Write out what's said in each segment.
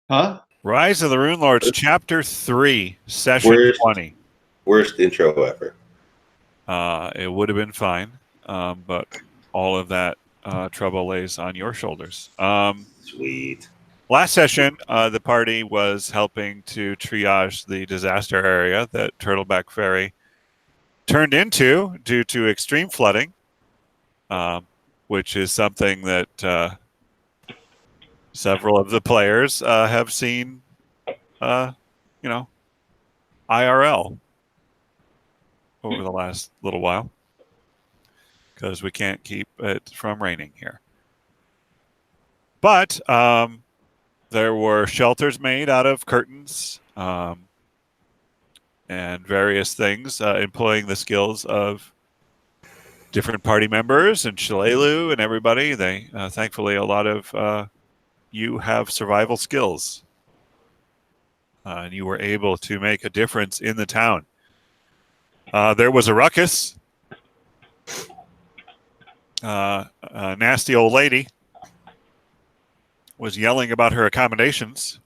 Huh? Rise of the Rune Lords, Chapter 3, Session 20. Worst intro ever. It would have been fine, but all of that trouble lays on your shoulders. Sweet. Last session, the party was helping to triage the disaster area that Turtleback Ferry turned into due to extreme flooding, which is something that several of the players have seen, IRL over the last little while, because we can't keep it from raining here. But there were shelters made out of curtains and various things, employing the skills of different party members and Shalelu and everybody. They thankfully, a lot of you have survival skills, and you were able to make a difference in the town. There was a ruckus. A nasty old lady was yelling about her accommodations,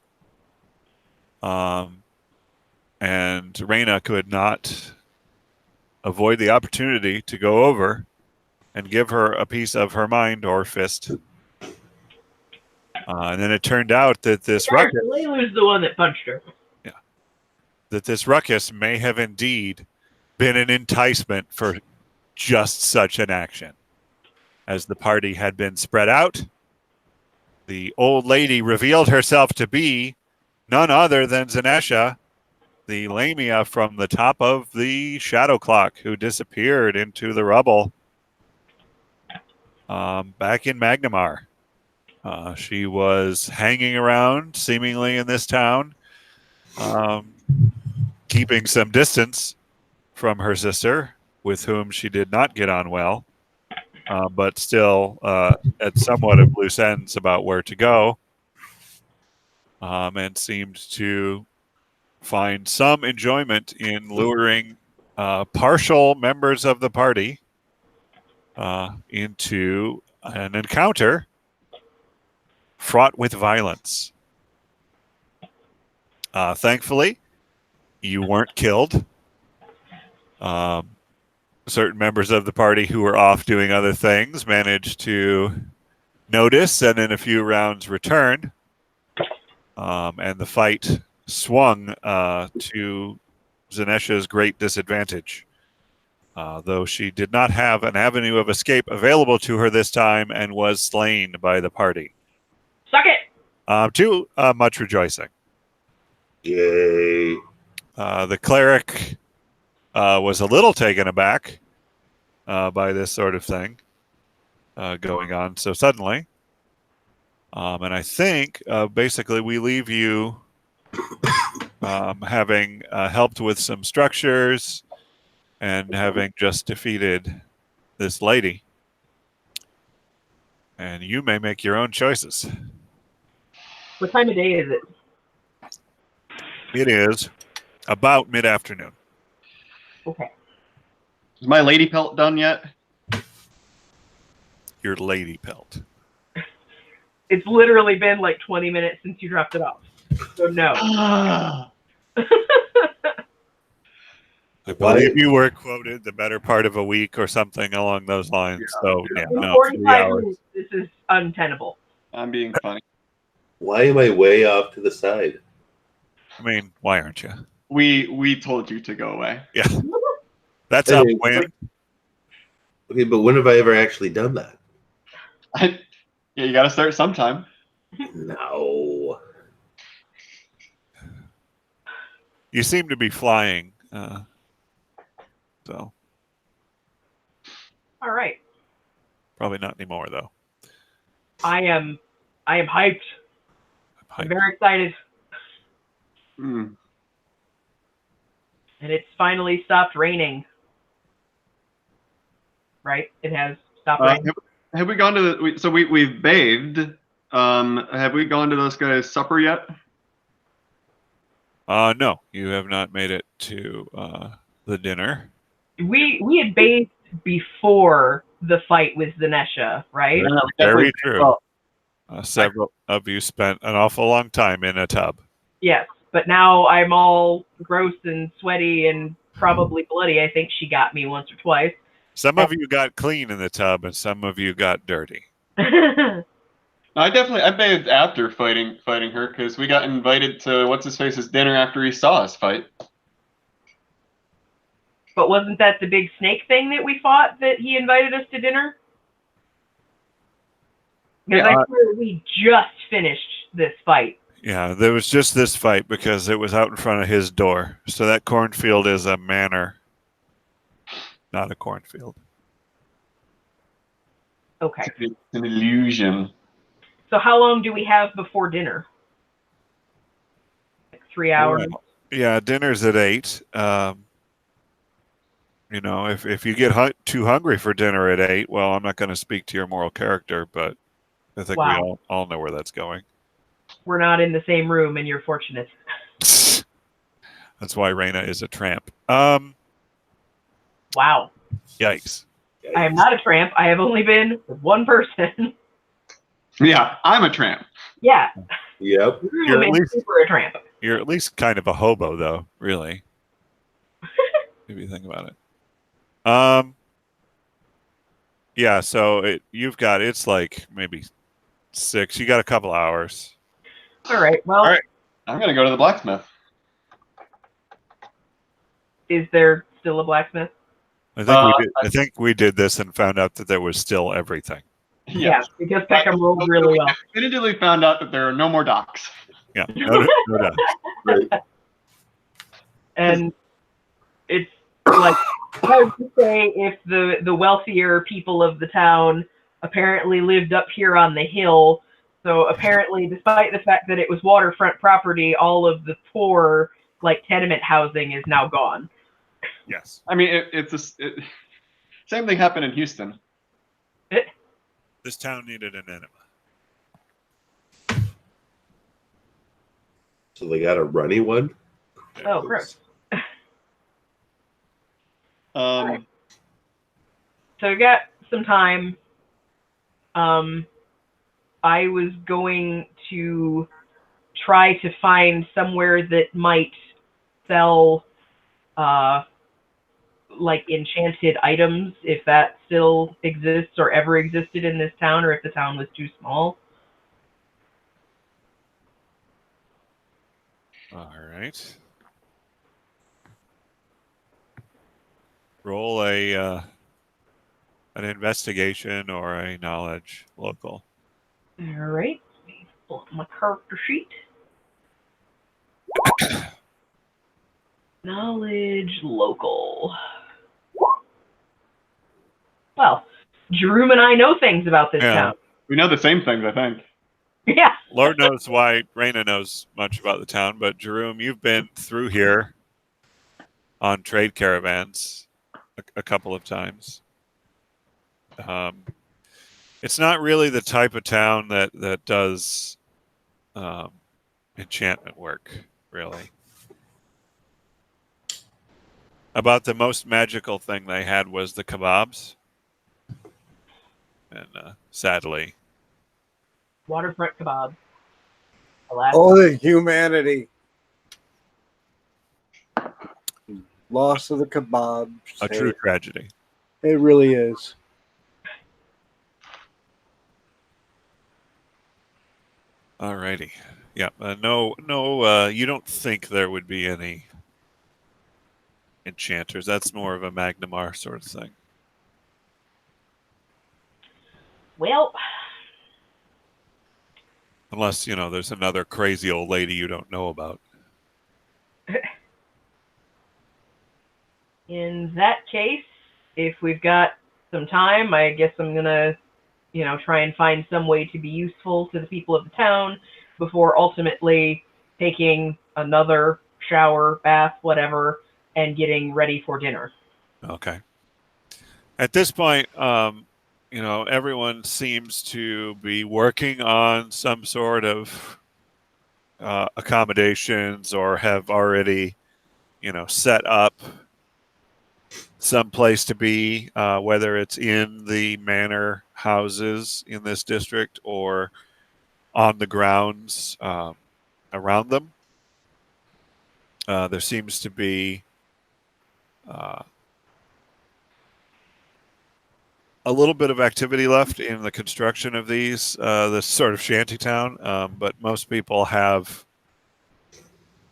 and Raina could not avoid the opportunity to go over and give her a piece of her mind or fist. And then it turned out that this ruckus... Layla was the one that punched her. Yeah. That this ruckus may have indeed been an enticement for just such an action. As the party had been spread out, the old lady revealed herself to be none other than Zanesha, the Lamia from the top of the Shadow Clock, who disappeared into the rubble back in Magnamar. She was hanging around, seemingly in this town, keeping some distance from her sister, with whom she did not get on well, but still at somewhat of loose ends about where to go, and seemed to find some enjoyment in luring partial members of the party into an encounter fraught with violence. Thankfully, you weren't killed. Certain members of the party who were off doing other things managed to notice and in a few rounds return. And the fight swung to Zanesha's great disadvantage, though she did not have an avenue of escape available to her this time and was slain by the party. Suck it! To much rejoicing. Yay. The cleric was a little taken aback by this sort of thing going on so suddenly. And I think basically we leave you having helped with some structures and having just defeated this lady. And you may make your own choices. What time of day is it? It is about mid-afternoon. Okay. Is my lady pelt done yet? Your lady pelt. It's literally been like 20 minutes since you dropped it off. So no. I believe you were quoted the better part of a week or something along those lines. Yeah, So yeah. In no, 45 3 hours. minutes, this is untenable. I'm being funny. Why am I way off to the side? I mean, why aren't you? We told you to go away. Yeah. That's I up mean, when. Okay, but when have I ever actually done that? Yeah, you got to start sometime. No. You seem to be flying. So All right. probably not anymore, though. I am hyped. I'm very excited. Mm. And it's finally stopped raining. Right? It has stopped raining. Have we gone to the? So we've bathed. Have we gone to those guys' supper yet? No, you have not made it to the dinner. We had bathed before the fight with Zanesha, right? Yeah, Very true. Well, Several of you spent an awful long time in a tub. Yes, but now I'm all gross and sweaty and probably bloody. I think she got me once or twice. Some of you got clean in the tub, and some of you got dirty. I bathed after fighting her because we got invited to what's his face's dinner after he saw us fight. But wasn't that the big snake thing that we fought that he invited us to dinner? Because I swear we just finished this fight. Yeah, there was just this fight because it was out in front of his door. So that cornfield is a manor, not a cornfield. Okay. It's an illusion. So how long do we have before dinner? Like 3 hours? Yeah, dinner's at 8. You know, if you get too hungry for dinner at 8, well, I'm not going to speak to your moral character, but I think we all know where that's going. We're not in the same room, and you're fortunate. That's why Raina is a tramp. Wow. Yikes. I am not a tramp. I have only been with one person. Yeah, I'm a tramp. Yeah. Yep. You're at least super a tramp. You're at least kind of a hobo, though, really. If you think about it. Yeah, so it's like maybe 6. You got a couple hours. All right. Well, All right. I'm gonna go to the blacksmith. Is there still a blacksmith? I think we did this and found out that there was still everything. Yeah, because Peckham rolled really well. Definitively found out that there are no more docks. Yeah, no doubt. Right. And it's like, I would say if the wealthier people of the town apparently lived up here on the hill, so apparently despite the fact that it was waterfront property, all of the poor, like, tenement housing is now gone. Yes. I mean, same thing happened in Houston. This town needed an enema. So they got a runny one? Oh, gross. Right. So we got some time. I was going to try to find somewhere that might sell like enchanted items, if that still exists or ever existed in this town, or if the town was too small. All right. Roll an investigation or a knowledge local. All right. Let me pull up my character sheet. Knowledge local. Well, Jerome and I know things about this town. We know the same things, I think. Yeah. Lord knows why Raina knows much about the town, but Jerome, you've been through here on trade caravans a couple of times. It's not really the type of town that does enchantment work, really. About the most magical thing they had was the kebabs. And sadly... Waterfront kebab. Alaska. Oh, the humanity. Loss of the kebabs. A true tragedy. It really is. Alrighty. Yeah. No. You don't think there would be any enchanters? That's more of a Magnamar sort of thing. Well, unless there's another crazy old lady you don't know about. in that case, if we've got some time, I guess I'm gonna, try and find some way to be useful to the people of the town before ultimately taking another shower, bath, whatever, and getting ready for dinner. Okay. At this point, everyone seems to be working on some sort of accommodations or have already, set up some place to be, whether it's in the manor houses in this district or on the grounds around them. There seems to be a little bit of activity left in the construction of this sort of shantytown, but most people have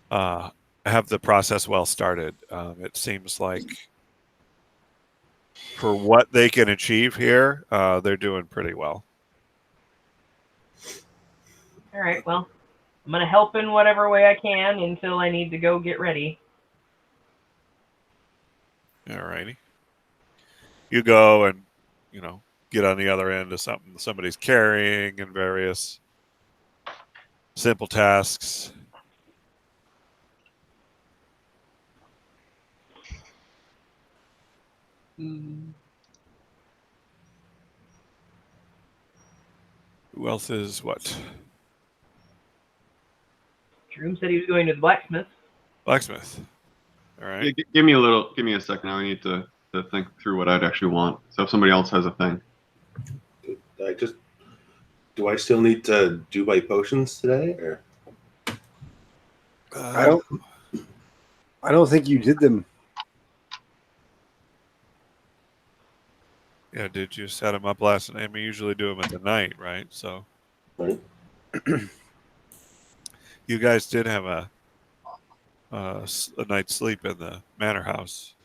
the process well started. It seems like for what they can achieve here, they're doing pretty well. All right, well, I'm going to help in whatever way I can until I need to go get ready. All righty. You go and, get on the other end of something somebody's carrying and various simple tasks. Who else is what? Droom said he was going to the blacksmith. Blacksmith. All right. Give me a second. I need to think through what I'd actually want. So if somebody else has a thing. Do I still need to do my potions today, or? I don't think you did them. Yeah, did you set them up last night? I mean, usually do them at the night, right? So Right. you guys did have a night's sleep in the manor house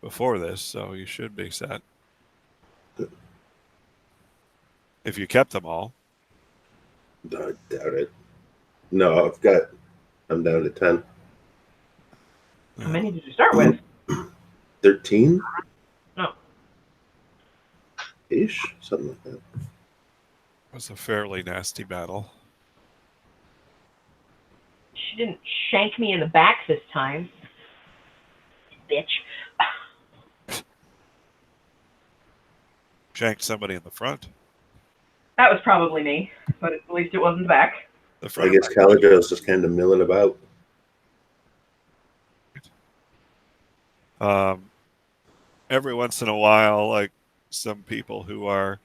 before this, so you should be set. If you kept them all. I doubt it. No, I'm down to 10. How many did you start with? 13? No. Ish? Something like that. It was a fairly nasty battle. She didn't shank me in the back this time. Bitch. Shanked somebody in the front. That was probably me, but at least it wasn't the back. The I front. guess Caligula's just kind of milling about. Every once in a while, like some people who are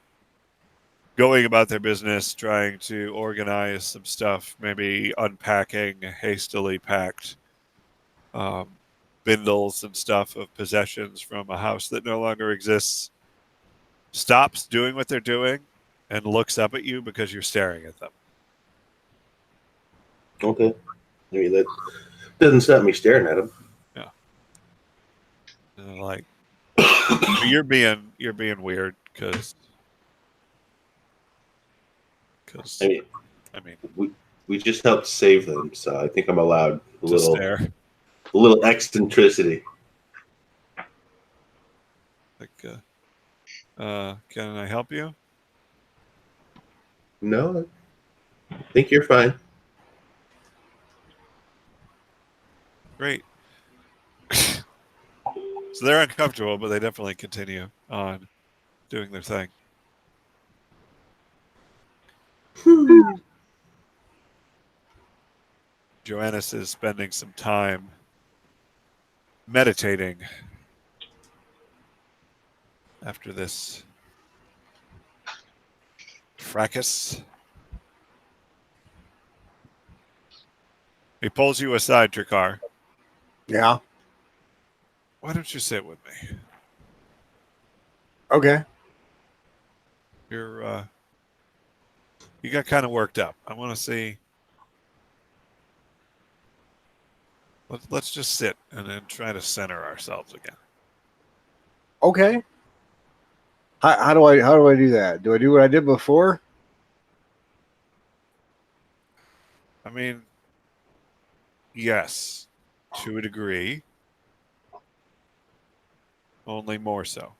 going about their business, trying to organize some stuff, maybe unpacking hastily packed bindles and stuff of possessions from a house that no longer exists, stops doing what they're doing and looks up at you because you're staring at them. Okay. I mean, that doesn't stop me staring at him. Yeah. And they're like, you're being weird because I mean, we just helped save them, so I think I'm allowed a little eccentricity. like, can I help you? No, I think you're fine. Great. So they're uncomfortable, but they definitely continue on doing their thing. Joannis is spending some time meditating after this fracas. He pulls you aside, Trikar. Yeah. Why don't you sit with me? Okay. You got kind of worked up. I want to see. Let's just sit and then try to center ourselves again. Okay. How do I do that? Do I do what I did before? I mean, yes, to a degree. Only more so.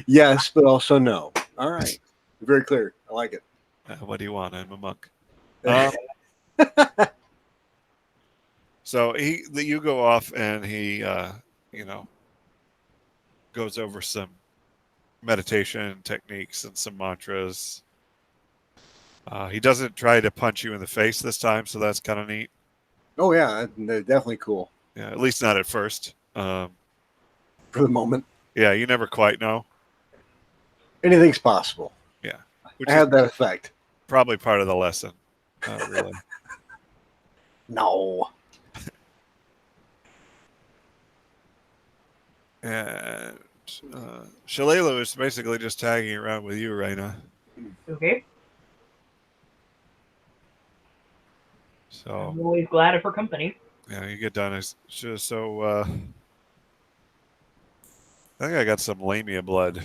Yes, but also no. All right. Very clear. I like it. What do you want? I'm a monk. So you go off and he, goes over some meditation techniques and some mantras. He doesn't try to punch you in the face this time, so that's kind of neat. Oh yeah, they're definitely cool. Yeah, at least not at first. For the moment. Yeah, you never quite know. Anything's possible. Which I had that effect. probably part of the lesson. Not really. No. And Shalala is basically just tagging around with you right now. Okay. So I'm always glad of her company. yeah, you get done. So I think I got some lamia blood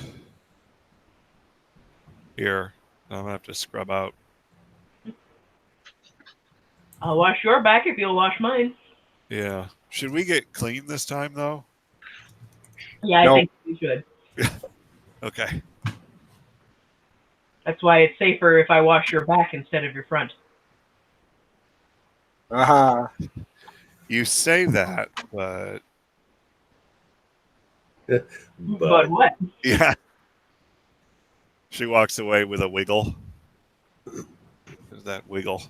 here. I'm gonna have to scrub out. I'll wash your back if you'll wash mine. Yeah. Should we get clean this time though? Yeah, I No. think we should. Okay. That's why it's safer if I wash your back instead of your front. Aha. You say that, but But what? yeah. She walks away with a wiggle. There's that wiggle.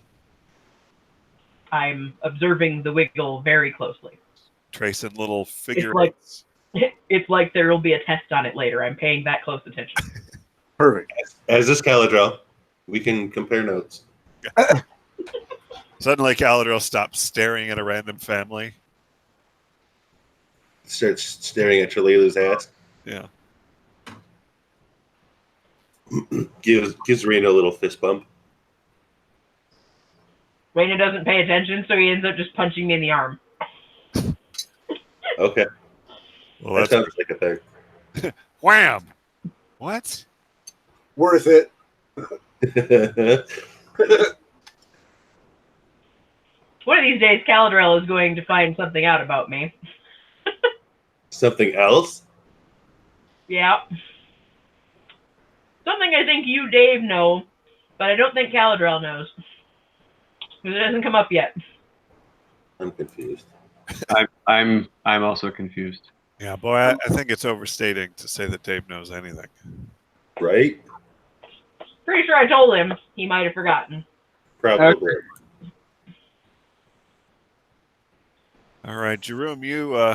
I'm observing the wiggle very closely. Tracing little figure like- eights. It's like there will be a test on it later. I'm paying that close attention. Perfect. As this Caladrel, we can compare notes. Suddenly Galadriel stops staring at a random family. Starts staring at Tralela's ass. Yeah. Gives Reno a little fist bump. Raina doesn't pay attention, so he ends up just punching me in the arm. Okay. Well, That that's sounds like a thing. wham. What? Worth it. One of these days, Caladrel is going to find something out about me. Something else? Yeah. Something I think you, Dave, know, but I don't think Caladrel knows. Because it hasn't come up yet. I'm confused. I'm also confused. Yeah, boy, I think it's overstating to say that Dave knows anything. Right? Pretty sure I told him. He might have forgotten. Probably. All right, Jerome, you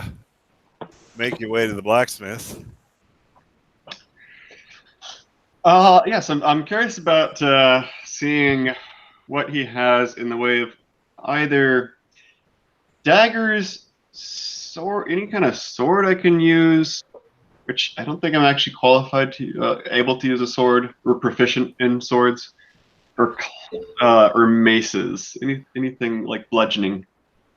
make your way to the blacksmith. Yes, I'm curious about seeing what he has in the way of either daggers, sword, any kind of sword I can use, which I don't think I'm actually qualified to able to use a sword or proficient in swords, or maces, anything like bludgeoning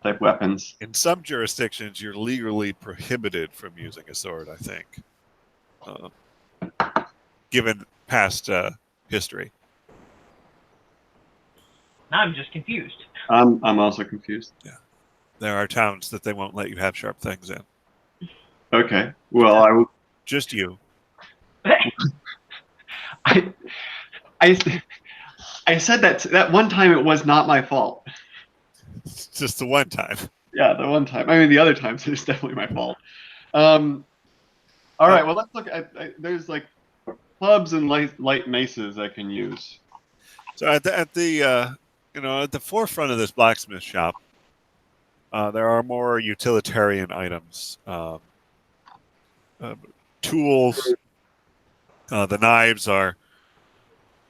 type weapons. In some jurisdictions, you're legally prohibited from using a sword, I think, given past history. Now I'm just confused. I'm also confused. Yeah. There are towns that they won't let you have sharp things in. Okay, well I will. Just you. I said that one time it was not my fault. It's just the one time. Yeah, the one time. I mean, the other times it's definitely my fault. All right. Well, let's look at. There's like clubs and light maces I can use. So at the forefront of this blacksmith shop, there are more utilitarian items, tools. The knives are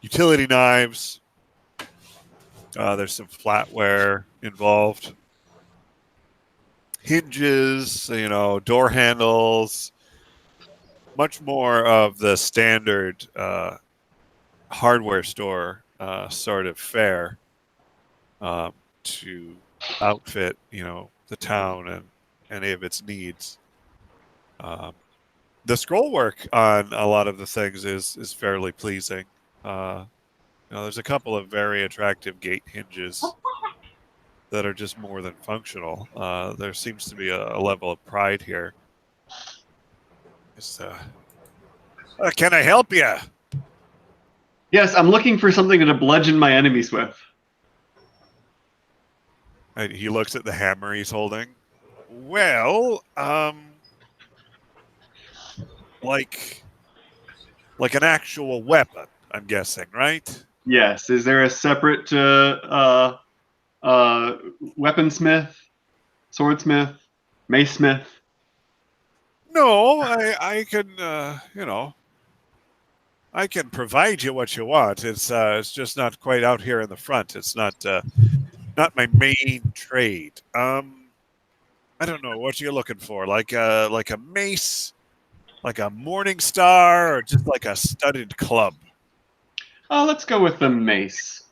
utility knives. There's some flatware involved. Hinges, door handles. Much more of the standard hardware store sort of fare to outfit, the town and any of its needs. The scroll work on a lot of the things is fairly pleasing. There's a couple of very attractive gate hinges that are just more than functional. There seems to be a level of pride here. Can I help you? Yes, I'm looking for something to bludgeon my enemies with. And he looks at the hammer he's holding. Well, like an actual weapon, I'm guessing, right? Yes. Is there a separate weaponsmith, swordsmith, macesmith? No, I can, I can provide you what you want. It's just not quite out here in the front. It's not my main trade. I don't know what you're looking for. Like a mace, like a morning star, or just like a studded club. Oh, let's go with the mace,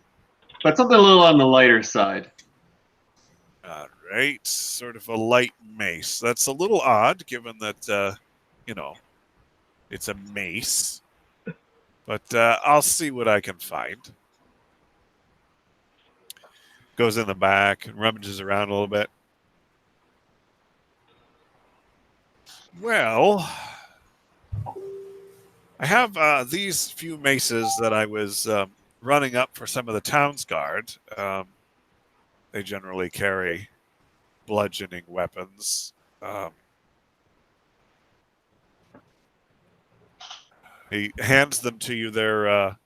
but something a little on the lighter side. All right, sort of a light mace. That's a little odd, given that it's a mace. But I'll see what I can find. Goes in the back and rummages around a little bit. Well, I have these few maces that I was running up for some of the town's guard. They generally carry bludgeoning weapons. He hands them to you. They're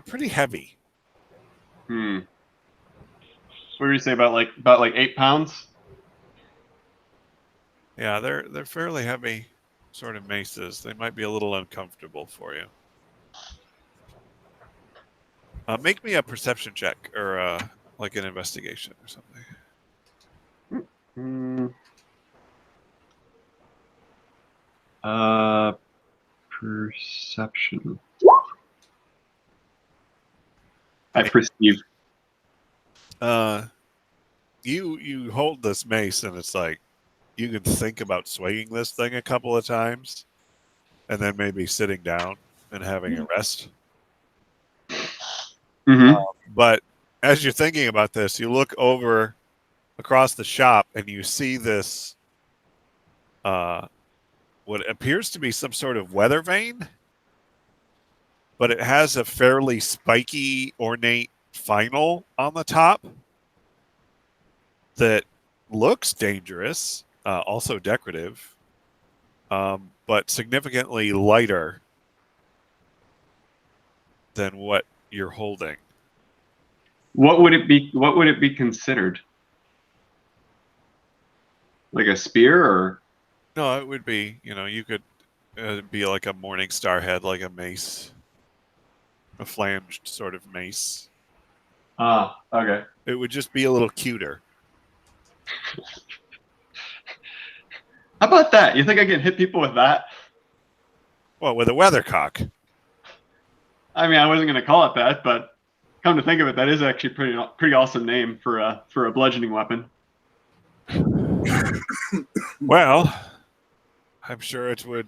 pretty heavy. What do you say about 8 pounds? Yeah, they're fairly heavy sort of maces. They might be a little uncomfortable for you. Make me a perception check or like an investigation or something. Perception. I perceive. You hold this mace and it's like you can think about swinging this thing a couple of times and then maybe sitting down and having a rest. But as you're thinking about this, you look over across the shop and you see this what appears to be some sort of weather vane, but it has a fairly spiky, ornate final on the top that looks dangerous, also decorative, but significantly lighter than what you're holding. What would it be? What would it be considered? Like a spear, or? No, it would be. You could be like a morning star head, like a mace, a flanged sort of mace. Ah, okay. It would just be a little cuter. How about that? You think I can hit people with that? Well, with a weathercock. I mean, I wasn't going to call it that, but come to think of it, that is actually pretty awesome name for a bludgeoning weapon. Well, I'm sure it would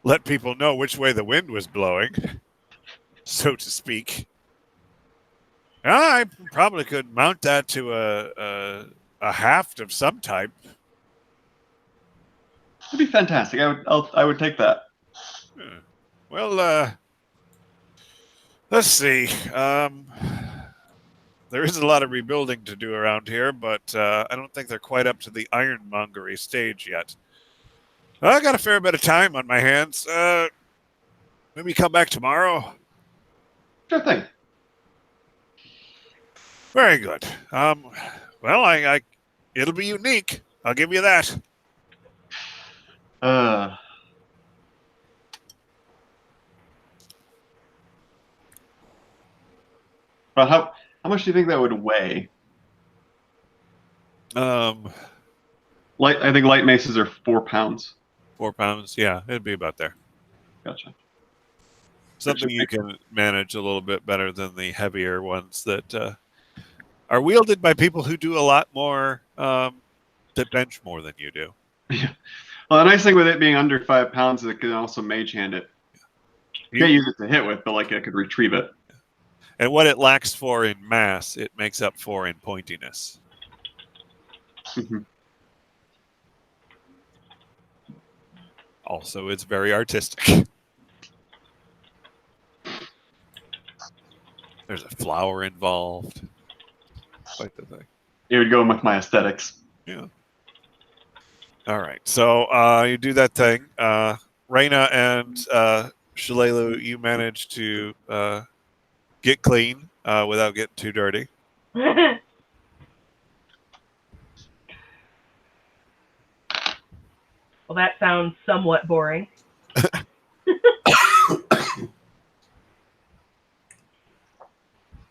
let people know which way the wind was blowing, so to speak. I probably could mount that to a haft of some type. It'd be fantastic. I would take that. Well, let's see. There is a lot of rebuilding to do around here, but I don't think they're quite up to the ironmongery stage yet. I got a fair bit of time on my hands. Maybe come back tomorrow. Sure thing. Very good. Well, I it'll be unique. I'll give you that. But how much do you think that would weigh? I think light maces are 4 pounds. 4 pounds. Yeah, it'd be about there. Gotcha. Something you can manage a little bit better than the heavier ones that are wielded by people who do a lot more, that bench more than you do. Yeah. Well, the nice thing with it being under 5 pounds is it can also mage hand it. You can't use it to hit with, but like I could retrieve it. And what it lacks for in mass, it makes up for in pointiness. Also, it's very artistic. There's a flower involved. Quite the thing. It would go with my aesthetics. Yeah. All right. So you do that thing. Raina and Shalelu, you manage to get clean without getting too dirty. Well, that sounds somewhat boring.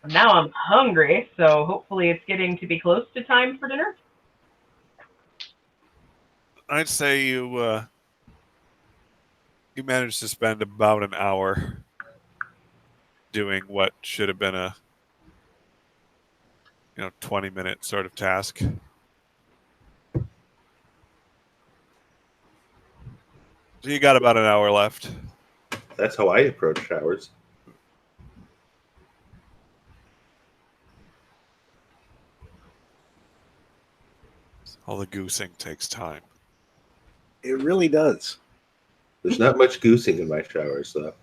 Now I'm hungry, so hopefully it's getting to be close to time for dinner. I'd say you managed to spend about an hour doing what should have been a 20-minute sort of task. So you got about an hour left. That's how I approach showers. All the goosing takes time. It really does. There's not much goosing in my showers, though.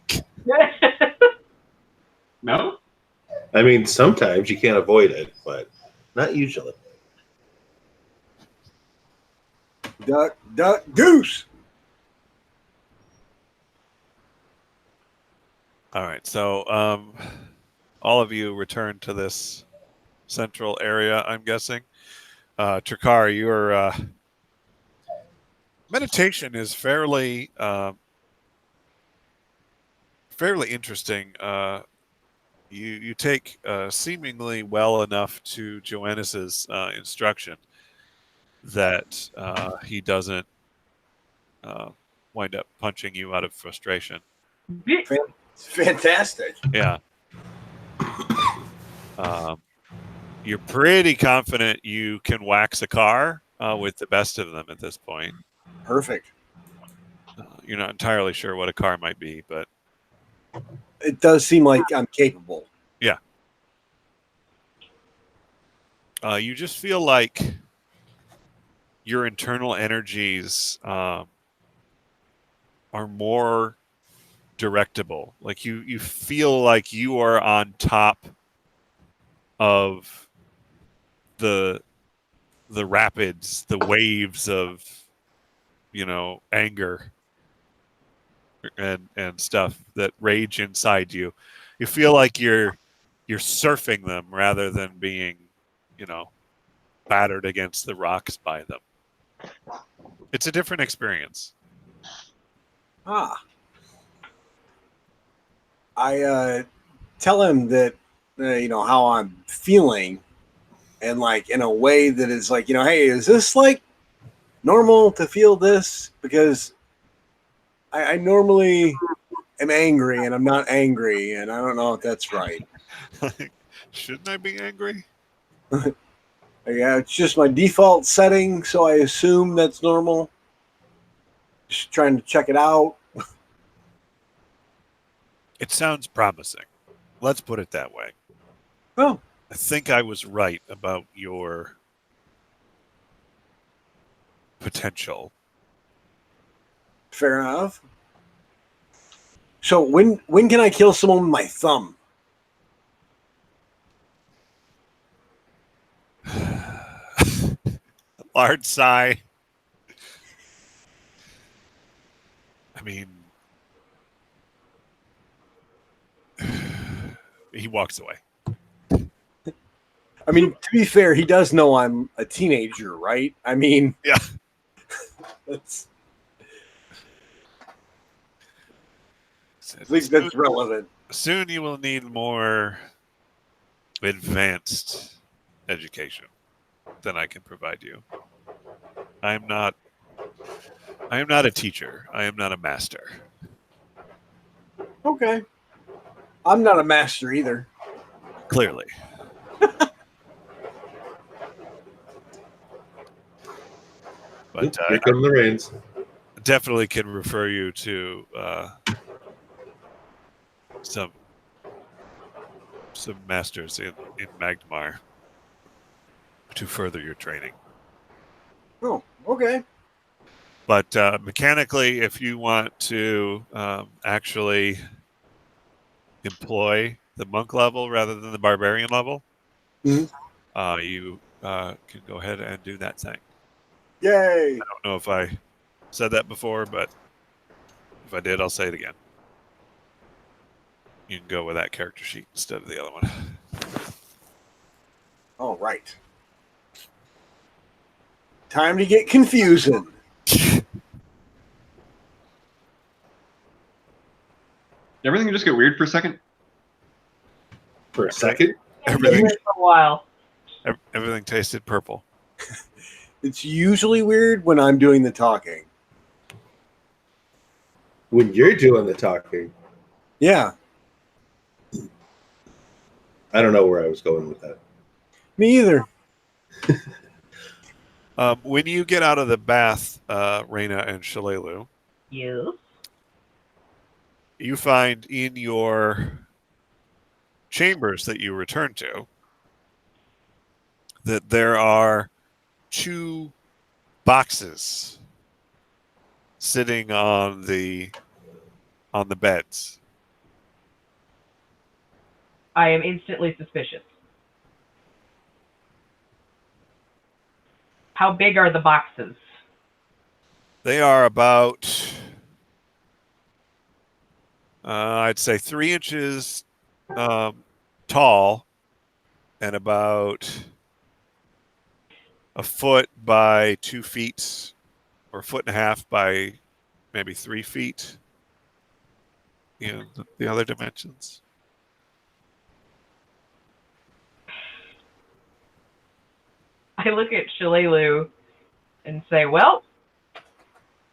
No? I mean, sometimes you can't avoid it, but not usually. Duck, duck, goose. All right, so all of you return to this central area, I'm guessing. Trakar, your meditation is fairly interesting. You take seemingly well enough to Joannis's instruction that he doesn't wind up punching you out of frustration. Fantastic. Yeah. You're pretty confident you can wax a car with the best of them at this point. Perfect. You're not entirely sure what a car might be, but it does seem like I'm capable. Yeah. You just feel like your internal energies are more directable. Like you feel like you are on top of the rapids, the waves of anger and stuff that rage inside you. You feel like you're surfing them rather than being battered against the rocks by them. It's a different experience. I tell him that how I'm feeling, and like in a way that is like, hey, is this like normal to feel this? Because I normally am angry and I'm not angry, and I don't know if that's right. Shouldn't I be angry? Yeah, it's just my default setting, so I assume that's normal. Just trying to check it out. It sounds promising. Let's put it that way. Oh. I think I was right about your potential. Fair enough. So when can I kill someone with my thumb? Large sigh. I mean, he walks away. I mean, to be fair, he does know I'm a teenager, right? I mean, yeah. That's, at least that's relevant. Soon you will need more advanced education than I can provide you. I am not a teacher. I am not a master. Okay. I'm not a master either. Clearly. But here come the rains. Definitely can refer you to some masters in Magmar to further your training. Oh, okay. But mechanically, if you want to actually employ the monk level rather than the barbarian level, you can go ahead and do that thing. Yay! I don't know if I said that before, but if I did, I'll say it again. You can go with that character sheet instead of the other one. All right. Time to get confusing. Everything just get weird for a second? For a second? Everything, for a while. everything tasted purple. It's usually weird when I'm doing the talking. When you're doing the talking, Yeah, I don't know where I was going with that. me either. When you get out of the bath, Reyna and Shalelu, Yes. you find in your chambers that you return to that there are 2 boxes sitting on the beds. I am instantly suspicious. How big are the boxes? They are about, I'd say, 3 inches tall and about a foot by 2 feet, or a foot and a half by maybe 3 feet. You know, the other dimensions. I look at Shalelu and say, well,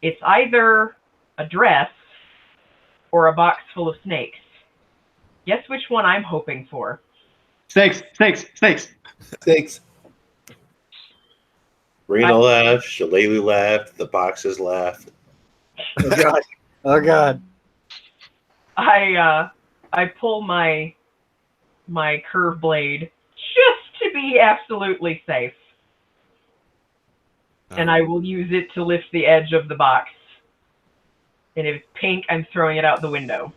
it's either a dress or a box full of snakes. Guess which one I'm hoping for. Snakes, snakes, snakes. Thanks. Rena laughed, Shalelu laughed, the boxes laughed. Oh god. Oh god. I pull my curve blade just to be absolutely safe. And I will use it to lift the edge of the box. And if it's pink, I'm throwing it out the window.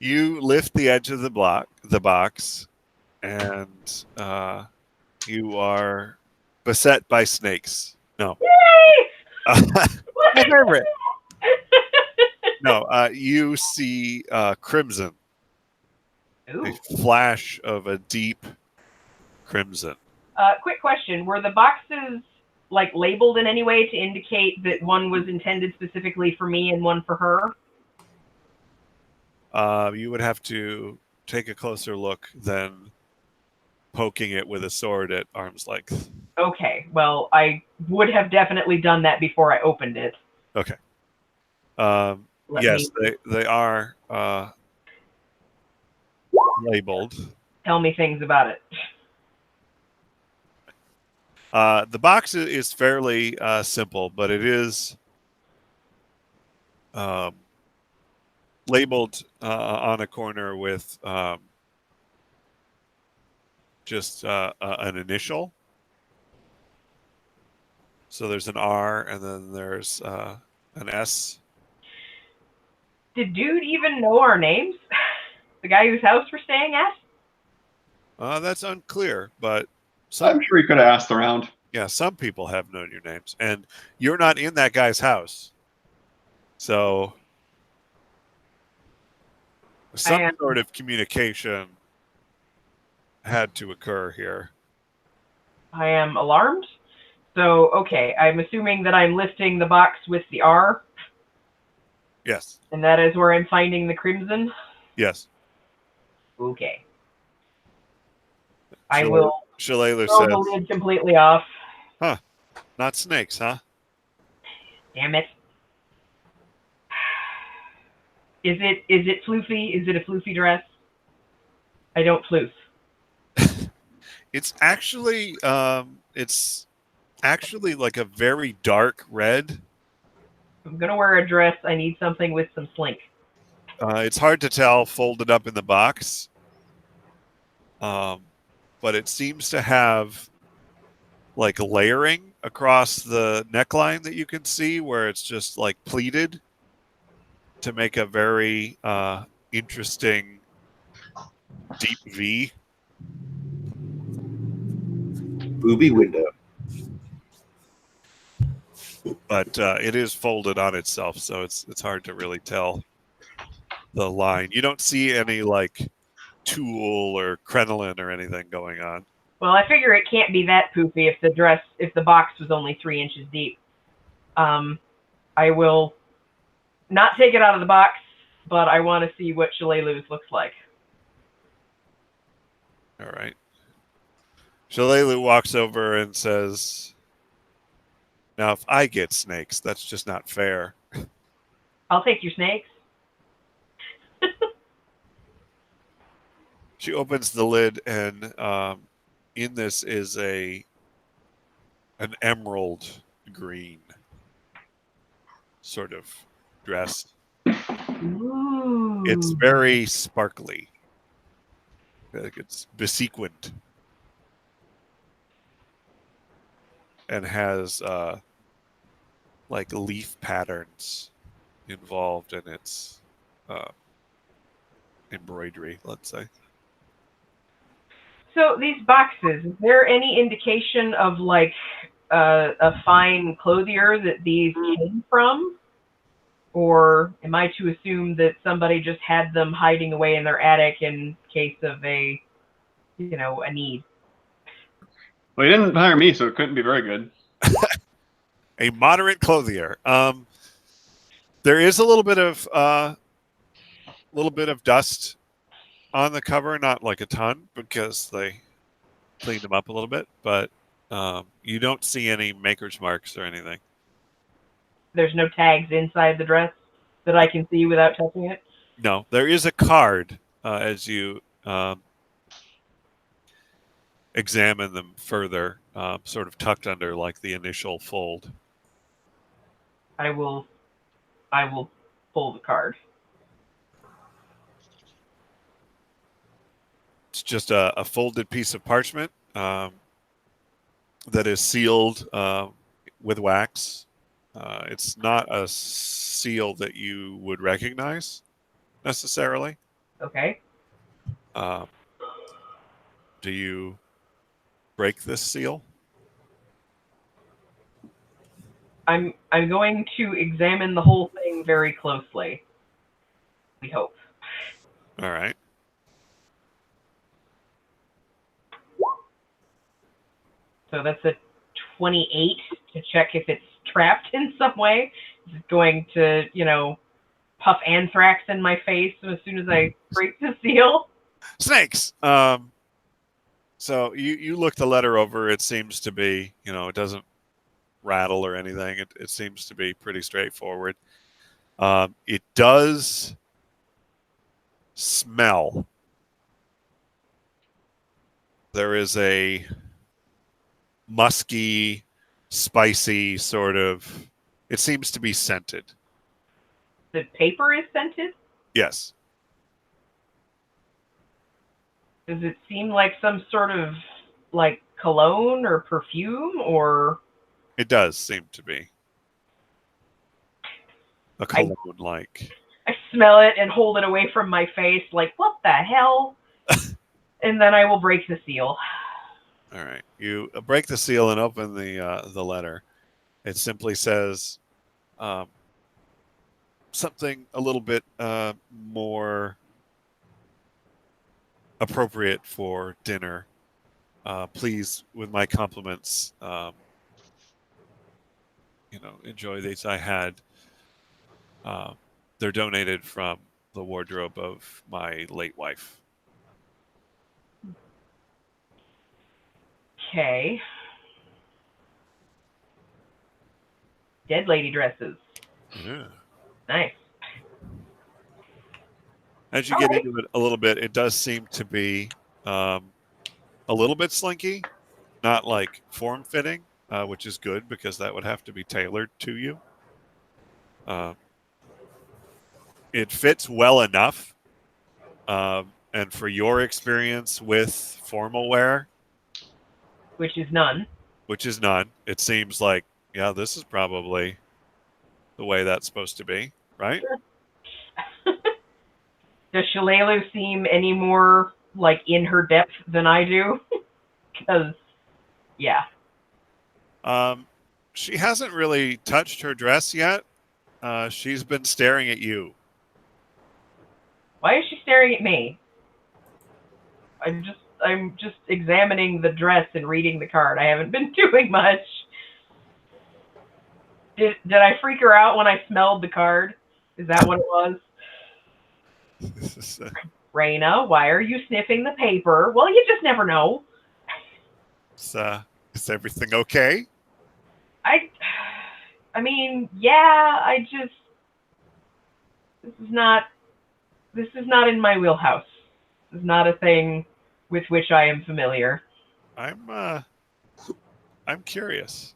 You lift the edge of the box, and you are beset by snakes. No. Yay! My favorite. No, you see crimson. Ooh. A flash of a deep crimson. Quick question. Were the boxes like labeled in any way to indicate that one was intended specifically for me and one for her? You would have to take a closer look than poking it with a sword at arm's length. Okay. Well, I would have definitely done that before I opened it. Okay. Let Yes, me they are labeled. tell me things about it. The box is fairly simple, but it is labeled on a corner with just an initial. So there's an R, and then there's an S. Did dude even know our names? The guy whose house we're staying at? That's unclear, but I'm sure he could have asked around. yeah, some people have known your names, and you're not in that guy's house, so some sort of communication had to occur here. I am alarmed. So, okay, I'm assuming that I'm lifting the box with the R. Yes. And that is where I'm finding the crimson? Yes. Okay. I will Shalelu throw says, the lid completely off. Huh. Not snakes, huh? Damn it. Is it floofy? Is it a floofy dress? I don't floof. It's actually like a very dark red. If I'm gonna wear a dress, I need something with some slink. It's hard to tell folded up in the box. But it seems to have like layering across the neckline that you can see, where it's just like pleated to make a very interesting deep V. Booby window. But it is folded on itself, so it's hard to really tell the line. You don't see any like tulle or crinoline or anything going on. Well, I figure it can't be that poofy if the box was only 3 inches deep. I will not take it out of the box, but I want to see what Shalelu's looks like. All right. Shalelu walks over and says, "Now, if I get snakes, that's just not fair." I'll take your snakes. She opens the lid, and in this is an emerald green sort of dress. Ooh. It's very sparkly. Like it's besequined and has like leaf patterns involved in its embroidery, let's say. So these boxes, is there any indication of like a fine clothier that these came from? Or am I to assume that somebody just had them hiding away in their attic in case of a need? Well, he didn't hire me, so it couldn't be very good. A moderate clothier. There is a little bit of dust on the cover, not like a ton because they cleaned them up a little bit, but you don't see any maker's marks or anything. There's no tags inside the dress that I can see without touching it? No, there is a card as you examine them further, sort of tucked under like the initial fold. I will pull the card. It's just a folded piece of parchment that is sealed with wax. It's not a seal that you would recognize necessarily. Okay. Do you break this seal? I'm going to examine the whole thing very closely. We hope. All right. So that's a 28 to check if it's trapped in some way. It's going to, puff anthrax in my face as soon as I break the seal. Snakes. So you look the letter over. It seems to be, it doesn't rattle or anything. It seems to be pretty straightforward. It does smell. There is a musky, spicy sort of. It seems to be scented. The paper is scented? Yes. Does it seem like some sort of like cologne or perfume or? It does seem to be a cologne-like. I smell it and hold it away from my face like, what the hell? And then I will break the seal. All right. You break the seal and open the letter. It simply says something a little bit more appropriate for dinner. Please, with my compliments, enjoy these. I had. They're donated from the wardrobe of my late wife. Okay. Dead lady dresses. Yeah. Nice. As you get into it a little bit, it does seem to be a little bit slinky, not like form-fitting, which is good because that would have to be tailored to you. It fits well enough, and for your experience with formal wear, Which is none. it seems like, yeah, this is probably the way that's supposed to be, right? Does Shalelu seem any more like in her depth than I do? Because, yeah. She hasn't really touched her dress yet. She's been staring at you. Why is she staring at me? I'm just examining the dress and reading the card. I haven't been doing much. Did I freak her out when I smelled the card? Is that what it was? Raina, why are you sniffing the paper? Well, you just never know. Is everything okay? I mean, yeah, this is not in my wheelhouse. This is not a thing with which I am familiar. I'm curious.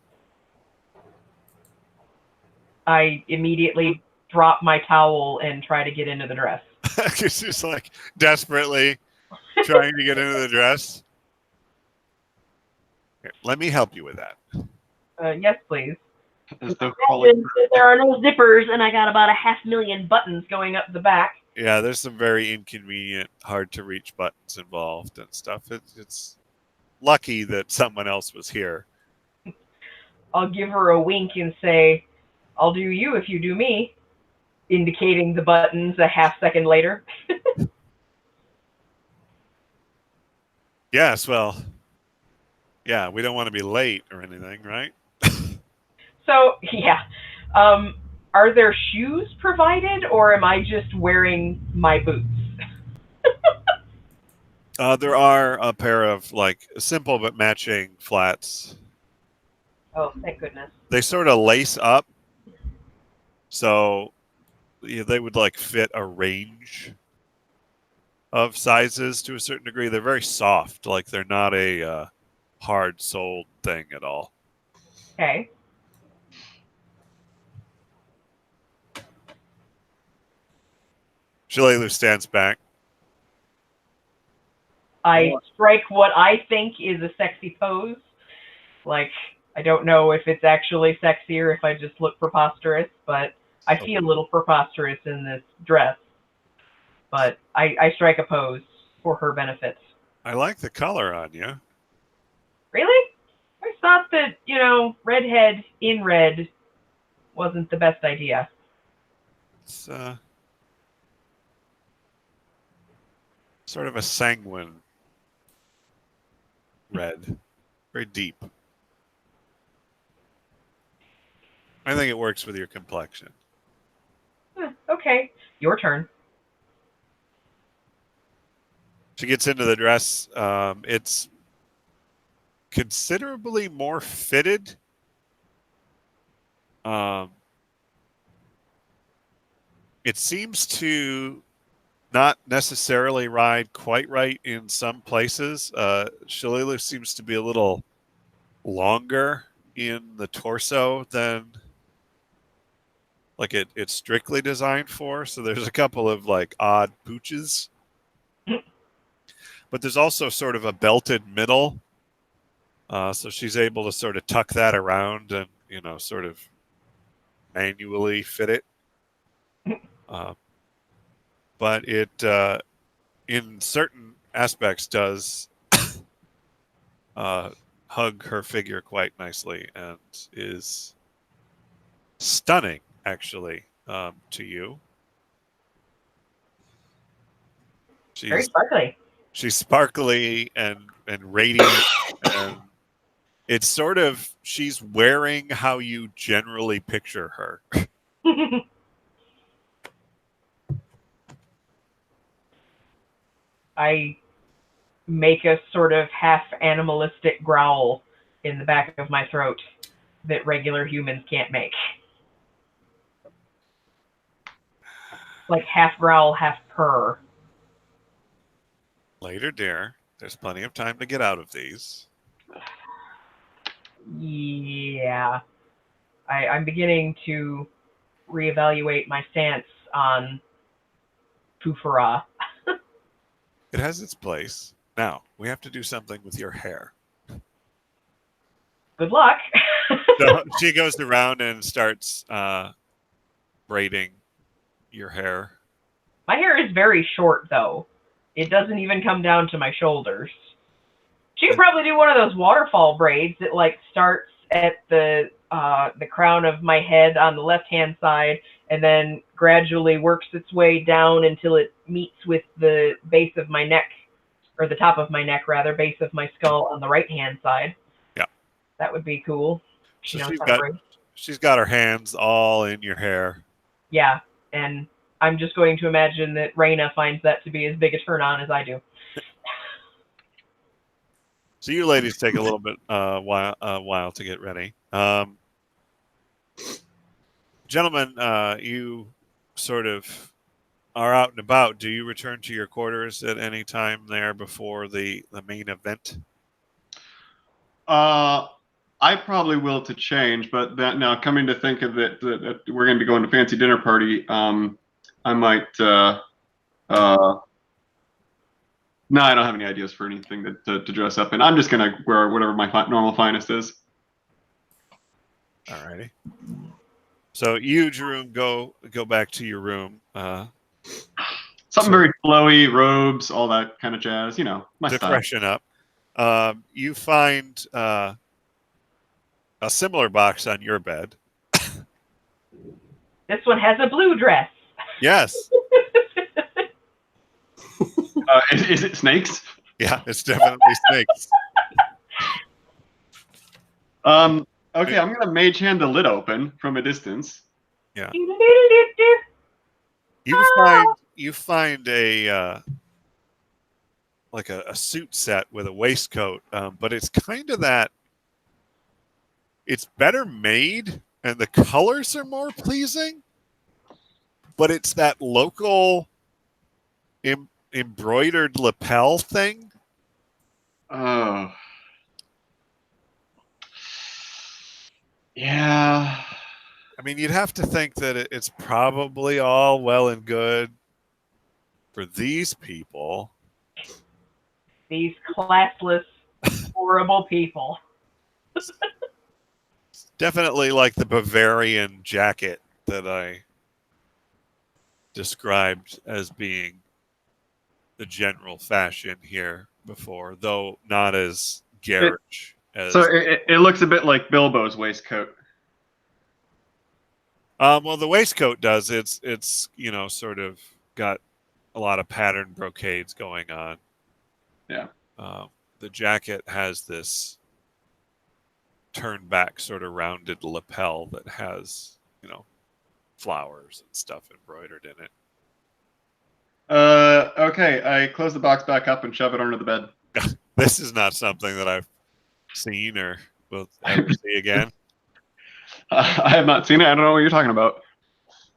I immediately drop my towel and try to get into the dress. It's just like desperately trying to get into the dress. Here, let me help you with that. Yes, please. As though There are no zippers, and I got about 500,000 buttons going up the back. Yeah, there's some very inconvenient, hard to reach buttons involved and stuff. It's lucky that someone else was here. I'll give her a wink and say, I'll do you if you do me, indicating the buttons a half second later. Yes, well, yeah, we don't want to be late or anything, right? So, yeah. Are there shoes provided, or am I just wearing my boots? There are a pair of like simple but matching flats. Oh, thank goodness. They sort of lace up, so they would like fit a range of sizes to a certain degree. They're very soft, like they're not a hard-soled thing at all. Okay. Shillelagh stands back. I strike what I think is a sexy pose. Like, I don't know if it's actually sexy or if I just look preposterous, but I feel a little preposterous in this dress. But I strike a pose for her benefit. I like the color on you. Really? I thought that, redhead in red wasn't the best idea. It's sort of a sanguine red. Very deep. I think it works with your complexion. Okay, your turn. She gets into the dress. It's considerably more fitted. It seems to not necessarily ride quite right in some places. Shillelagh seems to be a little longer in the torso than like it's strictly designed for. So there's a couple of like odd pooches. But there's also sort of a belted middle. So she's able to sort of tuck that around and, sort of manually fit it. But it, in certain aspects, does hug her figure quite nicely and is stunning, actually, to you. Very sparkly. She's sparkly and radiant, and it's sort of she's wearing how you generally picture her. I make a sort of half animalistic growl in the back of my throat that regular humans can't make. Like half growl, half purr. Later, dear. There's plenty of time to get out of these. Yeah. I'm beginning to reevaluate my stance on Fufara. It has its place. Now, we have to do something with your hair. Good luck. So she goes around and starts braiding your hair. My hair is very short, though. It doesn't even come down to my shoulders. She could probably do one of those waterfall braids that like starts at the crown of my head on the left-hand side and then gradually works its way down until it meets with the base of my neck, or the top of my neck, rather, base of my skull on the right-hand side. Yeah. That would be cool. So she's got her hands all in your hair. Yeah, and I'm just going to imagine that Raina finds that to be as big a turn on as I do. So you ladies take a little bit while to get ready. Gentlemen, you sort of are out and about. Do you return to your quarters at any time there before the main event? I probably will to change, but that now coming to think of it, that we're going to be going to fancy dinner party. I might. No, I don't have any ideas for anything to dress up in. I'm just gonna wear whatever my normal finest is. Alrighty. So you, Jerome, go back to your room. Something very flowy, robes, all that kind of jazz. You know, my to style. freshen up. You find a similar box on your bed. This one has a blue dress. Yes. Is it snakes? Yeah, it's definitely snakes. Okay, I'm gonna mage hand the lid open from a distance. Yeah. You find a like a suit set with a waistcoat, but it's kind of that. It's better made, and the colors are more pleasing. But it's that local embroidered lapel thing. Oh. Yeah. I mean, you'd have to think that it's probably all well and good for these people. These classless, horrible people. Definitely like the Bavarian jacket that I described as being the general fashion here before, though not as garish as. So it looks a bit like Bilbo's waistcoat. Well, the waistcoat does. It's sort of got a lot of pattern brocades going on. Yeah. The jacket has this turned back sort of rounded lapel that has, flowers and stuff embroidered in it. Okay, I close the box back up and shove it under the bed. This is not something that I've seen or will ever see again. I have not seen it. I don't know what you're talking about.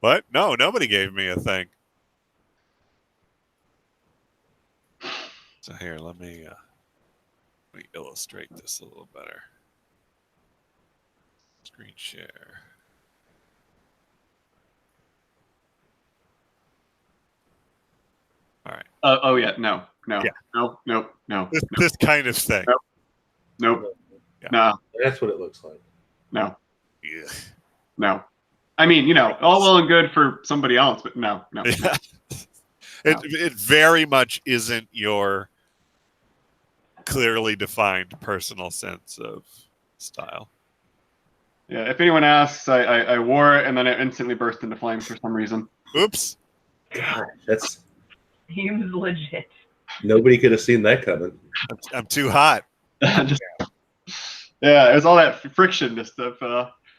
What? No, nobody gave me a thing. So here, let me illustrate this a little better. Screen share. All right. Oh yeah, no. Yeah. No. This kind of thing. Nope. Yeah. No. That's what it looks like. No. Yeah. No. I mean, all well and good for somebody else, but no. Yeah. It very much isn't your clearly defined personal sense of style. Yeah, if anyone asks, I wore it and then it instantly burst into flames for some reason. Oops. God, that's Seems legit. nobody could have seen that coming. I'm too hot. Yeah, it was all that friction, just of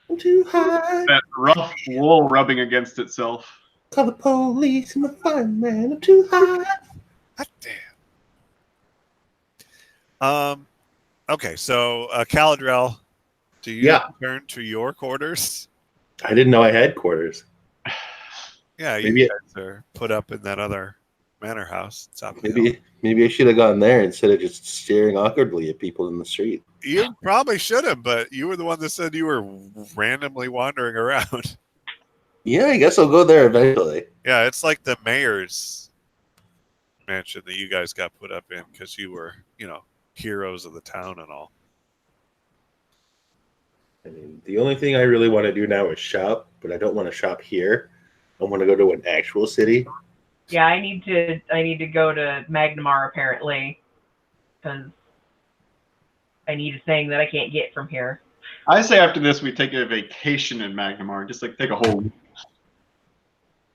I'm too hot. that rough wool rubbing against itself. Call the police and the fireman. I'm too hot. God damn. Okay, so Caladrel, do you return to your quarters? I didn't know I had quarters. Yeah, you guys are put up in that other manor house. Maybe I should have gone there instead of just staring awkwardly at people in the street. You probably should have, but you were the one that said you were randomly wandering around. Yeah, I guess I'll go there eventually. Yeah, it's like the mayor's mansion that you guys got put up in because you were, heroes of the town and all. I mean, the only thing I really want to do now is shop, but I don't want to shop here. I want to go to an actual city. Yeah, I need to go to Magnamar apparently, because I need a thing that I can't get from here. I say after this we take a vacation in Magnamar, just like take a whole week.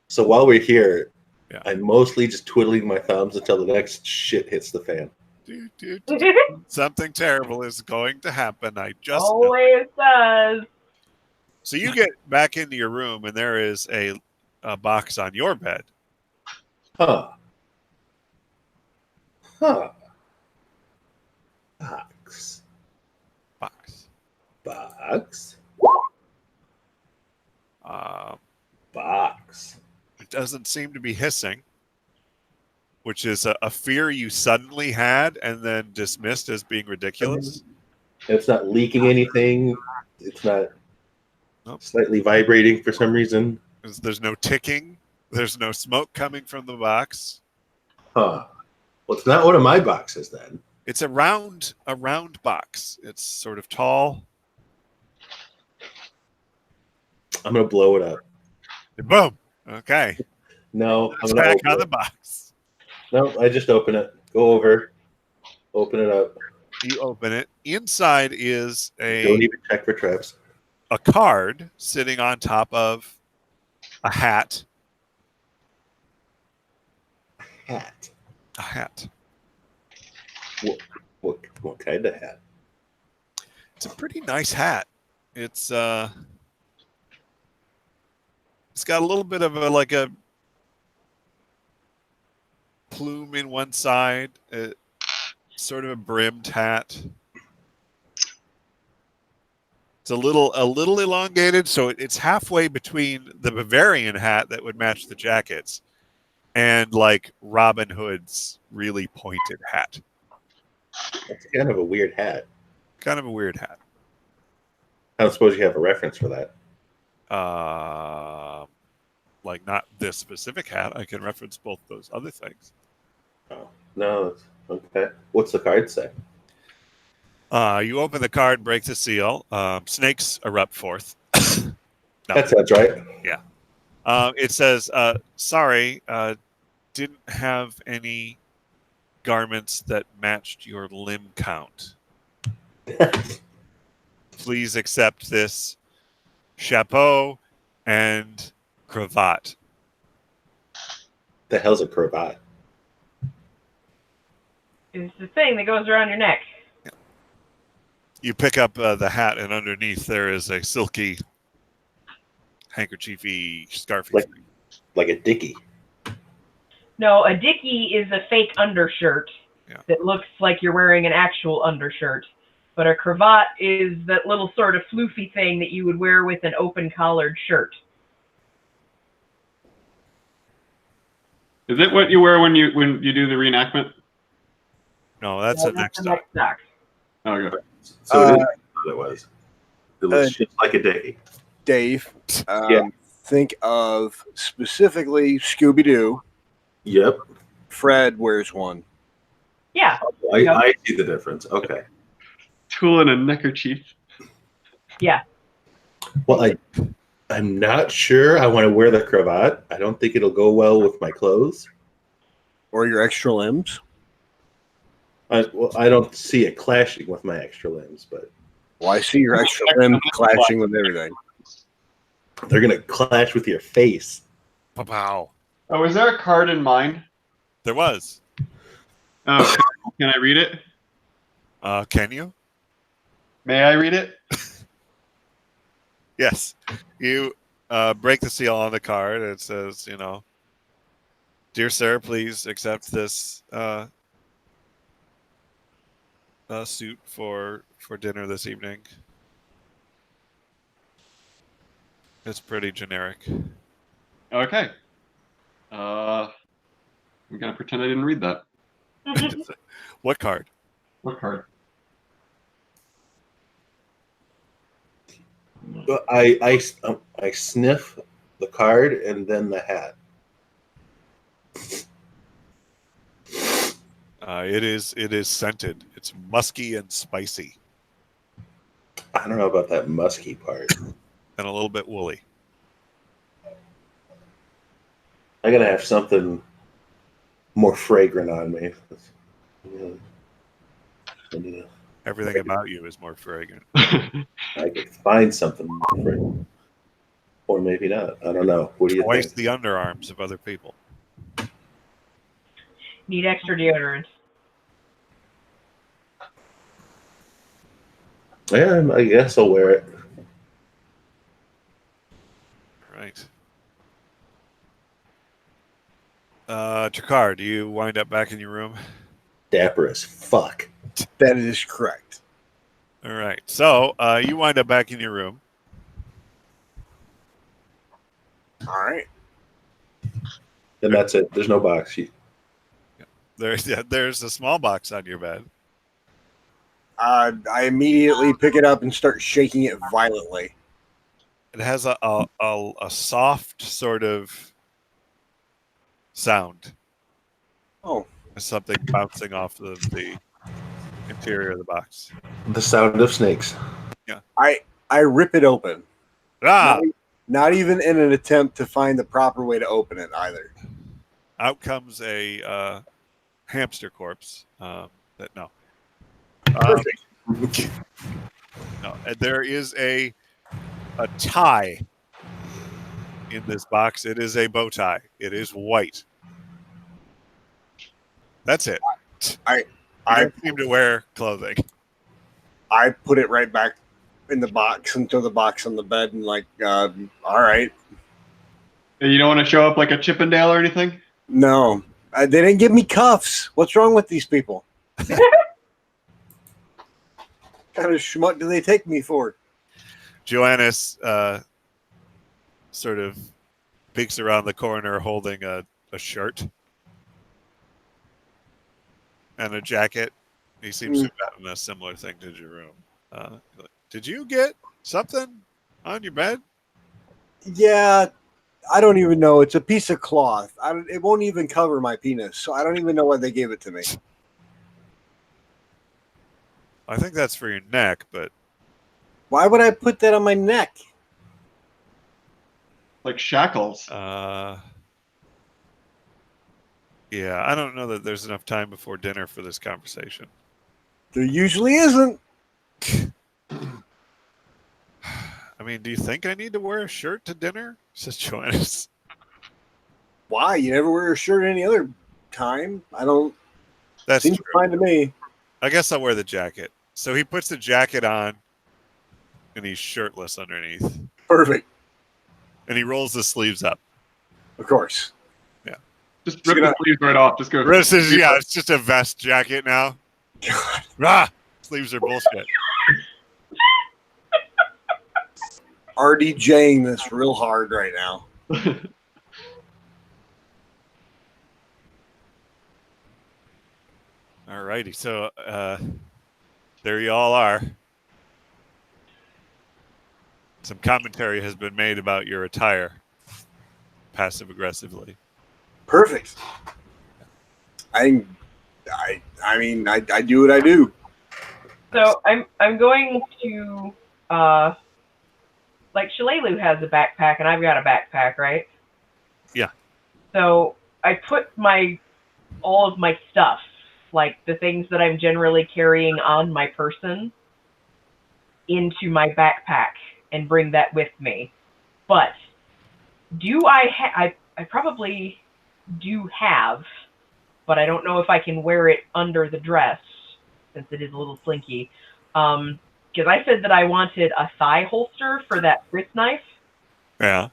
So while we're here, I'm mostly just twiddling my thumbs until the next shit hits the fan. Something terrible is going to happen. I just always does. So you get back into your room, and there is a a box on your bed. Huh. Huh. Box. Box. Box. Um, Box. it doesn't seem to be hissing, which is a fear you suddenly had and then dismissed as being ridiculous. It's not leaking anything. It's not slightly vibrating for some reason. There's no ticking. There's no smoke coming from the box. Huh. Well, it's not one of my boxes then. It's a round box. It's sort of tall. I'm gonna blow it up. Boom. Okay. No, It's I'm gonna back open on the it. box. No, I just open it. Go over. Open it up. You open it. Inside is Don't even check for traps. a card sitting on top of a hat. Hat. A hat. What kind of hat? It's a pretty nice hat. It's got a little bit of a plume in one side, sort of a brimmed hat. It's a little elongated, so it's halfway between the Bavarian hat that would match the jackets and like Robin Hood's really pointed hat. That's kind of a weird hat. Kind of a weird hat. I don't suppose you have a reference for that. Like not this specific hat. I can reference both those other things. Oh, no. Okay. What's the card say? You open the card, break the seal. Snakes erupt forth. No. That sounds right. Yeah. It says, sorry, didn't have any garments that matched your limb count. Please accept this chapeau and cravat. The hell's a cravat? It's the thing that goes around your neck. You pick up the hat, and underneath there is a silky, handkerchiefy, scarfy thing. Like a dickie. No, a dickie is a fake undershirt that looks like you're wearing an actual undershirt. But a cravat is that little sort of floofy thing that you would wear with an open collared shirt. Is it what you wear when you do the reenactment? No, that's the next doc. Oh, okay. So it is what it was. It looks just like a dickie. Dave, think of specifically Scooby-Doo. Yep. Fred wears one. Yeah. I see the difference. Okay. Tool and a neckerchief. Yeah. Well, I'm not sure I want to wear the cravat. I don't think it'll go well with my clothes. Or your extra limbs. I don't see it clashing with my extra limbs, but... Well, I see your extra limbs clashing with everything. They're going to clash with your face. Pow. Oh, is there a card in mine? There was. Oh, can I read it? Can you? May I read it? Yes. You break the seal on the card. It says, dear sir, please accept this suit for dinner this evening. It's pretty generic. Okay. I'm gonna pretend I didn't read that. What card? What card? I sniff the card and then the hat. It is scented. It's musky and spicy. I don't know about that musky part. And a little bit woolly. I gotta have something more fragrant on me. Everything about you is more fragrant. I could find something more fragrant. Or maybe not. I don't know. What do you Twice think? the underarms of other people. Need extra deodorant. Yeah, I guess I'll wear it. Right. Trakar, do you wind up back in your room? Dapper as fuck. That is correct. All right. So you wind up back in your room. All right. And that's it. There's no box sheet. There's a small box on your bed. I immediately pick it up and start shaking it violently. It has a soft sort of sound. Oh. Something bouncing off of the interior of the box. The sound of snakes. Yeah. I rip it open. Ah! Not even in an attempt to find the proper way to open it either. Out comes a hamster corpse. No. Perfect. No. And there is a tie in this box. It is a bow tie. It is white. That's it. I don't seem to wear clothing. I put it right back in the box and throw the box on the bed and like, all right. You don't want to show up like a Chippendale or anything? No, they didn't give me cuffs. What's wrong with these people? What kind of schmuck do they take me for? Joannis sort of peeks around the corner holding a shirt and a jacket. He seems to have gotten a similar thing to Jerome. Did you get something on your bed? Yeah, I don't even know. It's a piece of cloth. It won't even cover my penis, so I don't even know why they gave it to me. I think that's for your neck, but why would I put that on my neck? Like shackles. Yeah, I don't know that there's enough time before dinner for this conversation. There usually isn't. I mean, do you think I need to wear a shirt to dinner? Says Joannis. Why? You never wear a shirt any other time. I don't. That's seems true. fine to me. I guess I'll wear the jacket. So he puts the jacket on, and he's shirtless underneath. Perfect. And he rolls the sleeves up. Of course. Yeah. Just rip the sleeves right off. Just go. It's just a vest jacket now. God. Ah, sleeves are bullshit. RDJing this real hard right now. Alrighty, so there you all are. Some commentary has been made about your attire, passive aggressively. Perfect. I mean, I do what I do. So I'm going to like Shalelu has a backpack and I've got a backpack, right? Yeah. So I put all of my stuff, like the things that I'm generally carrying on my person, into my backpack and bring that with me. But do I probably do have, but I don't know if I can wear it under the dress since it is a little slinky. Because I said that I wanted a thigh holster for that wrist knife. Yeah.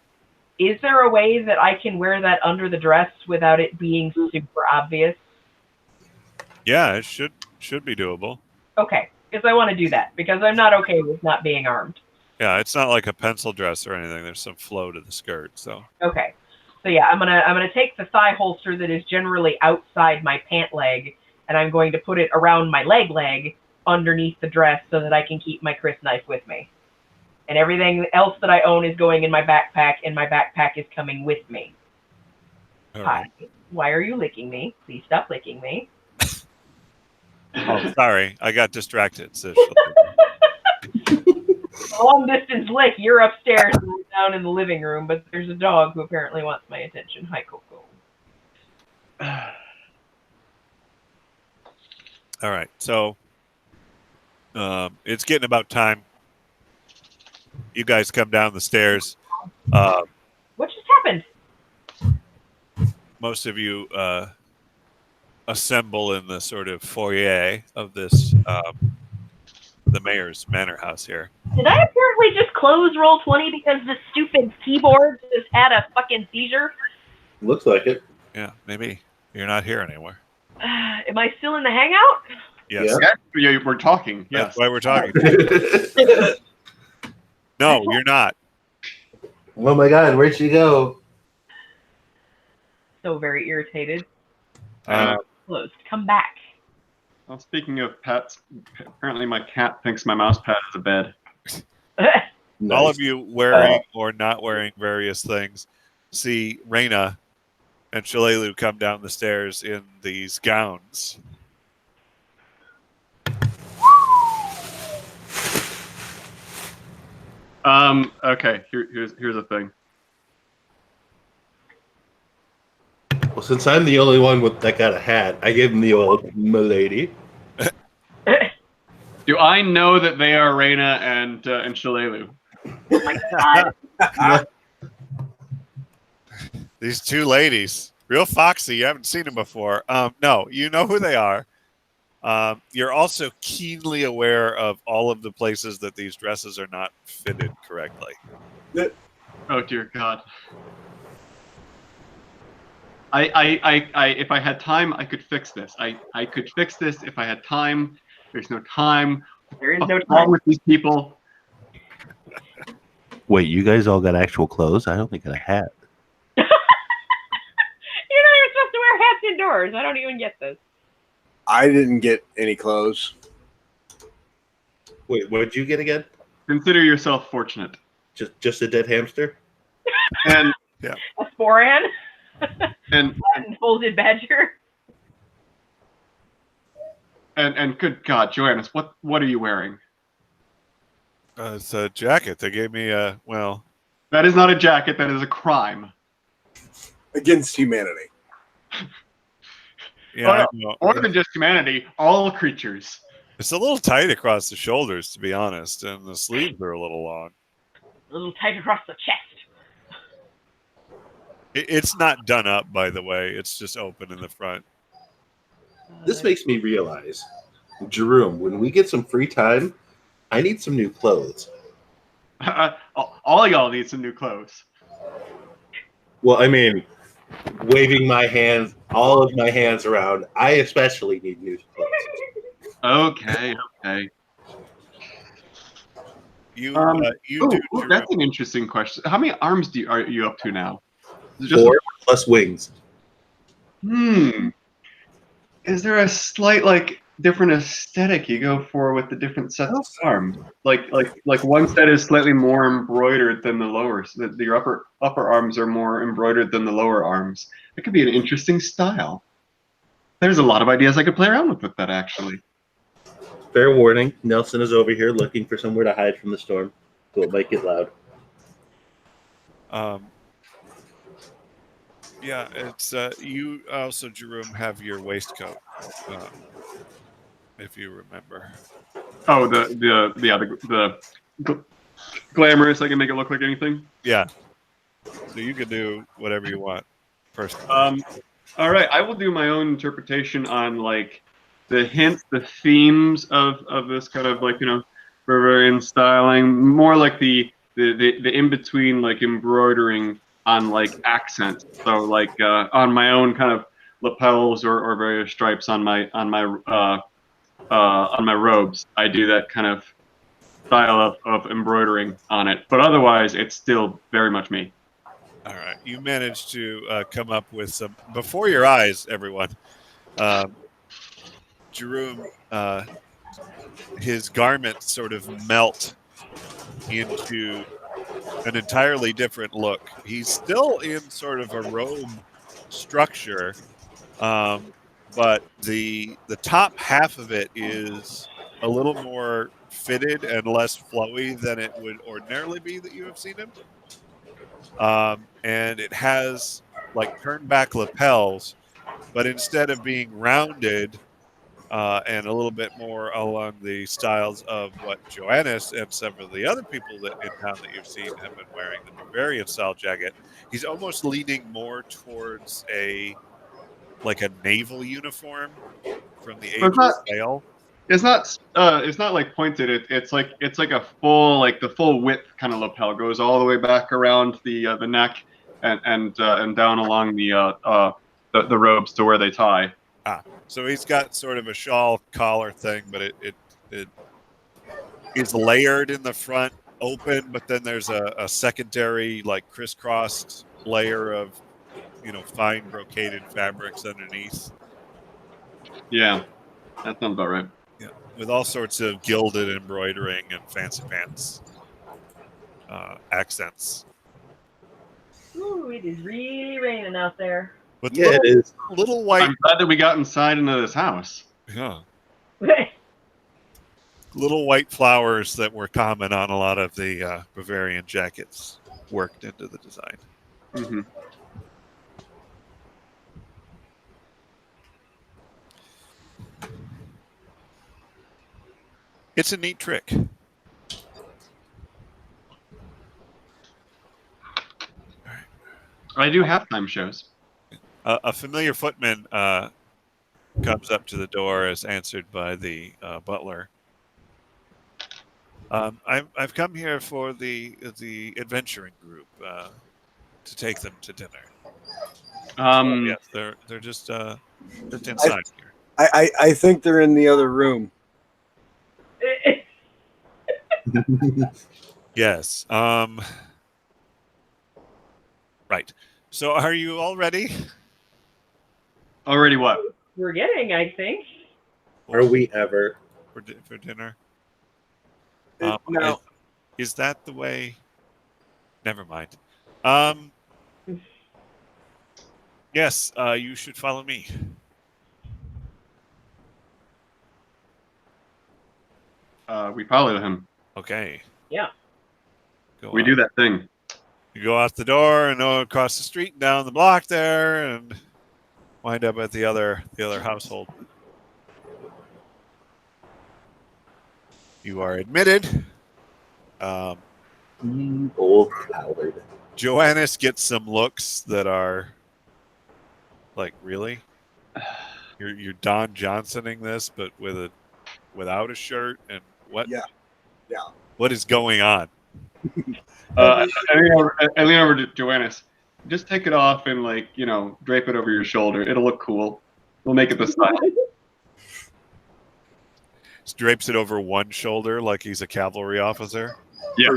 Is there a way that I can wear that under the dress without it being super obvious? Yeah, it should be doable. Okay, because I want to do that because I'm not okay with not being armed. Yeah, it's not like a pencil dress or anything. There's some flow to the skirt, so. Okay, so yeah, I'm gonna take the thigh holster that is generally outside my pant leg, and I'm going to put it around my leg underneath the dress so that I can keep my Chris knife with me. And everything else that I own is going in my backpack, and my backpack is coming with me. Right. Hi. Why are you licking me? Please stop licking me. Oh, sorry. I got distracted. So Long distance lick. You're upstairs and I'm down in the living room, but there's a dog who apparently wants my attention. Hi, Coco. All right. So it's getting about time. You guys come down the stairs. What just happened? Most of you assemble in the sort of foyer of this the mayor's manor house here. Did I apparently just close Roll20 because this stupid keyboard just had a fucking seizure? Looks like it. Yeah, maybe. You're not here anymore. Am I still in the hangout? Yes. Yeah, we're talking. That's Yes. why we're talking. No, you're not. Oh my God, where'd she go? So very irritated. Uh, Closed. Come back. Well, speaking of pets, apparently my cat thinks my mouse pad is a bed. Nice. All of you wearing or not wearing various things see Raina and Shalelu come down the stairs in these gowns. Okay. Here's the thing. Well, since I'm the only one that got a hat, I give him the old "milady." Do I know that they are Reina and Shalelu? Oh my God. These two ladies, real foxy. You haven't seen them before. No, you know who they are. You're also keenly aware of all of the places that these dresses are not fitted correctly. Oh dear God. I if I had time, I could fix this. I could fix this if I had time. There's no time. There is no What's wrong time. with these people? Wait, you guys all got actual clothes? I only got a hat. You're not even supposed to wear hats indoors. I don't even get this. I didn't get any clothes. Wait, what did you get again? Consider yourself fortunate. Just a dead hamster? And A sporan. and Folded badger. and good God, Joannis, what are you wearing? It's a jacket. They gave me a well. That is not a jacket. That is a crime. Against humanity. Yeah, Oh, I no. know. More than just humanity, all creatures. It's a little tight across the shoulders, to be honest, and the sleeves are a little long. A little tight across the chest. It's not done up, by the way. It's just open in the front. This makes me realize, Jerome, when we get some free time, I need some new clothes. All y'all need some new clothes. Well, I mean, waving my hands, all of my hands around, I especially need new clothes. Okay. You Ooh, do. that's an interesting question. How many arms are you up to now? Is it just 4 plus wings. Is there a slight different aesthetic you go for with the different sets of arms? Like one set is slightly more embroidered than the lower. So that your upper arms are more embroidered than the lower arms. It could be an interesting style. There's a lot of ideas I could play around with that actually. Fair warning, Nelson is over here looking for somewhere to hide from the storm, so it might get loud. Yeah, it's you also, Jerome, have your waistcoat, if you remember. Oh, the glamorous. I can make it look like anything. Yeah. So you can do whatever you want. First. All right, I will do my own interpretation on the hints, the themes of this kind of Bavarian styling, more like the in between embroidering on accents. So on my own kind of lapels or various stripes on my robes, I do that kind of style of embroidering on it. But otherwise, it's still very much me. All right, you managed to come up with some before your eyes, everyone. Jerome, his garments sort of melt into an entirely different look. He's still in sort of a robe structure, but the top half of it is a little more fitted and less flowy than it would ordinarily be that you have seen him. And it has turned back lapels, but instead of being rounded and a little bit more along the styles of what Joannis and some of the other people that in town that you've seen have been wearing, the Bavarian style jacket, he's almost leaning more towards a naval uniform from the age of sail. It's not pointed. It's like a full the full width kind of lapel goes all the way back around the neck and down along the ropes to where they tie. So he's got sort of a shawl collar thing, but it is layered in the front, open, but then there's a secondary, like, crisscrossed layer of, fine brocaded fabrics underneath. Yeah, that sounds about right. Yeah, with all sorts of gilded embroidering and fancy pants accents. Ooh, it is really raining out there. But Yeah, it is. little white. I'm glad that we got inside into this house. Yeah. Little white flowers that were common on a lot of the Bavarian jackets worked into the design. Mm-hmm. It's a neat trick. I do halftime shows. A familiar footman comes up to the door as answered by the butler. I've come here for the adventuring group to take them to dinner. Yes, they're just inside here. I think they're in the other room. Yes. Right. So are you all ready? Already what? We're getting, I think. Are we ever? For dinner? No. Is that the way? Never mind. Yes, you should follow me. We follow him. Okay. Yeah. We do that thing. You go out the door and across the street and down the block there and wind up at the other household. You are admitted. Old coward. Joannis gets some looks that are like, really? You're Don Johnsoning this, but without a shirt, and what? Yeah. What is going on? I lean over to Joannis. Just take it off and drape it over your shoulder. It'll look cool. We'll make it the style. He drapes it over one shoulder like he's a cavalry officer. Yeah.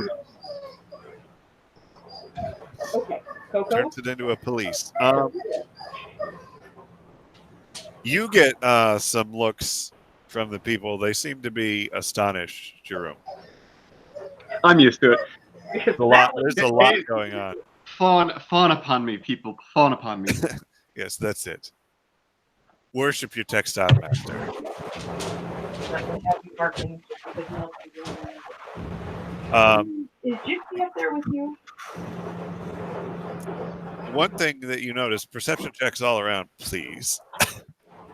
Okay. Coco? Turns it into a police. You get some looks from the people. They seem to be astonished, Jerome. I'm used to it. There's a lot going on. Fawn upon me, people. Fawn upon me. Yes, that's it. Worship your textile master. Is Gypsy up there with you? One thing that you notice, perception checks all around, please.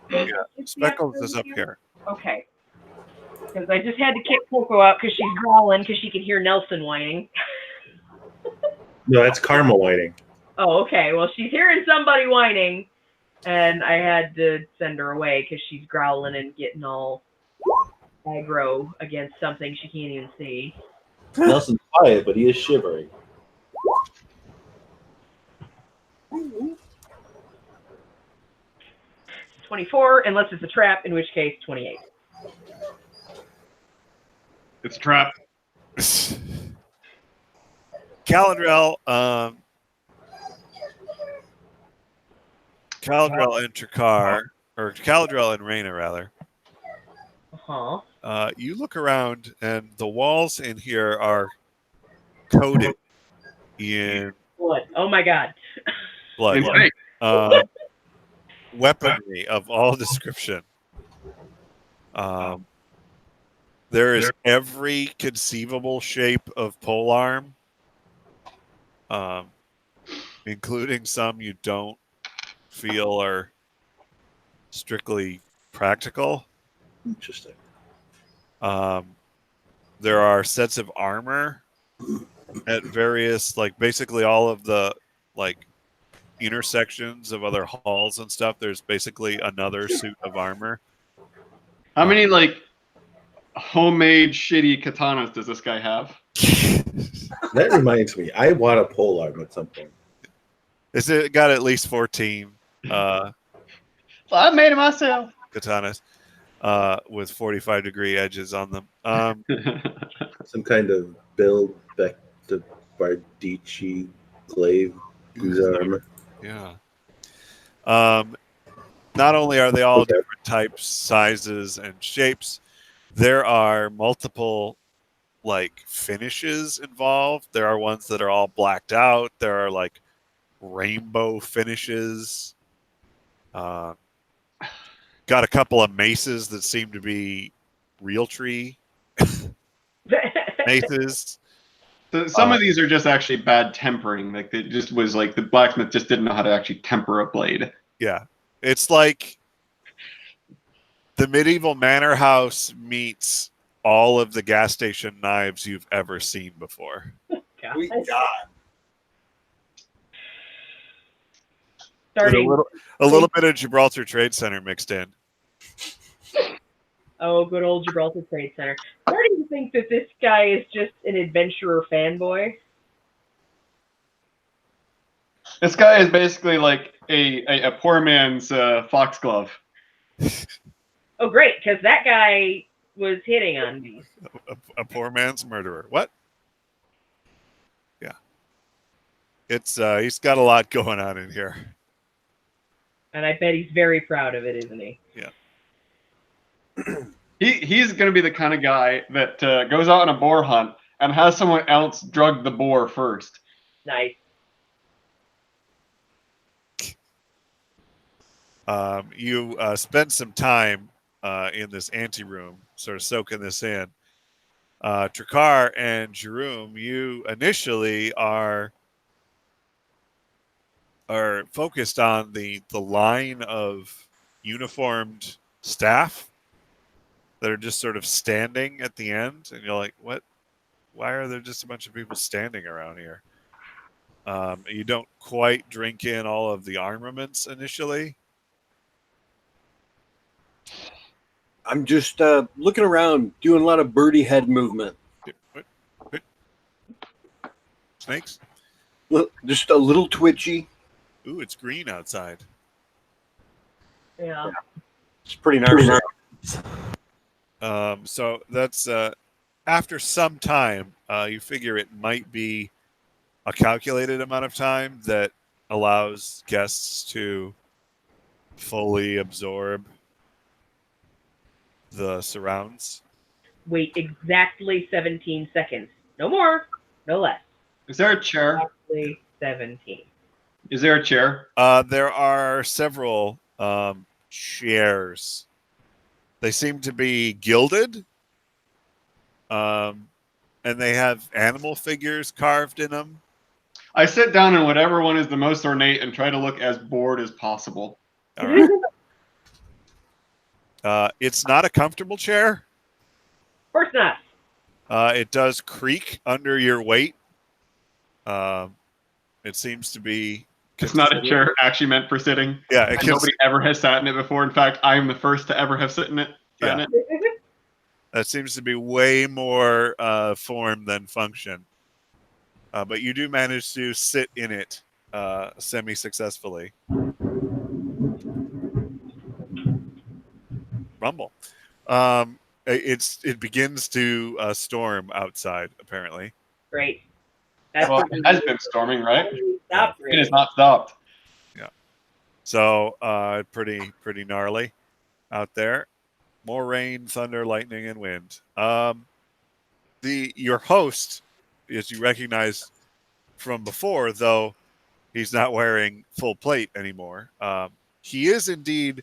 Yeah, Speckles is up here. Okay. Because I just had to kick Coco out because she's growling because she could hear Nelson whining. No, that's Karma whining. Oh, okay. Well, she's hearing somebody whining, and I had to send her away because she's growling and getting all aggro against something she can't even see. Nelson's quiet, but he is shivering. It's 24, unless it's a trap, in which case 28. It's a trap. Caladrel and Trakar, or Caladrel and Reyna, rather. Uh-huh. You look around, and the walls in here are coated in Blood. Oh my god. blood. Hey. Weaponry of all description. There is every conceivable shape of polearm, including some you don't feel are strictly practical. Interesting. There are sets of armor at various, basically all of the, intersections of other halls and stuff. There's basically another suit of armor. How many homemade shitty katanas does this guy have? That reminds me, I want a polearm at some point. It got at least 14. I made it myself. Katanas with 45-degree edges on them. Some kind of build back to Bardici glaive armor. Yeah. Not only are they all Okay. different types, sizes, and shapes, there are multiple like finishes involved. There are ones that are all blacked out. There are like rainbow finishes. Got a couple of maces that seem to be real tree maces. So some of these are just actually bad tempering. Like it just was like the blacksmith just didn't know how to actually temper a blade. Yeah. It's like the medieval manor house meets all of the gas station knives you've ever seen before. Sweet God. With Starting. a little bit of Gibraltar Trade Center mixed in. Oh, good old Gibraltar Trade Center. Starting to think that this guy is just an adventurer fanboy. This guy is basically like a poor man's foxglove. Oh, great, because that guy was hitting on me. A poor man's murderer. What? Yeah. It's he's got a lot going on in here. And I bet he's very proud of it, isn't he? Yeah. He's going to be the kind of guy that goes out on a boar hunt and has someone else drug the boar first. Nice. You spend some time in this anteroom, sort of soaking this in. Trakar and Jerome, you initially are focused on the line of uniformed staff that are just sort of standing at the end, and you're like, what? Why are there just a bunch of people standing around here? You don't quite drink in all of the armaments initially. I'm just looking around, doing a lot of birdie head movement. What? Snakes? Just a little twitchy. Ooh, it's green outside. Yeah. It's pretty nice. So that's after some time, you figure it might be a calculated amount of time that allows guests to fully absorb the surrounds. Wait exactly 17 seconds. No more, no less. Is there a chair? Exactly 17. Is there a chair? There are several chairs. They seem to be gilded, and they have animal figures carved in them. I sit down in whatever one is the most ornate and try to look as bored as possible. All right. It's not a comfortable chair. Of course not. It does creak under your weight. It seems to be. It's not a chair actually meant for sitting. Yeah, nobody ever has sat in it before. In fact, I'm the first to ever have sat in it. Yeah. That seems to be way more form than function. But you do manage to sit in it semi-successfully. Rumble. It begins to storm outside, apparently. Great. Well, it has been storming, right? Stop. It has not stopped. Yeah. So pretty gnarly out there. More rain, thunder, lightning, and wind. Your host, as you recognize from before, though he's not wearing full plate anymore. He is indeed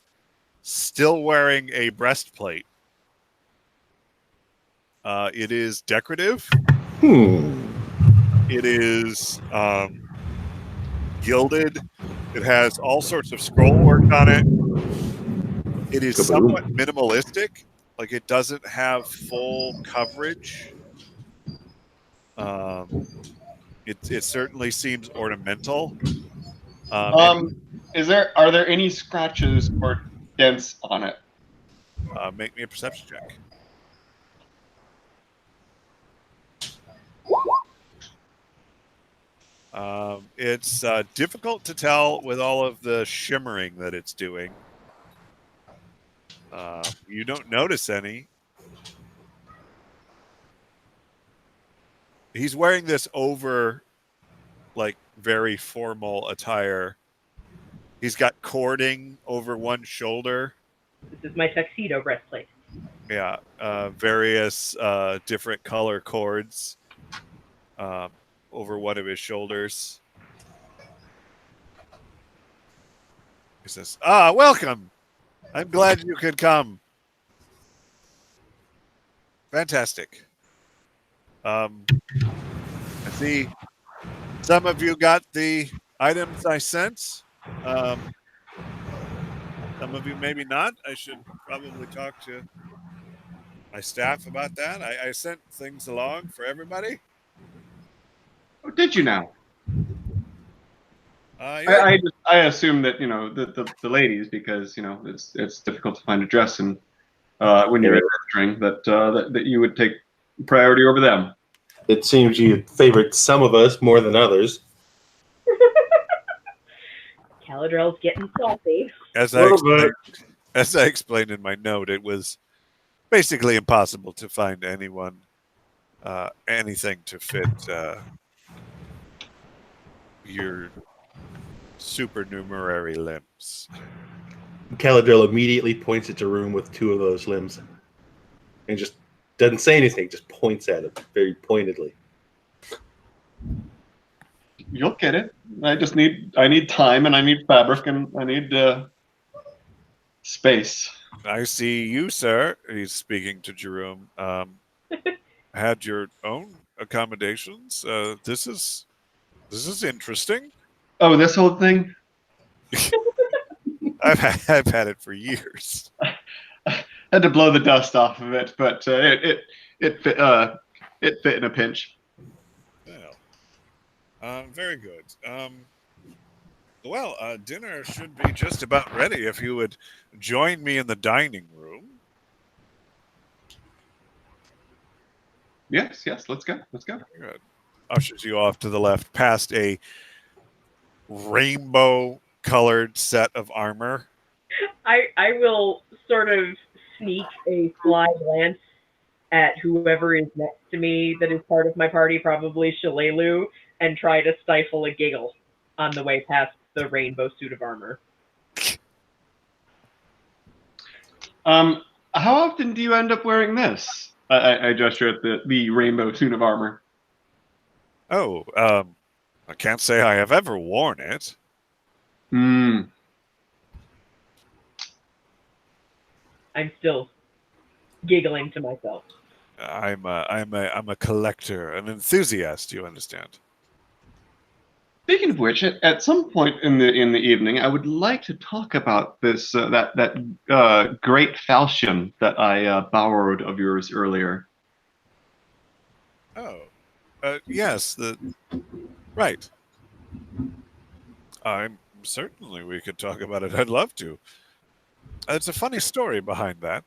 still wearing a breastplate. It is decorative. It is gilded. It has all sorts of scroll work on it. It is somewhat minimalistic. Like it doesn't have full coverage. It certainly seems ornamental. Are there any scratches or dents on it? Make me a perception check. It's difficult to tell with all of the shimmering that it's doing. You don't notice any. He's wearing this over, like, very formal attire. He's got cording over one shoulder. This is my tuxedo breastplate. Yeah, various different color cords over one of his shoulders. He says, welcome. I'm glad you could come. Fantastic. I see some of you got the items I sent. Some of you maybe not. I should probably talk to my staff about that. I sent things along for everybody. Oh, did you now? Yeah. I assume that the ladies, because it's difficult to find a dress and when you're adventuring that you would take priority over them. It seems you favored some of us more than others. Caladrell's getting salty. As I explained in my note, it was basically impossible to find anyone, anything to fit your supernumerary limbs. Caladrill immediately points at Jerome with two of those limbs and just doesn't say anything, just points at it very pointedly. You'll get it. I need time, and I need fabric, and I need space. I see you, sir. He's speaking to Jerome. Had your own accommodations. This is interesting. Oh, this whole thing. I've had it for years. I had to blow the dust off of it, but it fit in a pinch. Well, very good. Dinner should be just about ready. If you would join me in the dining room. Yes, let's go. Good. Ushers you off to the left, past a rainbow-colored set of armor. I will sort of sneak a sly glance at whoever is next to me that is part of my party, probably Shalelu, and try to stifle a giggle on the way past the rainbow suit of armor. How often do you end up wearing this? I gesture at the rainbow suit of armor. Oh, I can't say I have ever worn it. Hmm. I'm still giggling to myself. I'm a collector, an enthusiast. You understand? Speaking of which, at some point in the evening, I would like to talk about this that great falchion that I borrowed of yours earlier. Oh, yes. Right. I'm certainly we could talk about it. I'd love to. It's a funny story behind that.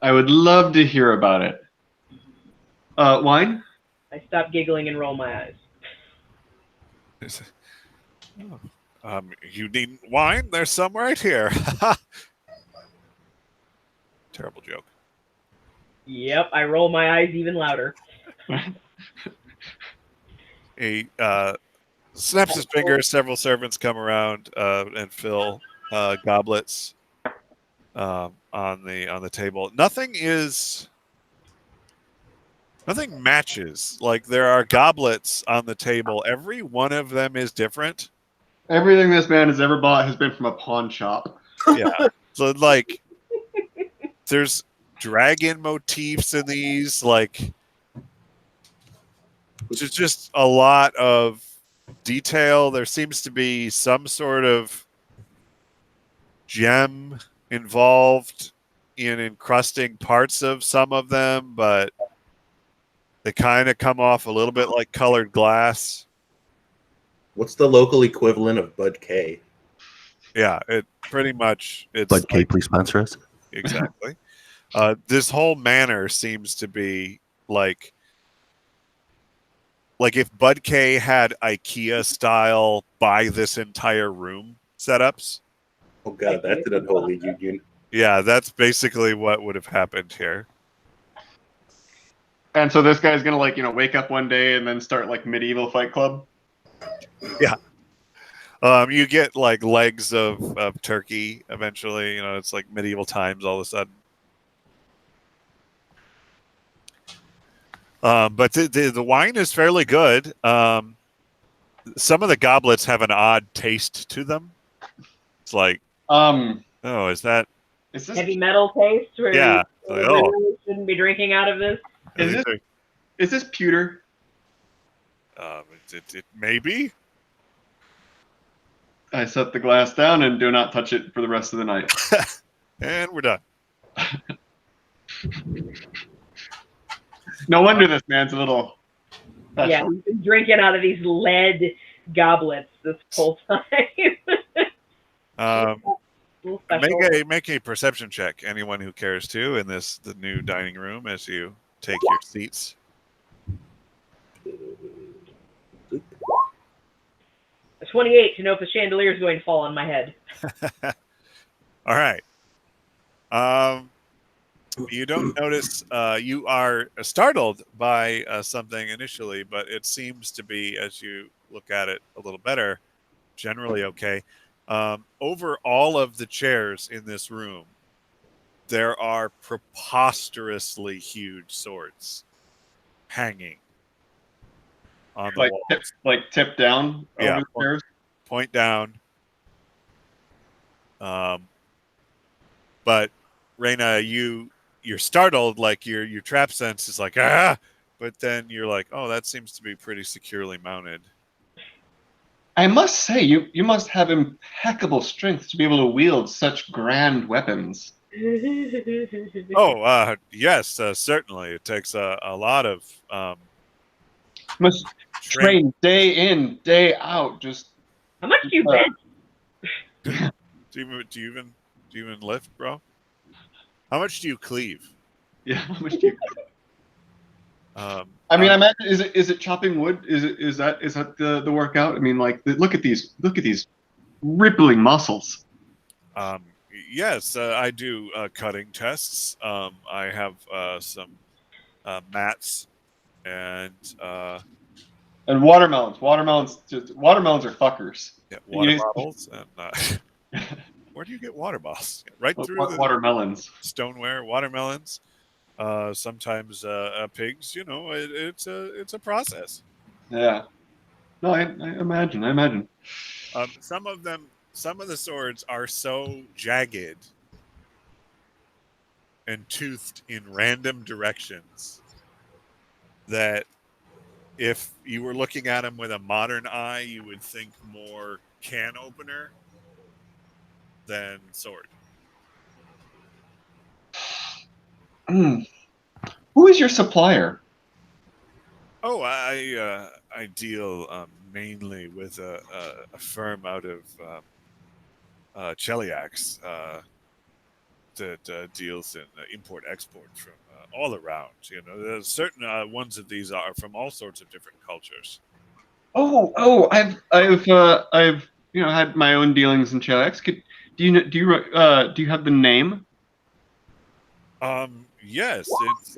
I would love to hear about it. Wine? I stop giggling and roll my eyes. You need wine? There's some right here. Terrible joke. Yep, I roll my eyes even louder. He snaps his fingers. Several servants come around and fill goblets on the table. Nothing matches. Like, there are goblets on the table. Every one of them is different. Everything this man has ever bought has been from a pawn shop. Yeah. So, like, there's dragon motifs in these, like, which is just a lot of detail. There seems to be some sort of gem involved in encrusting parts of some of them, but they kind of come off a little bit like colored glass. What's the local equivalent of Bud K? Yeah, it pretty much. It's Bud K, please sponsor us. Exactly. This whole manor seems to be like if Bud K had IKEA style buy this entire room setups. Oh god, that's an unholy union. Yeah, that's basically what would have happened here. And so this guy's gonna wake up one day and then start like medieval Fight Club. Yeah. You get like legs of turkey eventually. It's like medieval times all of a sudden. But the wine is fairly good. Some of the goblets have an odd taste to them. It's like, is that is this Heavy metal taste where Yeah. you Like, literally shouldn't be drinking out of this? is this pewter? It may be. I set the glass down and do not touch it for the rest of the night. And we're done. No wonder this man's a little special. Yeah, he's been drinking out of these lead goblets this whole time. Little special. Make a perception check. Anyone who cares to in the new dining room as you take your seats. A 28 to know if the chandelier is going to fall on my head. All right. You don't notice. You are startled by something initially, but it seems to be, as you look at it a little better, generally okay. Over all of the chairs in this room, there are preposterously huge swords hanging on the walls. Tip down Yeah, over the chairs. Point down. But Raina, you're startled, like your trap sense is like, but then you're like, oh, that seems to be pretty securely mounted. I must say, you must have impeccable strength to be able to wield such grand weapons. Oh, yes, certainly. It takes a lot of Must train day in, day out. Just how much do you bench? do you even lift, bro? How much do you cleave? Yeah, how much do you? I mean, I imagine is it chopping wood? Is that the workout? I mean, like look at these rippling muscles. Yes, I do cutting tests. I have some mats and watermelons. Watermelons are fuckers. Yeah, water bottles and where do you get water bottles? Right through watermelons, stoneware, watermelons. Sometimes pigs. It's a process. Yeah. No, I imagine. Some of the swords are so jagged and toothed in random directions that if you were looking at them with a modern eye, you would think more can opener than sword. Who is your supplier? Oh, I deal mainly with a firm out of Cheliax that deals in import-export from all around. There's certain ones of these are from all sorts of different cultures. I've had my own dealings in Chilex. Do you have the name? Yes, it's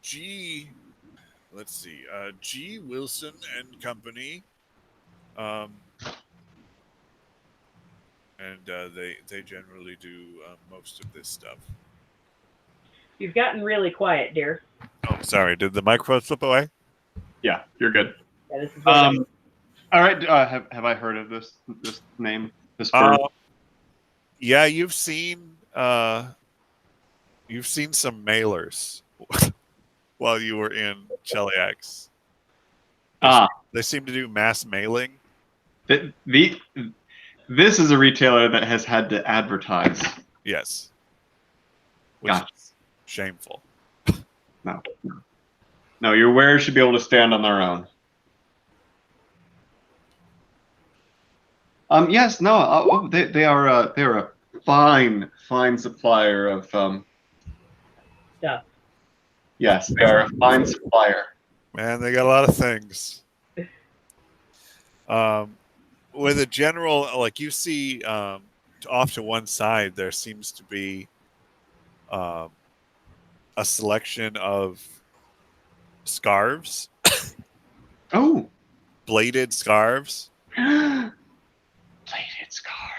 G. Let's see, G. Wilson and Company. And they generally do most of this stuff. You've gotten really quiet, dear. Oh, sorry. Did the microphone slip away? Yeah, you're good. Yeah, this is all right. Have I heard of this name? This firm? Yeah, you've seen some mailers while you were in Cheliax. They seem to do mass mailing. This is a retailer that has had to advertise. Yes. Which is shameful. No, your wares should be able to stand on their own. Yes, no, they're a fine supplier of stuff. Yes, they are a fine supplier. Man, they got a lot of things. with a general, like you see off to one side, there seems to be a selection of scarves. Oh, Bladed scarves. bladed scar.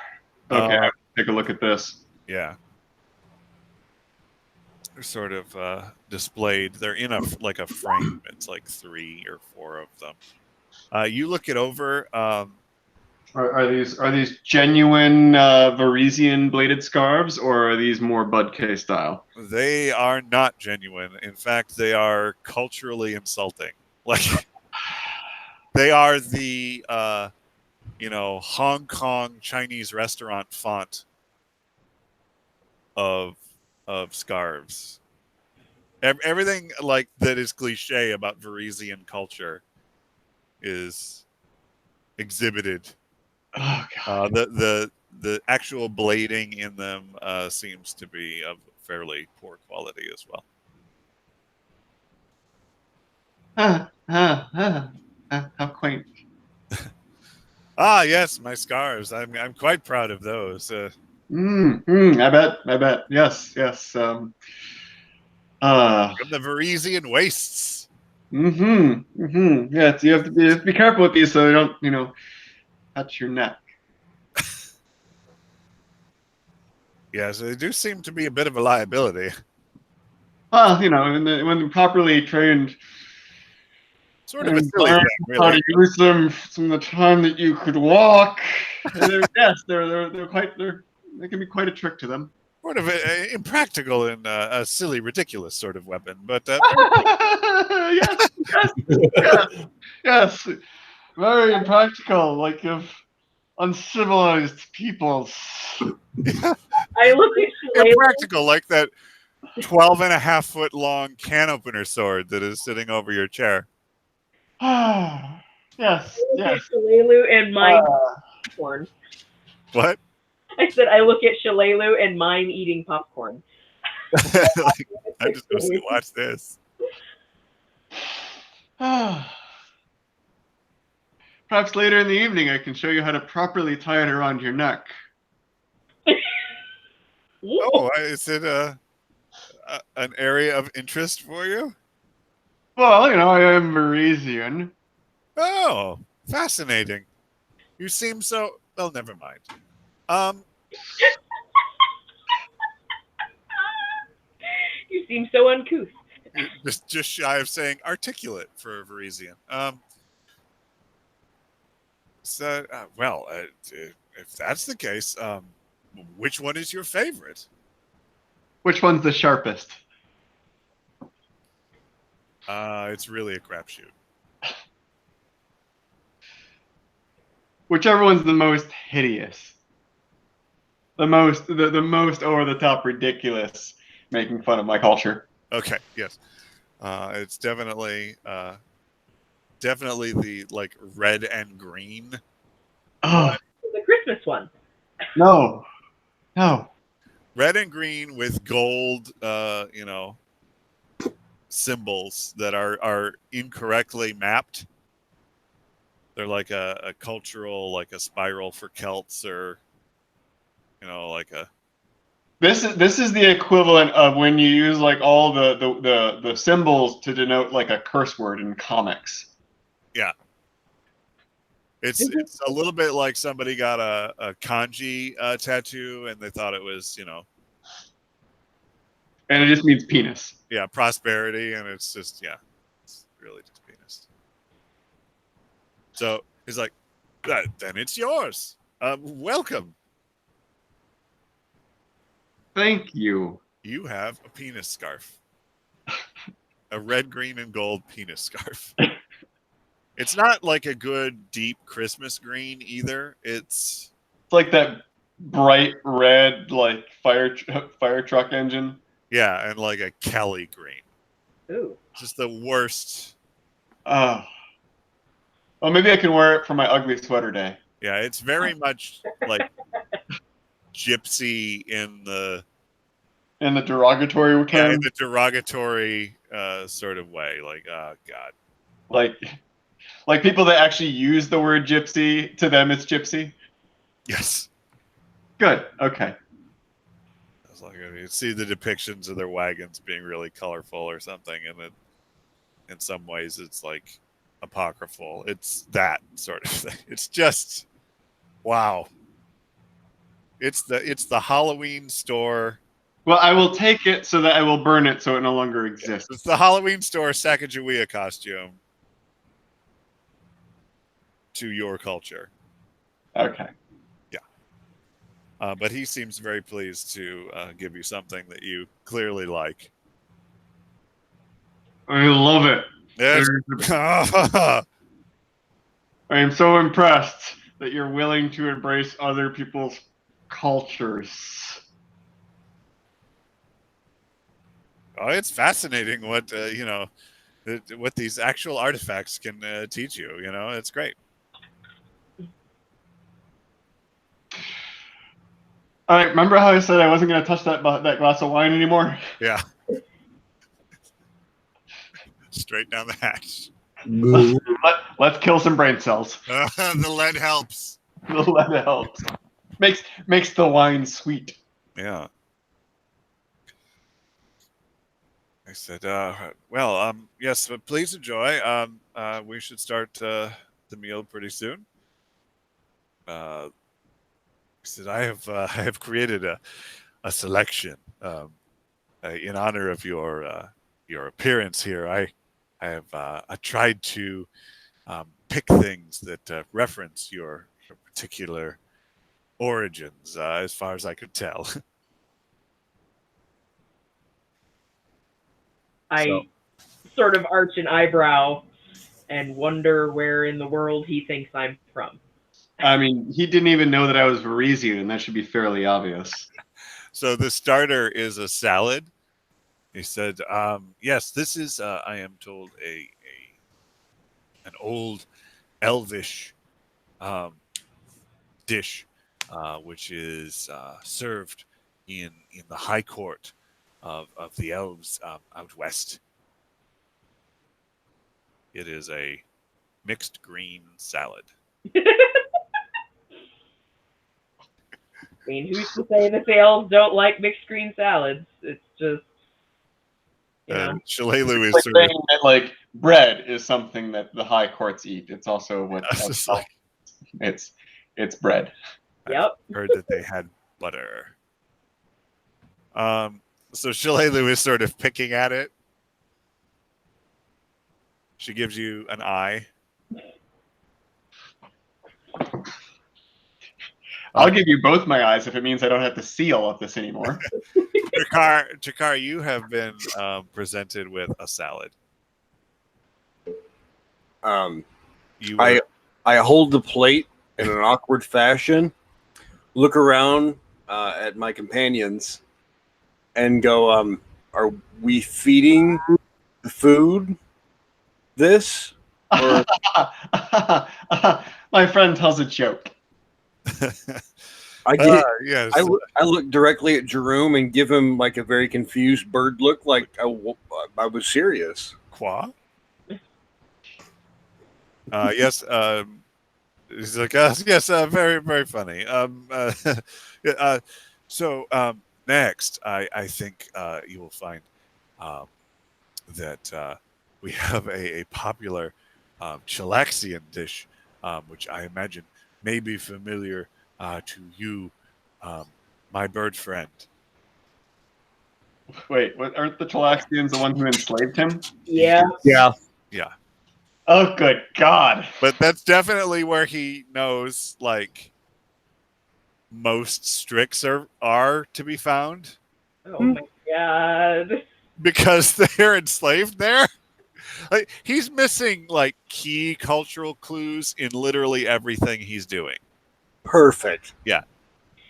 Okay, I'll take a look at this. Yeah. They're sort of displayed. They're in a frame. It's like 3 or 4 of them. You look it over. Are these genuine Varisian bladed scarves, or are these more Budke style? They are not genuine. In fact, they are culturally insulting. Like they are the Hong Kong Chinese restaurant font of scarves. Everything like that is cliche about Varisian culture is exhibited. Oh God. The actual blading in them seems to be of fairly poor quality as well. How quaint. Ah, yes, my scarves. I'm quite proud of those. I bet. Yes. From the Varisian wastes. Yeah, you have to be careful with these so they don't, touch your neck. Yes, they do seem to be a bit of a liability. Well, when properly trained, Sort of a and silly learn thing, how really. to use them from the time that you could walk. They can be quite a trick to them. Sort of impractical and a silly, ridiculous sort of weapon, but yes, very impractical, like of uncivilized peoples. I look at Shalelu. impractical, like that 12.5-foot long can opener sword that is sitting over your chair. Yes. Shalelu and mime popcorn. What? I said I look at Shalelu and mime eating popcorn. I'm just going to watch this. Perhaps later in the evening I can show you how to properly tie it around your neck. Oh, is it an area of interest for you? Well, I am Varisian. Oh, fascinating. You seem so... Well, never mind. You seem so uncouth. Just shy of saying articulate for a Varisian. If that's the case, which one is your favorite? Which one's the sharpest? It's really a crapshoot. Whichever one's the most hideous. The most over the top ridiculous, making fun of my culture. Okay, yes. It's definitely the like red and green. Oh, The Christmas one. no. Red and green with gold, symbols that are incorrectly mapped. They're like a cultural, like a spiral for Celts, or like a. This is the equivalent of when you use like all the symbols to denote like a curse word in comics. Yeah. It's a little bit like somebody got a kanji tattoo and they thought it was, And it just means penis. yeah, prosperity, and it's just, it's really just penis. So he's like, then it's yours. Welcome. Thank you. You have a penis scarf. A red, green, and gold penis scarf. It's not like a good deep Christmas green either. It's like that bright red, like fire truck engine. Yeah, and like a Kelly green. Ooh. Just the worst. Oh. Well, maybe I can wear it for my ugly sweater day. Yeah, it's very much like gypsy in the derogatory term. Yeah, in the derogatory sort of way. Like, oh God. Like people that actually use the word gypsy, to them it's gypsy? Yes. Good. Okay. It's like you see the depictions of their wagons being really colorful or something, and it, in some ways it's like apocryphal. It's that sort of thing. It's just wow. It's the Halloween store. Well, I will take it so that I will burn it so it no longer exists. It's the Halloween store Sacagawea costume to your culture. Okay. Yeah. But he seems very pleased to give you something that you clearly like. I love it. Yes. I am so impressed that you're willing to embrace other people's cultures. Oh, it's fascinating what what these actual artifacts can teach you. You know, it's great. All right, remember how I said I wasn't going to touch that glass of wine anymore? Yeah. Straight down the hatch. Let's kill some brain cells. The lead helps. The lead helps. Makes the wine sweet. Yeah. I said, yes, but please enjoy. We should start the meal pretty soon. I said, I have created a selection in honor of your appearance here. I have I tried to pick things that reference your particular origins, as far as I could tell. I sort of arch an eyebrow and wonder where in the world he thinks I'm from. I mean, he didn't even know that I was Varisian, and that should be fairly obvious. So the starter is a salad. He said, yes, this is, I am told, an old elvish dish, which is served in the high court of the elves out west. It is a mixed green salad. I mean, who's to say the elves don't like mixed green salads? It's just, you know. Shalelu is like sort saying that like bread is something that the high courts eat. It's also what it's bread. Yep. I've heard that they had butter. So Shalelu is sort of picking at it. She gives you an eye. I'll give you both my eyes if it means I don't have to see all of this anymore. Ch.3, you have been presented with a salad. I hold the plate in an awkward fashion, look around at my companions, and go, are we feeding the food this? Or... My friend tells a joke. Yes. I look directly at Jerome and give him like a very confused bird look, like I was serious. Qua? Yes. He's like, yes, very, very funny. So next, I think you will find that we have a popular Chilaxian dish, which I imagine may be familiar to you, my bird friend. Wait, aren't the Chilaxians the one who enslaved him? Yeah. Yeah. Yeah. Oh, good God. But that's definitely where he knows, like, most Strix are to be found. Oh my God. Because they're enslaved there. Like, he's missing, like, key cultural clues in literally everything he's doing. Perfect. Yeah.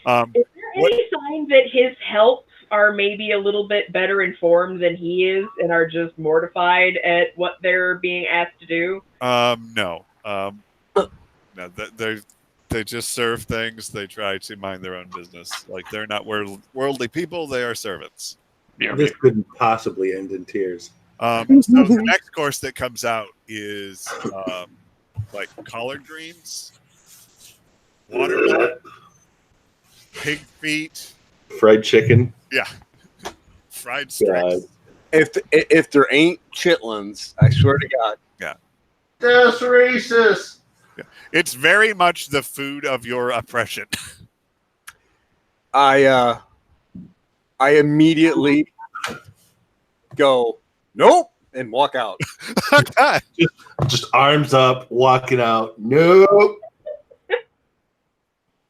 Is there any sign that his help are maybe a little bit better informed than he is and are just mortified at what they're being asked to do? No. No, they just serve things. They try to mind their own business. Like, they're not worldly people. They are servants. This couldn't possibly end in tears. So the next course that comes out is like collard greens, watermelon, pig feet, fried chicken. yeah, fried steaks. If there ain't chitlins, I swear to God. Yeah, That's racist. yeah. It's very much the food of your oppression. I immediately go, nope, and walk out. Just arms up, walking out. Nope.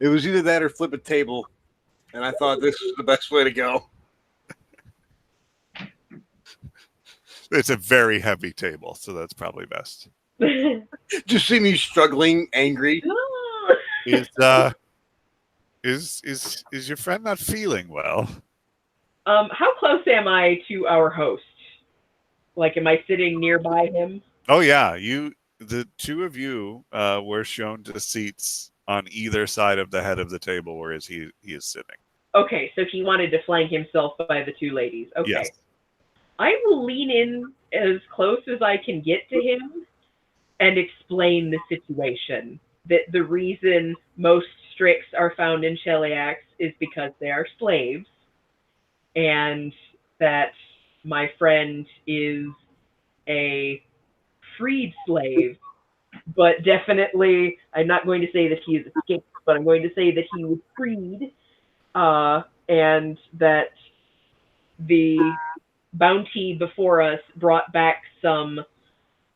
It was either that or flip a table, and I thought this was the best way to go. It's a very heavy table, so that's probably best. Just see me struggling, angry. Is your friend not feeling well? How close am I to our host? Like, am I sitting nearby him? Oh yeah, the two of you were shown to seats on either side of the head of the table, whereas he is sitting. Okay, so he wanted to flank himself by the two ladies. Okay. Yes. I will lean in as close as I can get to him and explain the situation. That the reason most Strix are found in Sheliax is because they are slaves, and that my friend is a freed slave, but definitely, I'm not going to say that he is escaped, but I'm going to say that he was freed, and that the bounty before us brought back some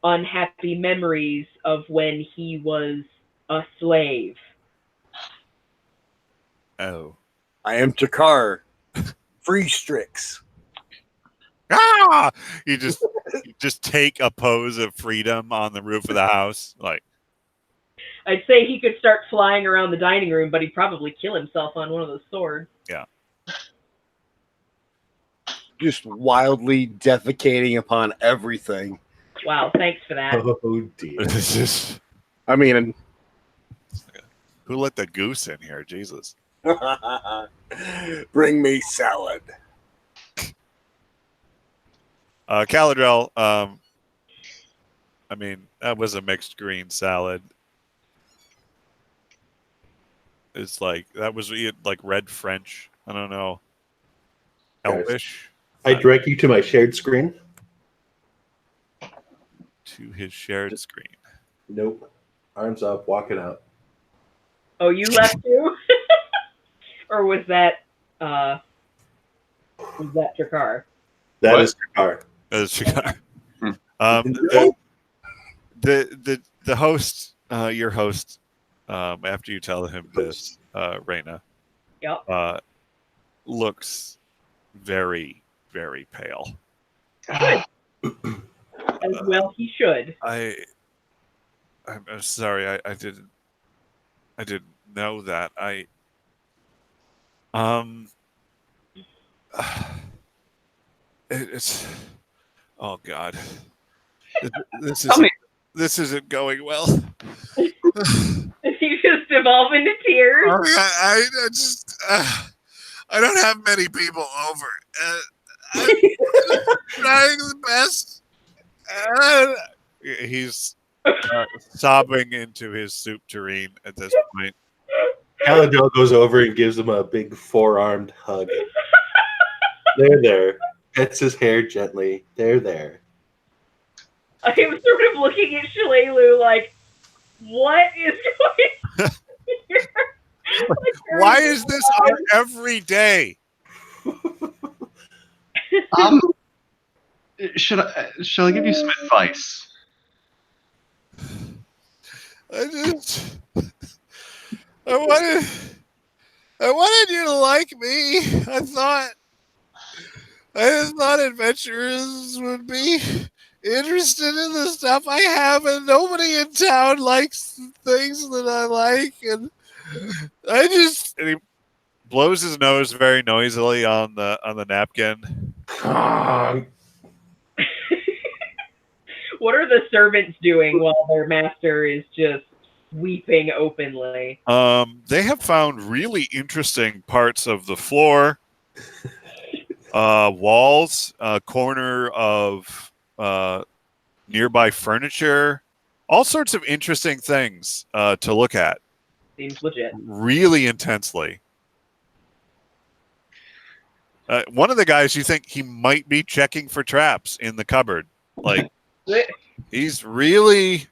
unhappy memories of when he was a slave. Oh. I am Takar. Free Strix. Ah! You just take a pose of freedom on the roof of the house, like. I'd say he could start flying around the dining room, but he'd probably kill himself on one of those swords. Yeah. Just wildly defecating upon everything. Wow, thanks for that. Oh dear. I mean, Who let the goose in here? Jesus. bring me salad. Caladrel, I mean, that was a mixed green salad. It's like, that was like red French. I don't know. Elvish. I direct you to my shared screen. To his shared screen. Nope. Arms up, walking out. Oh, you left too? Or was that Jakar? That is Jakar. That is Jakar. Nope. The host, your host, after you tell him this, Reyna, Yep. looks very, very pale. As well he should. I'm sorry, I didn't know that. It's oh God. This isn't going well. You just devolve into tears. I just I don't have many people over. I'm trying the best. He's sobbing into his soup tureen at this point. Caladrel goes over and gives him a big four-armed hug. There. Pets his hair gently. There. I am sort of looking at Shalelu like, what is going on here? Why is this on every day? Shall I give you some advice? I wanted you to like me. I just thought adventurers would be interested in the stuff I have, and nobody in town likes the things that I like, and he blows his nose very noisily on the napkin. What are the servants doing while their master is just weeping openly? They have found really interesting parts of the floor, walls, corner of nearby furniture, all sorts of interesting things to look at. Seems legit. Really intensely. One of the guys, you think he might be checking for traps in the cupboard. Like, he's really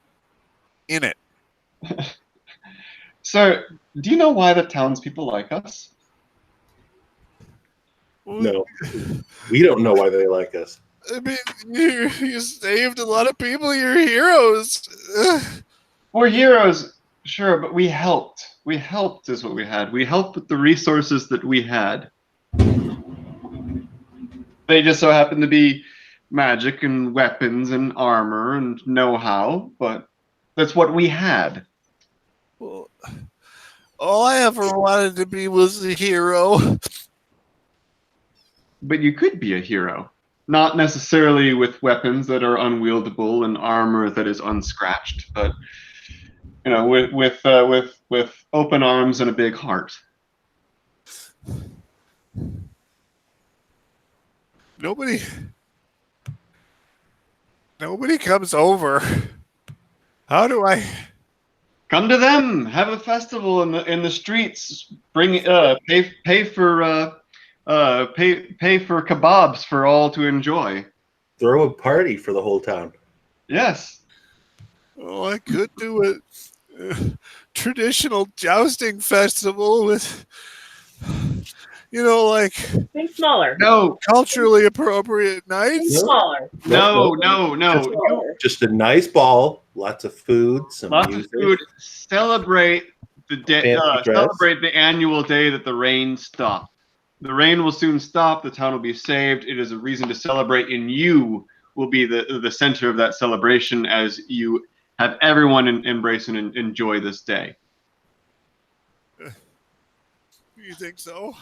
in it. So, do you know why the townspeople like us? No, we don't know why they like us. I mean, you saved a lot of people. You're heroes. We're heroes, sure, but we helped. We helped is what we had. We helped with the resources that we had. They just so happened to be magic and weapons and armor and know-how, but that's what we had. Well, all I ever wanted to be was a hero. But you could be a hero. Not necessarily with weapons that are unwieldable and armor that is unscratched, but you know, with open arms and a big heart. Nobody comes over. How do I Come to them. Have a festival in the streets. Bring pay for kebabs for all to enjoy. Throw a party for the whole town. Yes. Oh, I could do a traditional jousting festival with, like Think smaller. No. culturally appropriate Think nights. smaller. No. Just a nice ball, lots of food, some Lots music. of food. Celebrate the day. Fancy dress. Celebrate the annual day that the rain stopped. The rain will soon stop. The town will be saved. It is a reason to celebrate, and you will be the center of that celebration as you have everyone embrace and enjoy this day. You think so?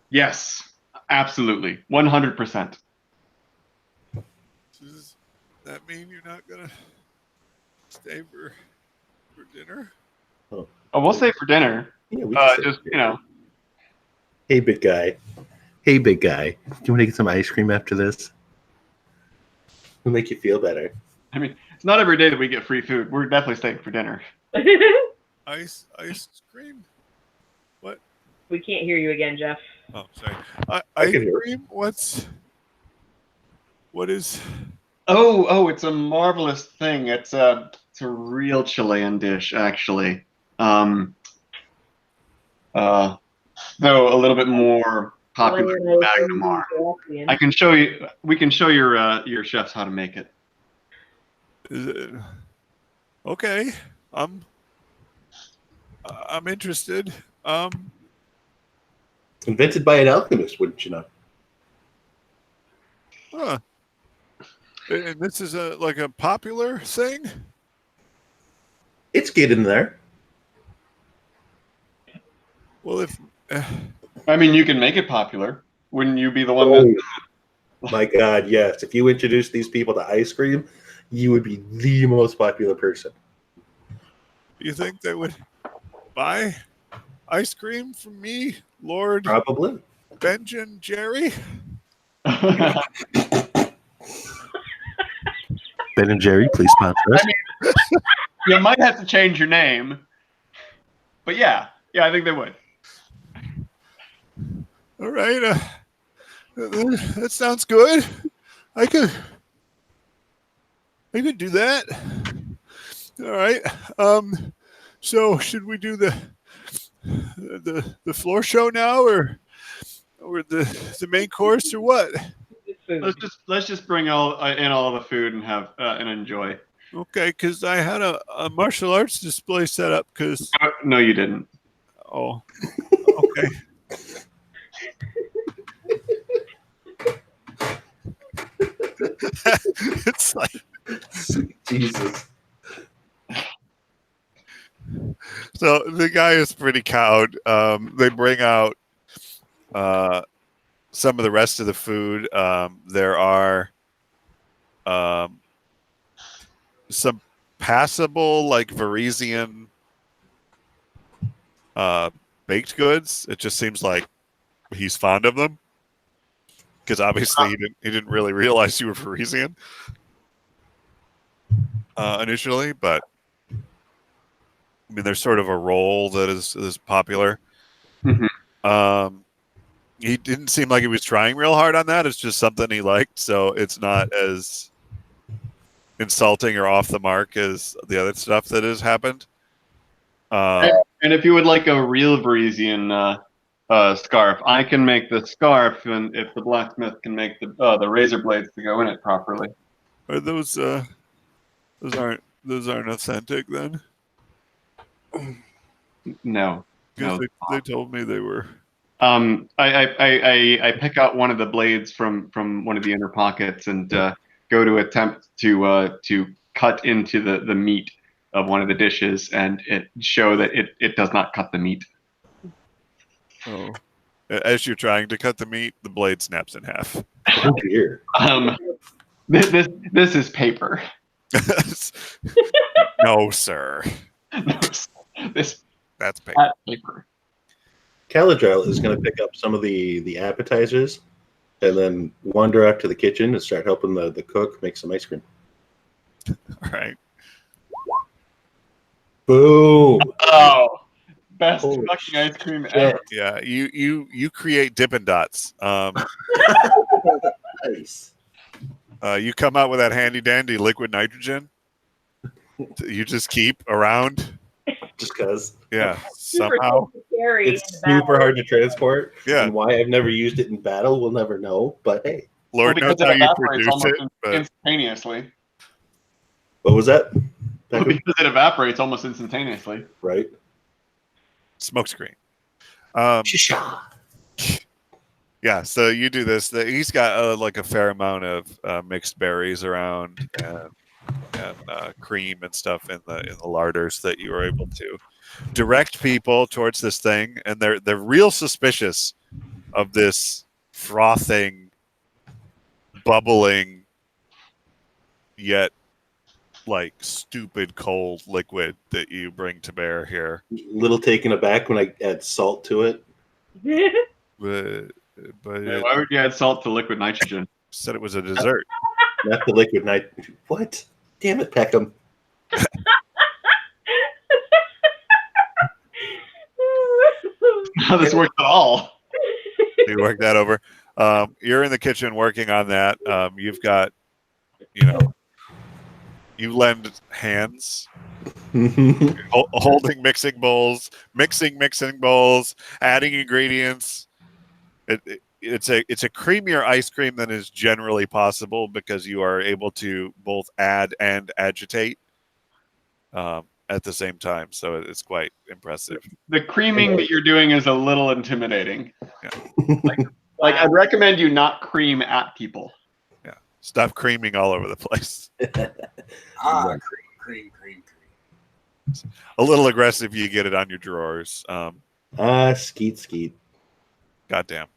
Yes, absolutely, 100%. Does that mean you're not gonna stay for dinner? Oh, we'll stay for dinner. Yeah, we can Just say- Hey, big guy. Do you want to get some ice cream after this? It'll make you feel better. I mean, it's not every day that we get free food. We're definitely staying for dinner. Ice cream? What? We can't hear you again, Jeff. Oh, sorry. I Ice can hear it. cream? What is? Oh, it's a marvelous thing. It's a real Chilean dish, actually. Though a little bit more popular than Magnamar. I can show you. We can show your chefs how to make it. Okay, I'm interested. Invented by an alchemist, wouldn't you know? Huh. And this is like a popular thing? It's getting there. Well, if I mean, you can make it popular. Wouldn't you be the one that? My God, yes. If you introduce these people to ice cream, you would be the most popular person. you think they would buy ice cream from me, Lord Probably. Benjamin Jerry? Ben and Jerry, please sponsor us. I mean, you might have to change your name, but yeah, I think they would. All right, that sounds good. I could do that. All right. So should we do the floor show now, or the main course, or what? Let's just bring in all the food and have and enjoy. Okay, because I had a martial arts display set up. Because No, you didn't. Oh, okay. It's like Jesus. So the guy is pretty cowed. They bring out some of the rest of the food. There are some passable, like Varisian baked goods. It just seems like he's fond of them, because obviously he didn't really realize you were Parisian. initially, but I mean, there's sort of a role that is popular. He didn't seem like he was trying real hard on that. It's just something he liked, so it's not as insulting or off the mark as the other stuff that has happened. And if you would like a real Varisian scarf, I can make the scarf, and if the blacksmith can make the razor blades to go in it properly. Are those aren't authentic then? No. Because they told me they were. I pick out one of the blades from one of the inner pockets and go to attempt to cut into the meat of one of the dishes, and it show that it does not cut the meat. Oh, as you're trying to cut the meat, the blade snaps in half. Oh dear. This is paper. No, sir. That's paper. Caladrel is going to pick up some of the appetizers and then wander out to the kitchen and start helping the cook make some ice cream. All right. Boom. Oh, best Holy fucking ice cream shit. ever. Yeah, you create Dippin' Dots. Nice. You come out with that handy dandy liquid nitrogen. You just keep around. Just because. Yeah, Super somehow. scary It's super hard to transport. Yeah. And why I've never used it in battle, we'll never know. But hey. Lord knows how you produce it. But Instantaneously. What was that? Well, because it evaporates almost instantaneously. Right. Smokescreen. Shisha. Yeah, so you do this. He's got like a fair amount of mixed berries around and cream and stuff in the larders that you were able to direct people towards this thing, and they're real suspicious of this frothing, bubbling, yet like stupid cold liquid that you bring to bear here. Little taken aback when I add salt to it. But Why would you add salt to liquid nitrogen? Said it was a dessert. Not the liquid nitrogen. What? Damn it, Peckham. How this works at all. You work that over. You're in the kitchen working on that. You've got, you lend hands, holding mixing bowls, mixing bowls, adding ingredients. It's a creamier ice cream than is generally possible because you are able to both add and agitate at the same time. So it's quite impressive. The creaming that you're doing is a little intimidating. Yeah. Like I'd recommend you not cream at people. Yeah. Stop creaming all over the place. Cream. A little aggressive, you get it on your drawers. Skeet. Goddamn.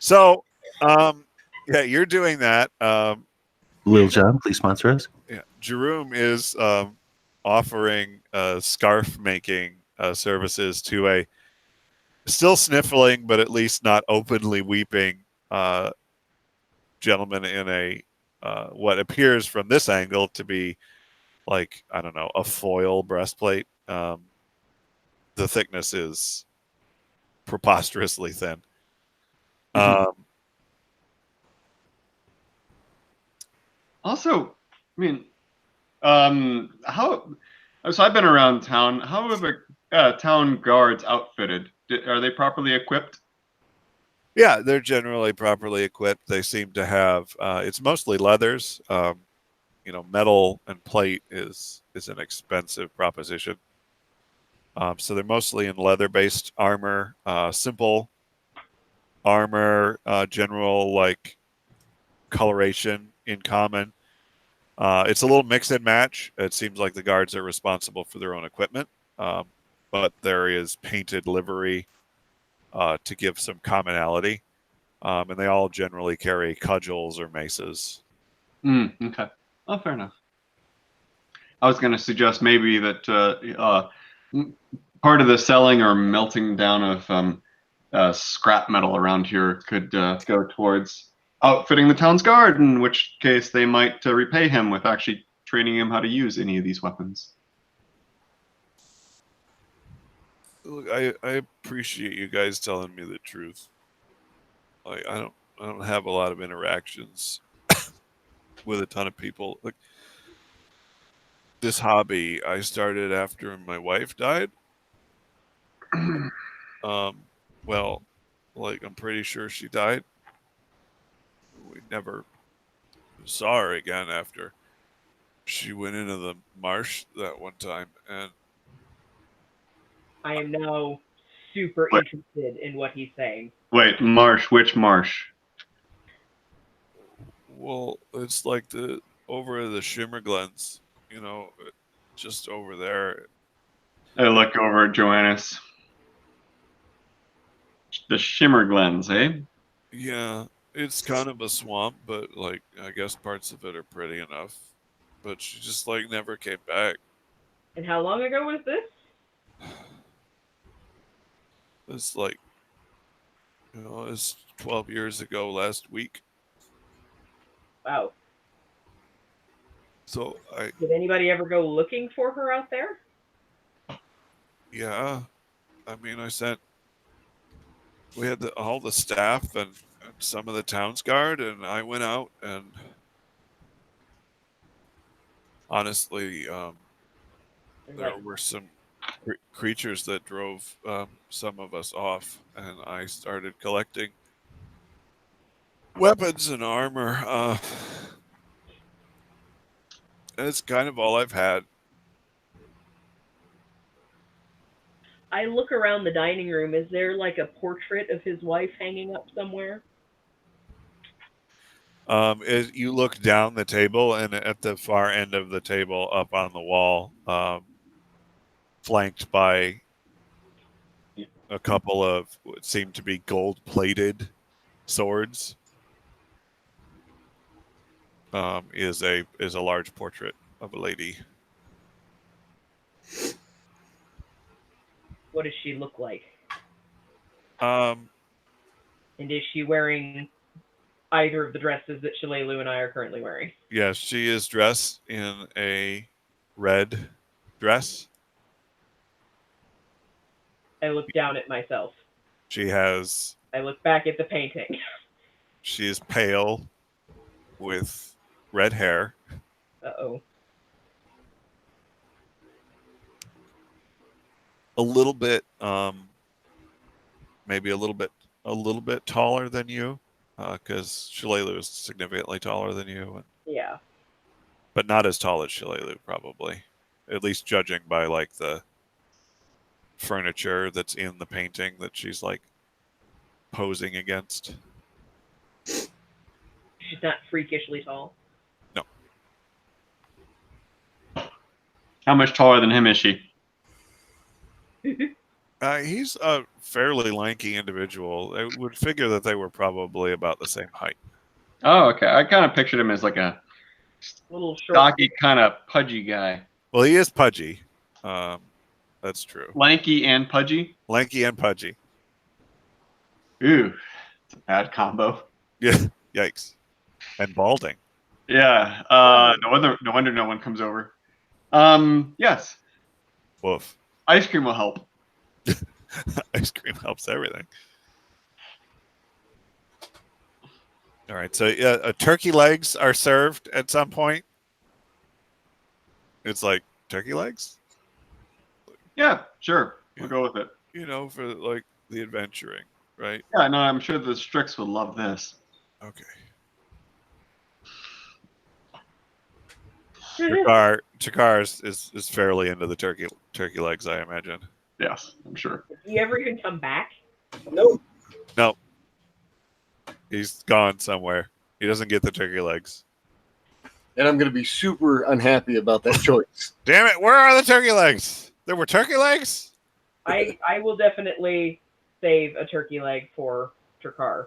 So, yeah, you're doing that. Lil Jon, please sponsor us. Yeah, Jerome is offering scarf making services to a still sniffling, but at least not openly weeping gentleman in a what appears from this angle to be like, I don't know, a foil breastplate. The thickness is preposterously thin. Also, I mean, so I've been around town. How are town guards outfitted? Are they properly equipped? Yeah, they're generally properly equipped. They seem to have. It's mostly leathers. Metal and plate is an expensive proposition. So they're mostly in leather-based armor, simple armor, general like coloration in common. It's a little mix and match. It seems like the guards are responsible for their own equipment, but there is painted livery to give some commonality, and they all generally carry cudgels or maces. Okay. Oh, fair enough. I was going to suggest maybe that part of the selling or melting down of scrap metal around here could go towards outfitting the town's guard, in which case they might repay him with actually training him how to use any of these weapons. Look, I appreciate you guys telling me the truth. Like I don't have a lot of interactions with a ton of people. Like this hobby I started after my wife died. Well, like I'm pretty sure she died. We never saw her again after she went into the marsh that one time, and I am now super Wait. interested in what he's saying. Wait, marsh? Which marsh? well, it's like the over the Shimmer Glens, just over there. I look over at Joannis. The Shimmer Glens, eh? Yeah, it's kind of a swamp, but like I guess parts of it are pretty enough. But she just like never came back. And how long ago was this? It's like it's 12 years ago last week. Wow. So Did anybody ever go looking for her out there? yeah, I mean, we had all the staff and some of the town's guard, and I went out, and honestly, there were some creatures that drove some of us off, and I started collecting weapons and armor. And it's kind of all I've had. I look around the dining room. Is there like a portrait of his wife hanging up somewhere? You look down the table, and at the far end of the table, up on the wall, flanked by a couple of what seem to be gold-plated swords, is a large portrait of a lady. What does she look like? Um, And is she wearing either of the dresses that Shalelu and I are currently wearing? yes, she is dressed in a red dress. I look down at myself. I look back at the painting. She is pale with red hair. Uh-oh. A little bit, maybe a little bit taller than you, because Shalelu is significantly taller than you. Yeah. But not as tall as Shalelu, probably. At least judging by like the furniture that's in the painting that she's like posing against. She's not freakishly tall. No. How much taller than him is she? He's a fairly lanky individual. I would figure that they were probably about the same height. Oh, okay. I kind of pictured him as like a Little short. stocky, kind of pudgy guy. Well, he is pudgy. That's true. Lanky and pudgy? Lanky and pudgy. Ooh, it's a bad combo. Yeah. Yikes. And balding. Yeah. No wonder no one comes over. Yes. Woof. Ice cream will help. Ice cream helps everything. All right. So yeah, turkey legs are served at some point. It's like turkey legs? Yeah, sure. We'll go with it. For like the adventuring, right? Yeah, no, I'm sure the Strix would love this. Okay. Chakar is fairly into the turkey legs, I imagine. Yes, I'm sure. Does he ever even come back? Nope. No. He's gone somewhere. He doesn't get the turkey legs. And I'm going to be super unhappy about that choice. Damn it, where are the turkey legs? There were turkey legs? I will definitely save a turkey leg for Trakar.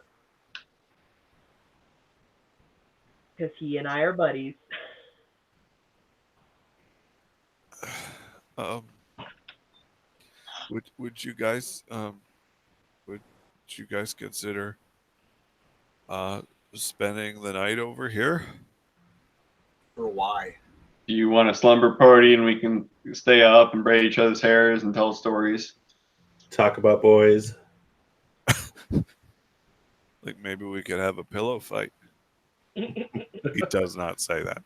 Because he and I are buddies. Would you guys consider spending the night over here? For why? Do you want a slumber party and we can stay up and braid each other's hairs and tell stories? Talk about boys. Like maybe we could have a pillow fight. He does not say that.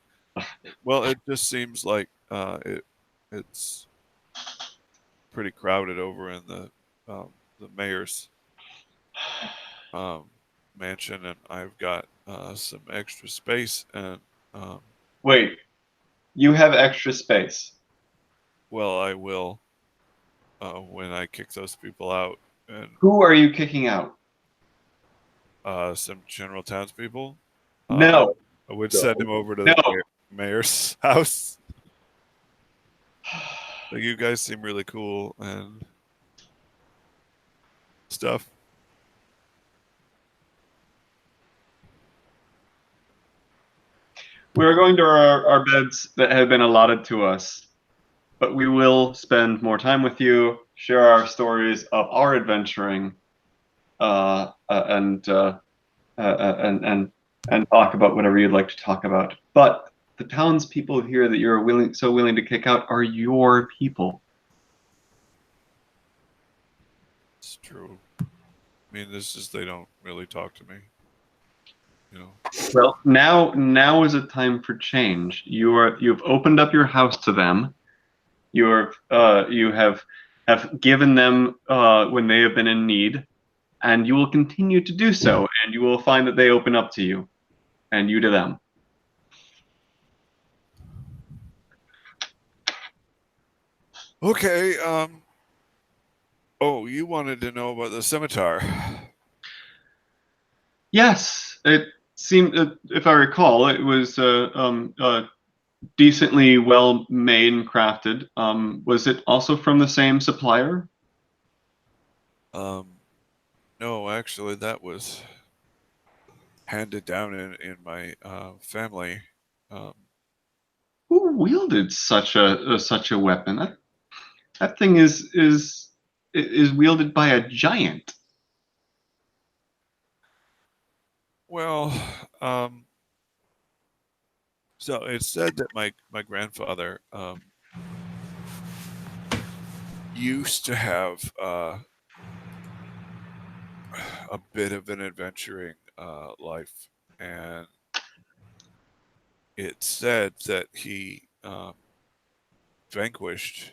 Well, it just seems like it's pretty crowded over in the mayor's mansion, and I've got some extra space. And Wait, you have extra space. well, I will when I kick those people out. And Who are you kicking out? some general townspeople. No. I would send him over to No. the mayor's house. Like, you guys seem really cool and stuff. We're going to our beds that have been allotted to us, but we will spend more time with you, share our stories of our adventuring, and talk about whatever you'd like to talk about. But the townspeople here that you're so willing to kick out are your people. It's true. I mean, they don't really talk to me. You know. Well, now is a time for change. You've opened up your house to them. You have given them when they have been in need, and you will continue to do so. And you will find that they open up to you, and you to them. Okay. Oh, you wanted to know about the scimitar? Yes, it seemed. If I recall, it was decently well made and crafted. Was it also from the same supplier? No, actually, that was handed down in my family. Who wielded such a weapon? That thing is wielded by a giant. Well, so it's said that my grandfather used to have a bit of an adventuring life, and it said that he vanquished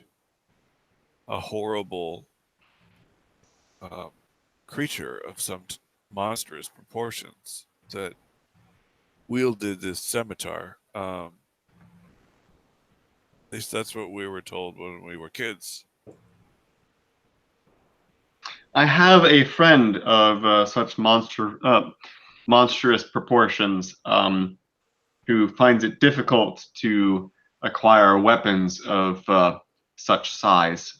a horrible creature of some monstrous proportions that wielded this scimitar. At least that's what we were told when we were kids. I have a friend of such monstrous proportions who finds it difficult to acquire weapons of such size.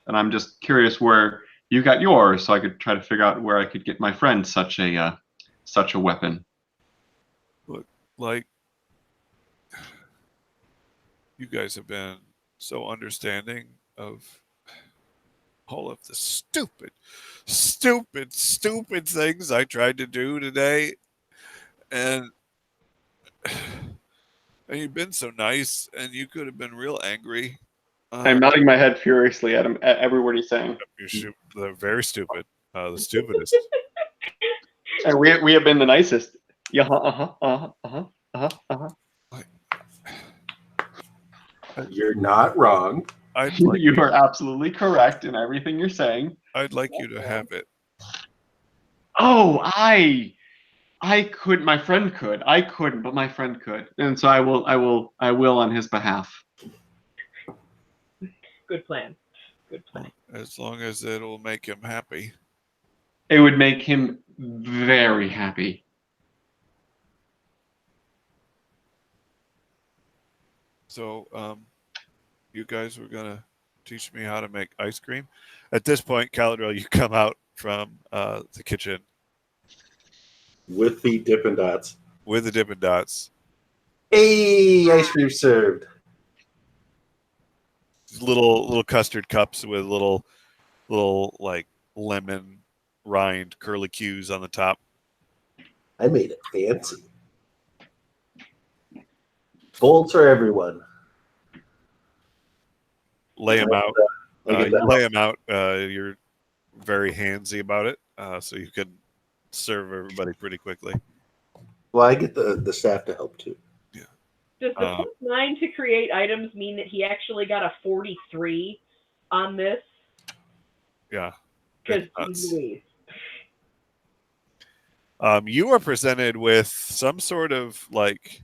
And I'm just curious where you got yours, so I could try to figure out where I could get my friend such a weapon. Look, like, you guys have been so understanding of all of the stupid things I tried to do today, and you've been so nice, and you could have been real angry. I'm nodding my head furiously at him at every word he's saying. They're very stupid. The stupidest. And we have been the nicest. Yeah. You're not wrong. You are absolutely correct in everything you're saying. I'd like you to have it. Oh, I couldn't. My friend could. I couldn't, but my friend could, and so I will on his behalf. Good plan. Good plan. As long as it'll make him happy. It would make him very happy. So, you guys were gonna teach me how to make ice cream. At this point, Caladriel, you come out from the kitchen with the Dippin' Dots. With the Dippin' Dots. Hey, ice cream served. Little custard cups with little like lemon rind curlicues on the top. I made it fancy. Bowls for everyone. Lay them out. I'll get You that. lay them out. You're very handsy about it, so you can serve everybody pretty quickly. Well, I get the staff to help too. Does the +9 to create items mean that he actually got a 43 on this? Yeah. Because It's Louise. you are presented with some sort of like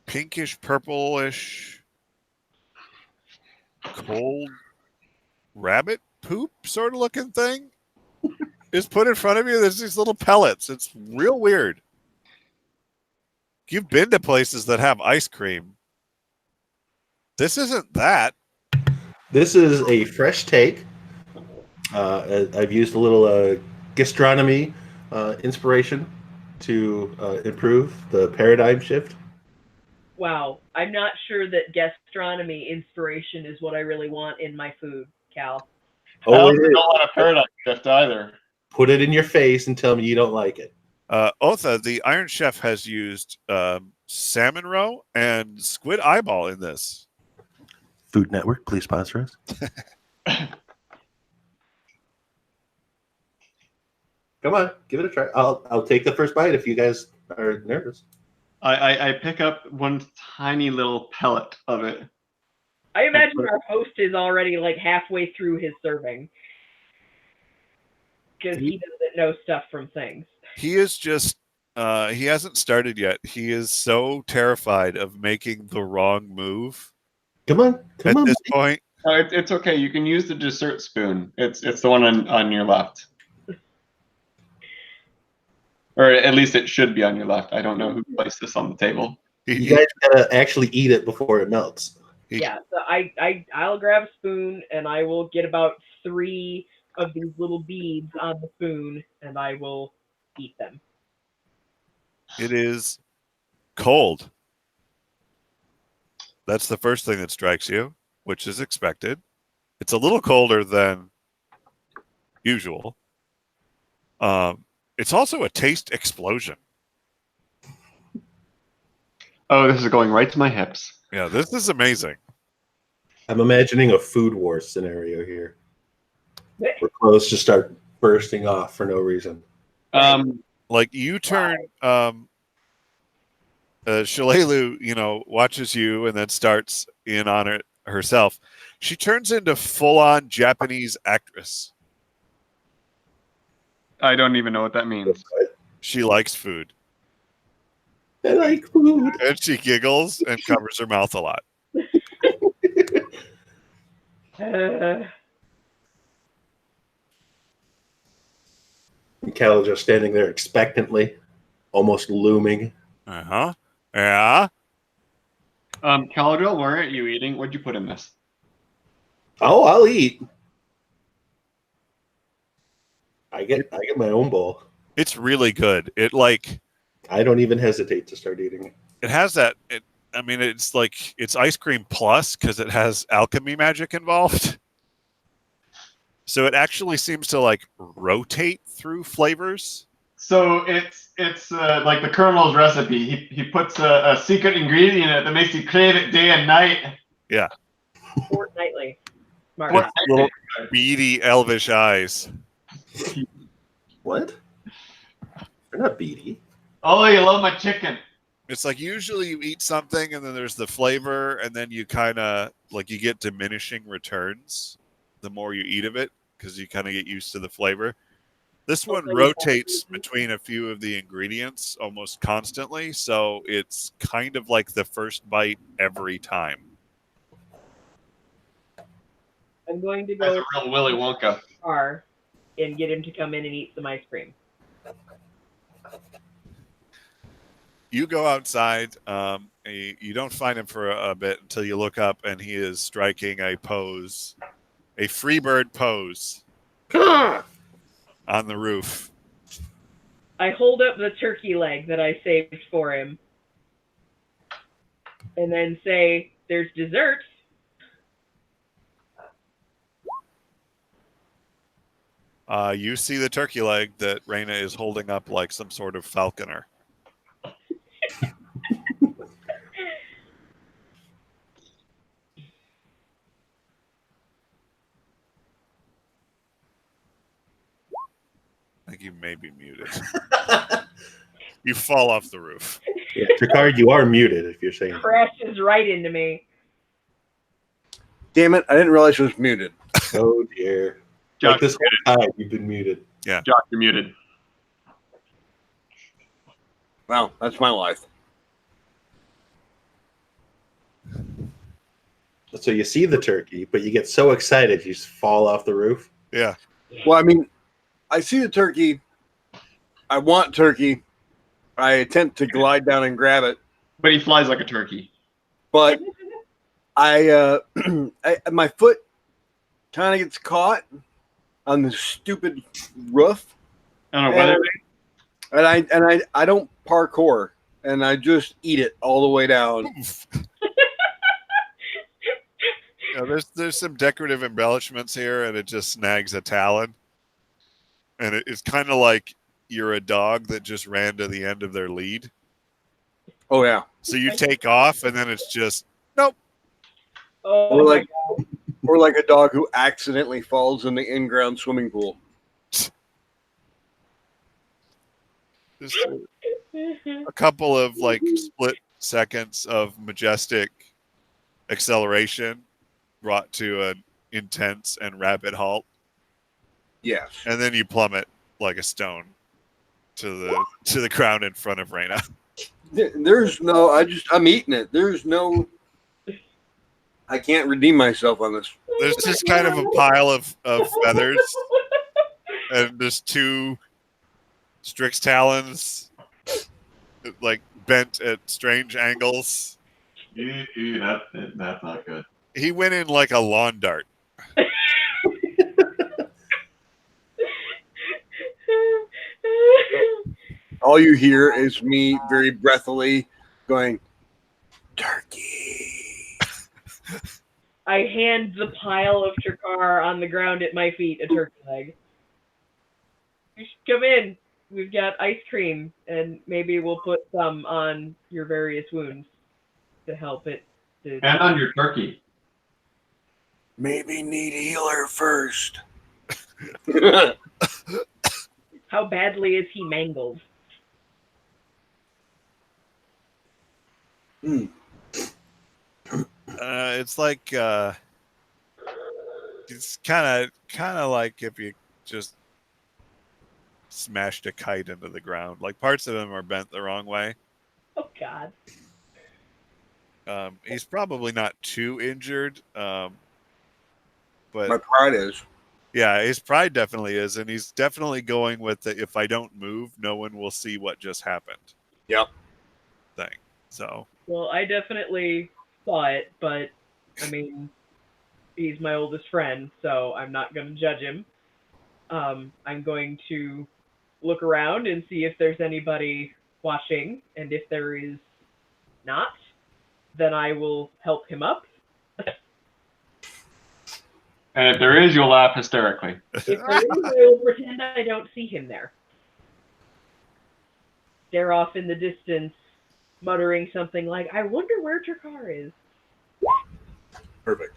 pinkish, purplish, cold rabbit poop sort of looking thing. Is put in front of you. There's these little pellets. It's real weird. You've been to places that have ice cream. This isn't that. This is a fresh take. I've used a little gastronomy inspiration to improve the paradigm shift. Wow, I'm not sure that gastronomy inspiration is what I really want in my food, Cal. I also don't want a paradigm shift either. Put it in your face and tell me you don't like it. Otha, the Iron Chef, has used salmon roe and squid eyeball in this. Food Network, please sponsor us. Come on, give it a try. I'll take the first bite if you guys are nervous. I pick up one tiny little pellet of it. I imagine our host is already like halfway through his serving. Because he doesn't know stuff from things. He is just, he hasn't started yet. He is so terrified of making the wrong move. Come on. At this point. It's okay. You can use the dessert spoon. It's the one on your left. Or at least it should be on your left. I don't know who placed this on the table. You guys gotta actually eat it before it melts. Yeah, so I'll grab a spoon and I will get about 3 of these little beads on the spoon and I will eat them. It is cold. That's the first thing that strikes you, which is expected. It's a little colder than usual. It's also a taste explosion. Oh, this is going right to my hips. Yeah, this is amazing. I'm imagining a food war scenario here. Where clothes just start bursting off for no reason. Like you turn, Shalelu, watches you and then starts in on it herself. She turns into full-on Japanese actress. I don't even know what that means. She likes food. I like food. And she giggles and covers her mouth a lot. Cal just standing there expectantly, almost looming. Uh-huh. Yeah. Caladriel, where are you eating? What'd you put in this? Oh, I'll eat. I get my own bowl. It's really good. I don't even hesitate to start eating it. It has that. It's like it's ice cream plus because it has alchemy magic involved. So it actually seems to like rotate through flavors. So it's like the Colonel's recipe. He puts a secret ingredient in it that makes you crave it day and night. Yeah. Fortnightly. Smart. Little beady elvish eyes. What? They're not beady. Oh, you love my chicken. It's like usually you eat something and then there's the flavor and then you kind of like you get diminishing returns the more you eat of it because you kind of get used to the flavor. This one rotates between a few of the ingredients almost constantly, so it's kind of like the first bite every time. I'm going to go That's a real Willy Wonka. And get him to come in and eat some ice cream. You go outside. You don't find him for a bit until you look up, and he is striking a pose, a freebird pose on the roof. I hold up the turkey leg that I saved for him, and then say, "There's dessert." You see the turkey leg that Raina is holding up like some sort of falconer. think you may be muted. You fall off the roof. Yeah, Tricard, you are muted if you're saying. Crashes right into me. Damn it! I didn't realize it was muted. Oh dear. Josh, Like this whole time, you've been muted. Yeah. Josh, you're muted. Wow, that's my life. So you see the turkey, but you get so excited you just fall off the roof. Yeah. Well, I mean, I see the turkey. I want turkey. I attempt to glide down and grab it, But he flies like a turkey. but I my foot kind of gets caught on the stupid roof, I don't know whether and I don't parkour, and I just eat it all the way down. There's some decorative embellishments here, and it just snags a talon. And it's kind of like you're a dog that just ran to the end of their lead. Oh yeah. So you take off, and then it's just nope. Oh, Or like a dog who accidentally falls in the in-ground swimming pool. Just a couple of like split seconds of majestic acceleration brought to an intense and rapid halt, Yes. and then you plummet like a stone to the ground in front of Reyna. There's no. I'm eating it. There's no. I can't redeem myself on this. There's just kind of a pile of feathers, and there's two Strix talons, like bent at strange angles. That's not good. He went in like a lawn dart. All you hear is me very breathily going, turkey. I hand the pile of Tricard on the ground at my feet a turkey leg. You should come in. We've got ice cream, and maybe we'll put some on your various wounds to help it. And on your turkey. Maybe need a healer first. How badly is he mangled? It's like it's kind of like if you just smashed a kite into the ground. Like parts of him are bent the wrong way. Oh God. He's probably not too injured, but My pride is. yeah, his pride definitely is, and he's definitely going with the "if I don't move, no one will see what just happened." Yep. Thing. So. Well, I definitely saw it, but I mean, he's my oldest friend, so I'm not going to judge him. I'm going to look around and see if there's anybody watching, and if there is not, then I will help him up. And if there is, you'll laugh hysterically. If there is, I will pretend I don't see him there. Stare off in the distance, muttering something like, I wonder where Tricard is. Perfect.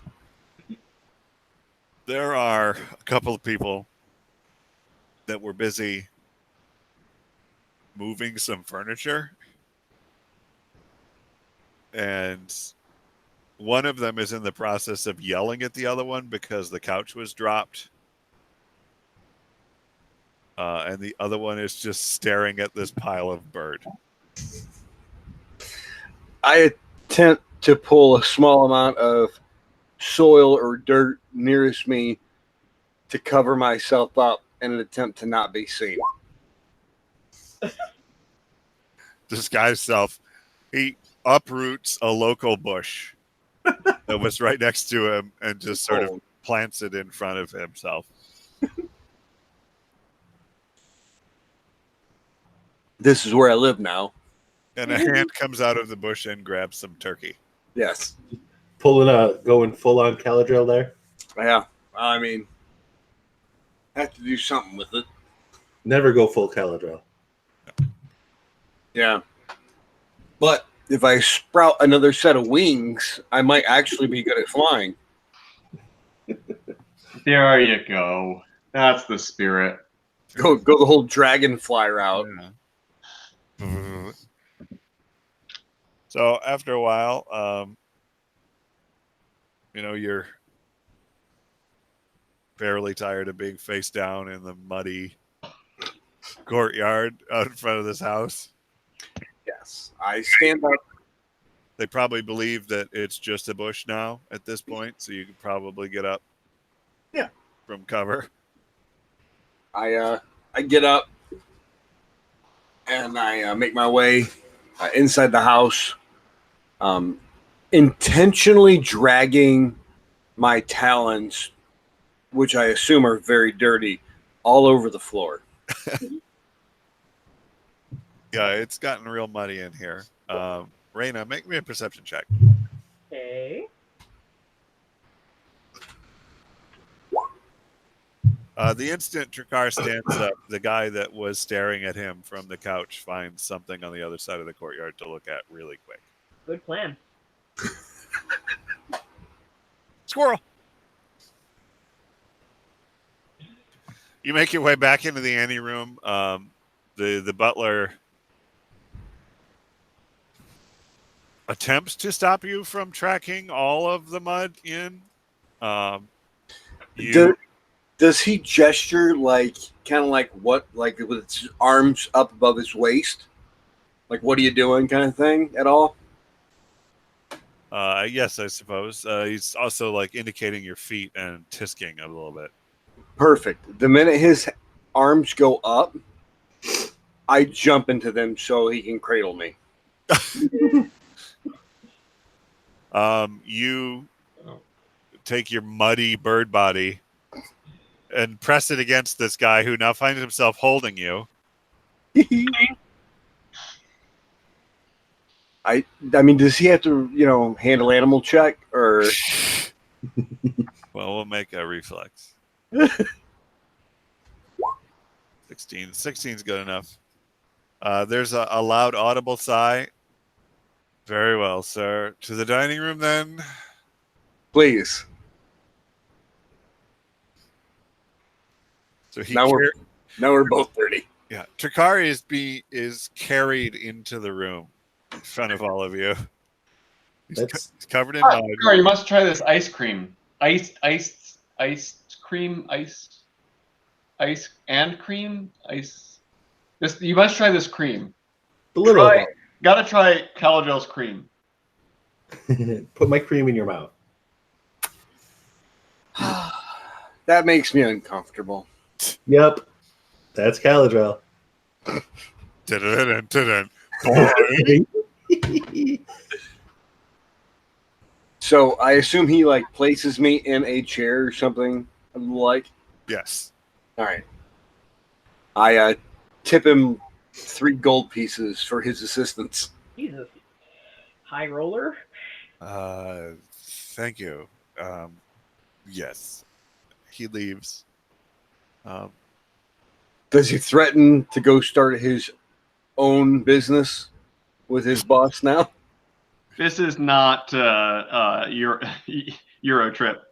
There are a couple of people that were busy moving some furniture, and one of them is in the process of yelling at the other one because the couch was dropped, and the other one is just staring at this pile of bird. I attempt to pull a small amount of soil or dirt nearest me to cover myself up in an attempt to not be seen. Disguise self. He uproots a local bush that was right next to him and just sort of plants it in front of himself. This is where I live now. And a hand comes out of the bush and grabs some turkey. Yes. Going full on Caladriel there. Yeah. I mean, I have to do something with it. Never go full Caladriel. Yeah. But if I sprout another set of wings, I might actually be good at flying. There you go. That's the spirit. Go the whole dragonfly route. Yeah. So after a while, you're fairly tired of being face down in the muddy courtyard out in front of this house. Yes, I stand up. They probably believe that it's just a bush now at this point, so you can probably get up. Yeah. From cover. I get up and I make my way inside the house, intentionally dragging my talons, which I assume are very dirty, all over the floor. Yeah, it's gotten real muddy in here. Raina, make me a perception check. Okay. The instant Ch.3 stands up, the guy that was staring at him from the couch finds something on the other side of the courtyard to look at really quick. Good plan. Squirrel! You make your way back into the ante room. The butler attempts to stop you from tracking all of the mud in. Does he gesture kind of like what, like with his arms up above his waist? Like, what are you doing kind of thing at all? Yes, I suppose. He's also like indicating your feet and tisking a little bit. Perfect. The minute his arms go up, I jump into them so he can cradle me. You take your muddy bird body and press it against this guy who now finds himself holding you. I mean, does he have to, handle animal check or? Well, we'll make a reflex. 16. 16's good enough. There's a loud audible sigh. Very well, sir. To the dining room, then. Please. So now we're both dirty. Yeah, Ch.3 is carried into the room in front of all of you. He's covered in mud. Ch.3, you must try this ice cream. Ice cream. You must try this cream. Gotta try Caladriel's cream. Put my cream in your mouth. That makes me uncomfortable. Yep. That's Caladriel. So I assume he places me in a chair or something like. Yes. All right. I tip him 3 gold pieces for his assistance. Jesus. High roller? Thank you. Yes. He leaves. Does he threaten to go start his own business with his boss now? This is not Euro trip.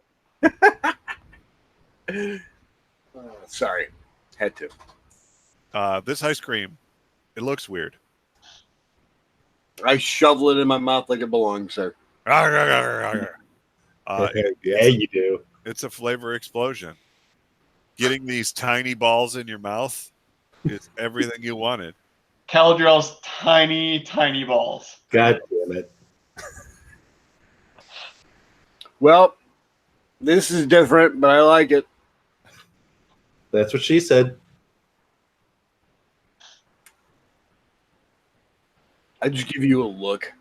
Sorry. Had to. This ice cream, it looks weird. I shovel it in my mouth like it belongs, sir. Yeah, you do. It's a flavor explosion. Getting these tiny balls in your mouth is everything you wanted. Caladriel's tiny, tiny balls. God damn it. Well, this is different, but I like it. That's what she said. I just give you a look.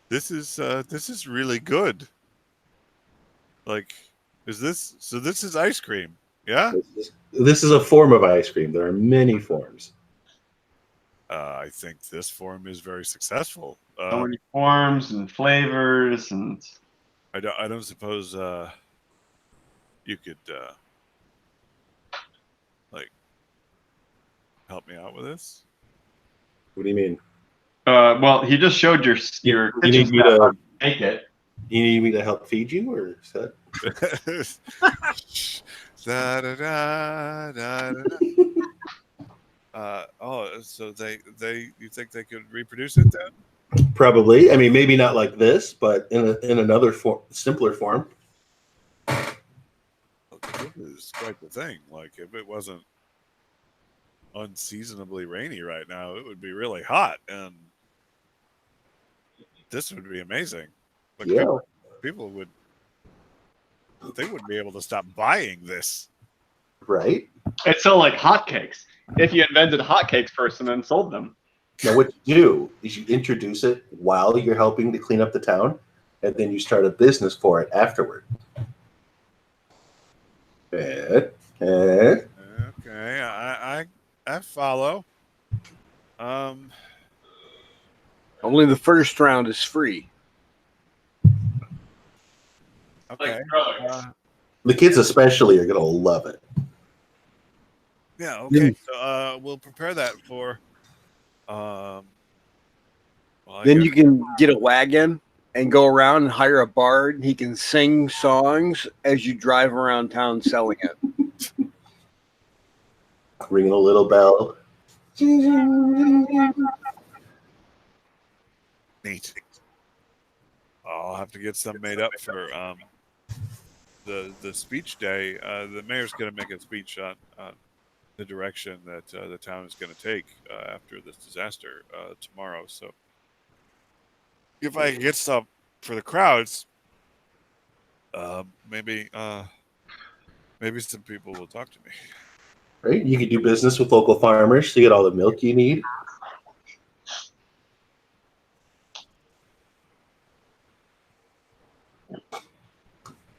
This is really good. This is ice cream? Yeah. This is a form of ice cream. There are many forms. I think this form is very successful. So many forms and flavors, and I don't suppose you could help me out with this. What do you mean? Well, he just showed your You kitchen need me staff to how to make it. You need me to help feed you, or is that? Da, da, da, da, da, da. So you think they could reproduce it then? Probably. I mean, maybe not like this, but in another form, simpler form. This is quite the thing. Like, if it wasn't unseasonably rainy right now, it would be really hot, and this would be amazing. Like, Yeah. people would be able to stop buying this. Right. It's so like hotcakes. If you invented hotcakes first and then sold them. Now, what you do is you introduce it while you're helping to clean up the town, and then you start a business for it afterward. Okay, I follow. Only the first round is free. Okay. Like drugs. The kids especially are gonna love it. Yeah. Okay. So, we'll prepare that for. Then you can get a wagon and go around and hire a bard. He can sing songs as you drive around town selling it. Ringing a little bell. Neat. I'll have to get some made up for the speech day. The mayor's going to make a speech on the direction that the town is going to take after this disaster tomorrow. So if I can get some for the crowds, maybe some people will talk to me. Right? You can do business with local farmers to get all the milk you need.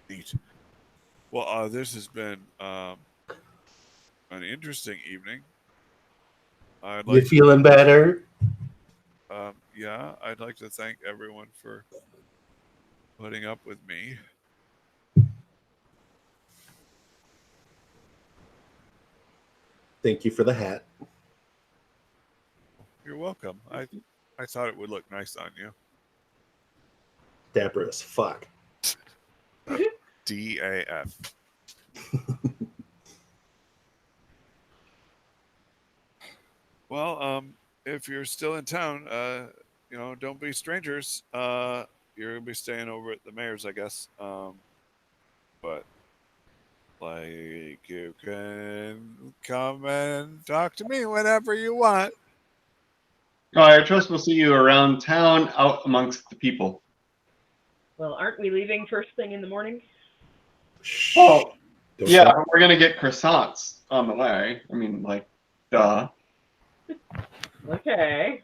Neat. Well, this has been an interesting evening. You feeling better? Yeah, I'd like to thank everyone for putting up with me. Thank you for the hat. You're welcome. I thought it would look nice on you. Dapper as fuck. DAF. Well, if you're still in town, don't be strangers. You're gonna be staying over at the mayor's, I guess. But like, you can come and talk to me whenever you want. I trust we'll see you around town, out amongst the people. Well, aren't we leaving first thing in the morning? Oh, Don't yeah, stop. we're gonna get croissants on the way. I mean, like, duh. Okay.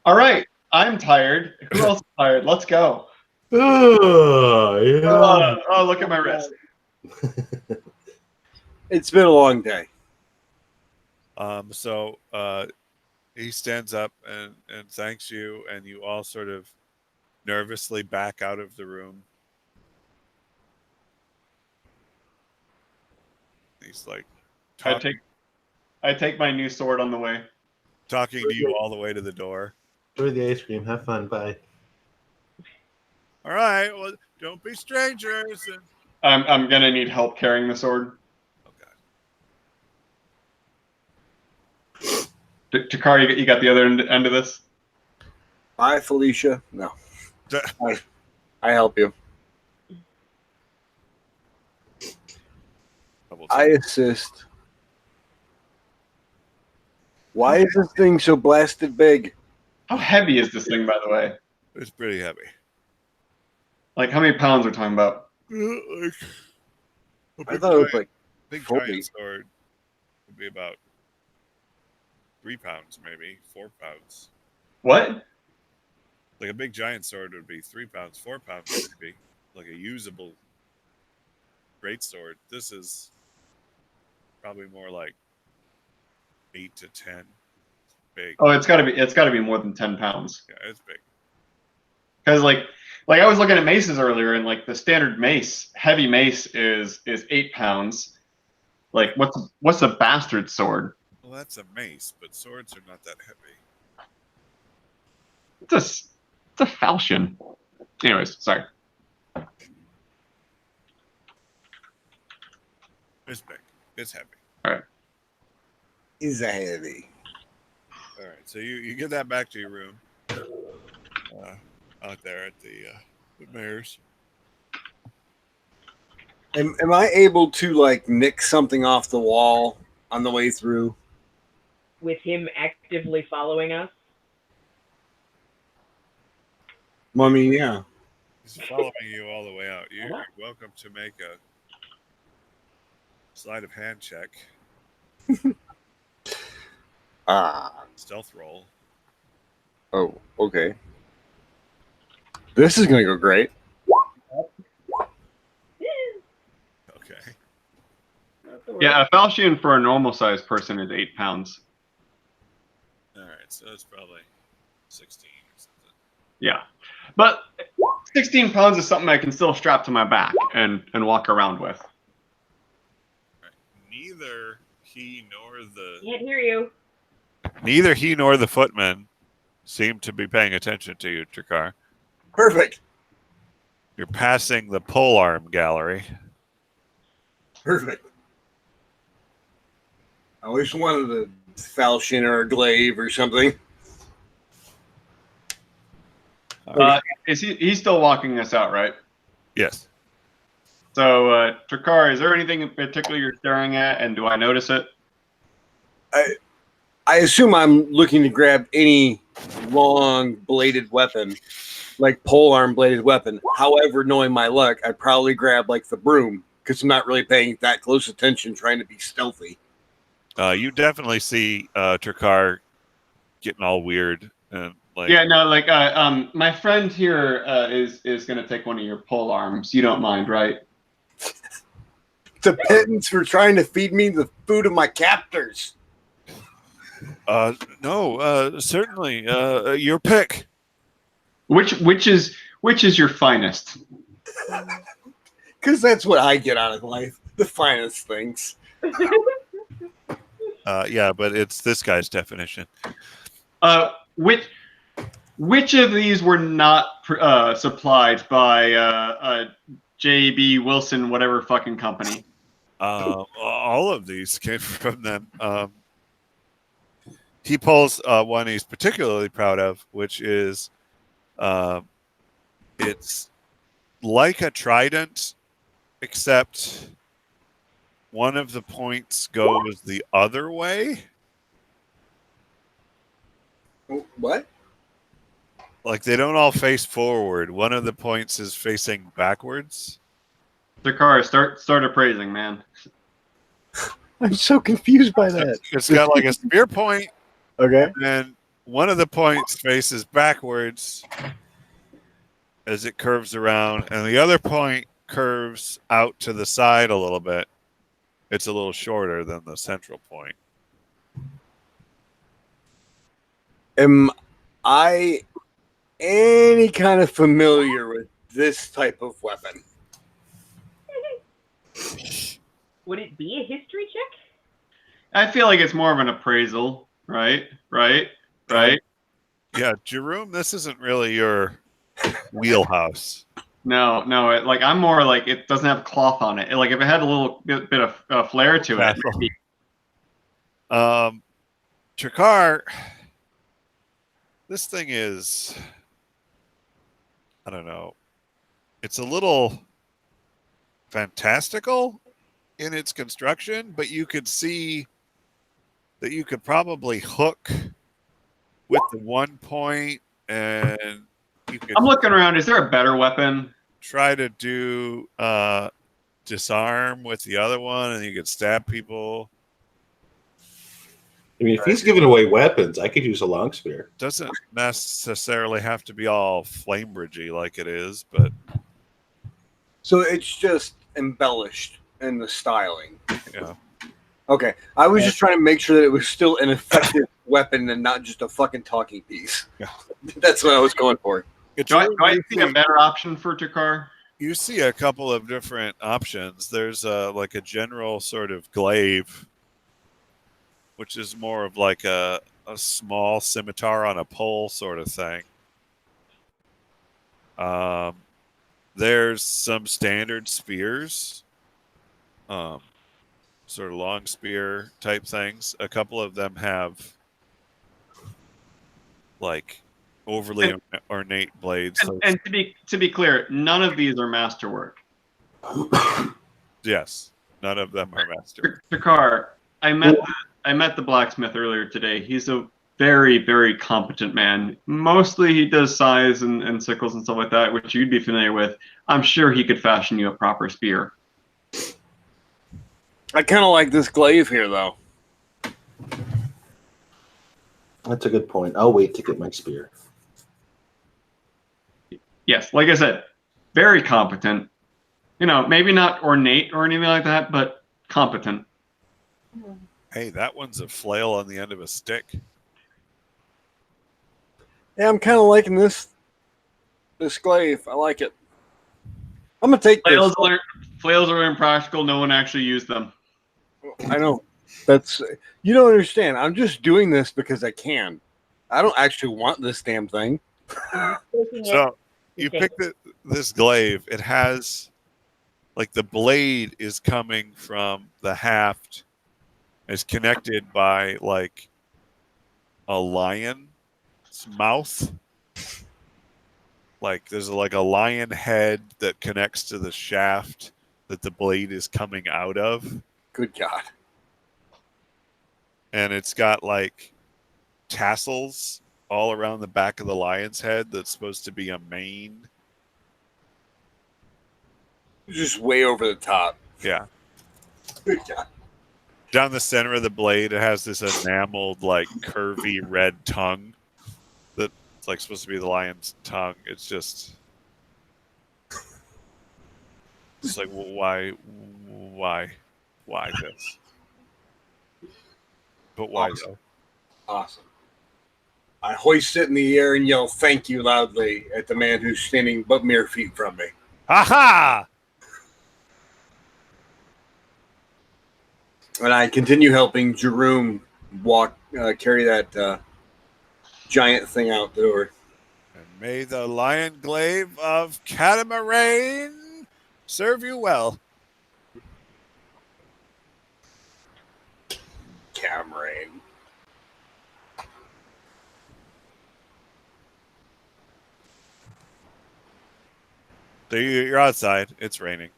All right, I'm tired. Who else is tired? Let's go. Oh, yeah. Oh, look at my wrist. It's been a long day. So he stands up and thanks you, and you all sort of nervously back out of the room. He's like, I take my new sword on the way. Talking to you all the way to the door. Enjoy the ice cream. Have fun. Bye. All right. Well, don't be strangers. I'm gonna need help carrying the sword. Okay. Takar, you got the other end of this? Bye, Felicia. No. I help you. I assist. Why is this thing so blasted big? How heavy is this thing, by the way? It's pretty heavy. Like, how many pounds we're talking about? I thought it was like big 40. giant sword would be about 3 pounds, maybe 4 pounds. What? Like a big giant sword would be 3 pounds, 4 pounds, maybe. Like a usable great sword. This is probably more like 8 to 10. Big. Oh, it's gotta be more than 10 pounds. Yeah, it's big. Because like I was looking at maces earlier, and like the standard mace, heavy mace is 8 pounds. Like what's a bastard sword? Well, that's a mace, but swords are not that heavy. It's a falchion. Anyways, sorry. It's big. It's heavy. All right. Is a heavy. All right. So you get that back to your room. Out there at the mayor's. Am I able to like nick something off the wall on the way through? With him actively following us. Well, I mean, yeah. He's following you all the way out. You're welcome to make a sleight of hand check. Stealth roll. Oh, okay. This is gonna go great. Okay. Yeah, a falchion for a normal sized person is 8 pounds. All right, so it's probably 16 or something. Yeah, but 16 pounds is something I can still strap to my back and walk around with. Right. Neither he nor the footman seem to be paying attention to you, Trakar. Perfect. You're passing the polearm gallery. Perfect. I always wanted a falchion or a glaive or something. Is he's still walking us out, right? Yes. So, Trakar, is there anything in particular you're staring at, and do I notice it? I assume I'm looking to grab any long bladed weapon, like polearm bladed weapon. However, knowing my luck, I'd probably grab like the broom because I'm not really paying that close attention, trying to be stealthy. You definitely see Trakar getting all weird and like. Yeah, no, like my friend here is gonna take one of your pole arms. You don't mind, right? It's a pittance for trying to feed me the food of my captors. No, certainly. Your pick. Which is your finest? Because that's what I get out of life. The finest things. Yeah, but it's this guy's definition. Which of these were not supplied by J.B. Wilson, whatever fucking company? All of these came from them. He pulls one he's particularly proud of, which is it's like a trident, except one of the points goes the other way. What? Like they don't all face forward. One of the points is facing backwards. Dakar, start appraising, man. I'm so confused by that. It's got like a spear point. Okay. And one of the points faces backwards as it curves around, and the other point curves out to the side a little bit. It's a little shorter than the central point. Am I any kind of familiar with this type of weapon? Would it be a history check? I feel like it's more of an appraisal, right? Yeah, Jerome, this isn't really your wheelhouse. No, like I'm more like it doesn't have cloth on it. Like if it had a little bit of flair to it. Maybe. Trakar, this thing is, I don't know, it's a little fantastical in its construction, but you could see that you could probably hook with the one point, and you could. I'm looking around. Is there a better weapon? Try to do disarm with the other one, and you could stab people. I mean, if he's giving away weapons, I could use a long spear. Doesn't necessarily have to be all flame bridgey like it is, but So it's just embellished in the styling. yeah. Okay, I was just trying to make sure that it was still an effective weapon and not just a fucking talking piece. Yeah. That's what I was going for. Do I see a better option for Trakar? You see a couple of different options. There's like a general sort of glaive, which is more of like a small scimitar on a pole sort of thing. There's some standard spears, sort of long spear type things. A couple of them have like overly ornate blades. And to be clear, none of these are masterwork. Yes, none of them are master. Takar, I met the blacksmith earlier today. He's a very, very competent man. Mostly he does size and sickles and stuff like that, which you'd be familiar with. I'm sure he could fashion you a proper spear. I kind of like this glaive here, though. That's a good point. I'll wait to get my spear. Yes, like I said, very competent. You know, maybe not ornate or anything like that, but competent. Hey, that one's a flail on the end of a stick. Yeah, I'm kind of liking this glaive. I like it. I'm gonna take this. Flails are impractical. No one actually used them. I know. You don't understand. I'm just doing this because I can. I don't actually want this damn thing. So you picked this glaive. It has, like, the blade is coming from the haft. It's connected by like a lion's mouth. Like there's like a lion head that connects to the shaft that the blade is coming out of. Good God. And it's got like tassels all around the back of the lion's head that's supposed to be a mane. Just way over the top. Yeah. Good God. Down the center of the blade, it has this enameled, like, curvy red tongue that's like supposed to be the lion's tongue. It's just like, why this? But why Awesome. though? Awesome. I hoist it in the air and yell "thank you" loudly at the man who's standing but mere feet from me. Ha ha! And I continue helping Jerome carry that giant thing out the door. And may the lion glaive of Catamaran serve you well. Catamaran. So you're outside. It's raining.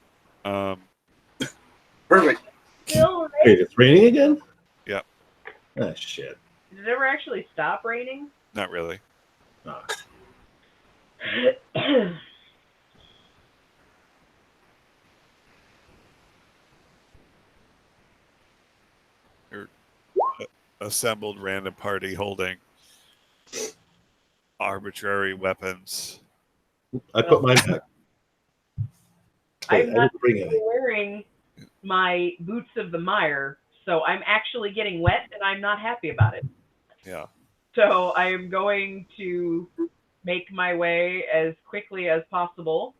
Perfect. Still Wait, it's raining again? Yep. Ah, shit. Did it ever actually stop raining? Not really. Ah. Your assembled random party holding arbitrary weapons. I put mine back. Wait, I'm I not didn't bring any. wearing my boots of the mire, so I'm actually getting wet, and I'm not happy about it. Yeah. So I am going to make my way as quickly as possible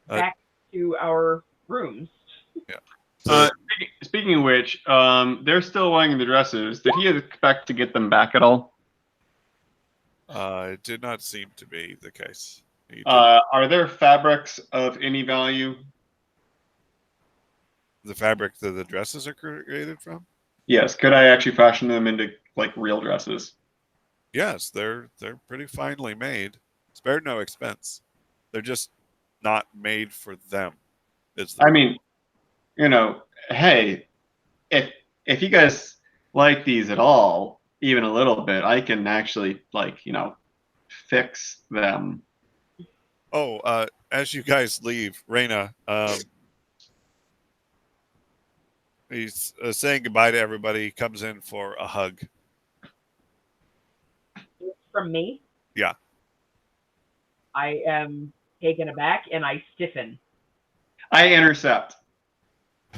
back to our rooms. Yeah. So, Speaking of which, they're still wearing the dresses. Did he expect to get them back at all? it did not seem to be the case. Are there fabrics of any value? The fabric that the dresses are created from? Yes. Could I actually fashion them into like real dresses? Yes, they're pretty finely made. Spared no expense. They're just not made for them. I mean, you know, hey, if you guys like these at all, even a little bit, I can actually fix them. Oh, as you guys leave, Raina, he's saying goodbye to everybody. He comes in for a hug. From me? Yeah. I am taken aback and I stiffen. I intercept.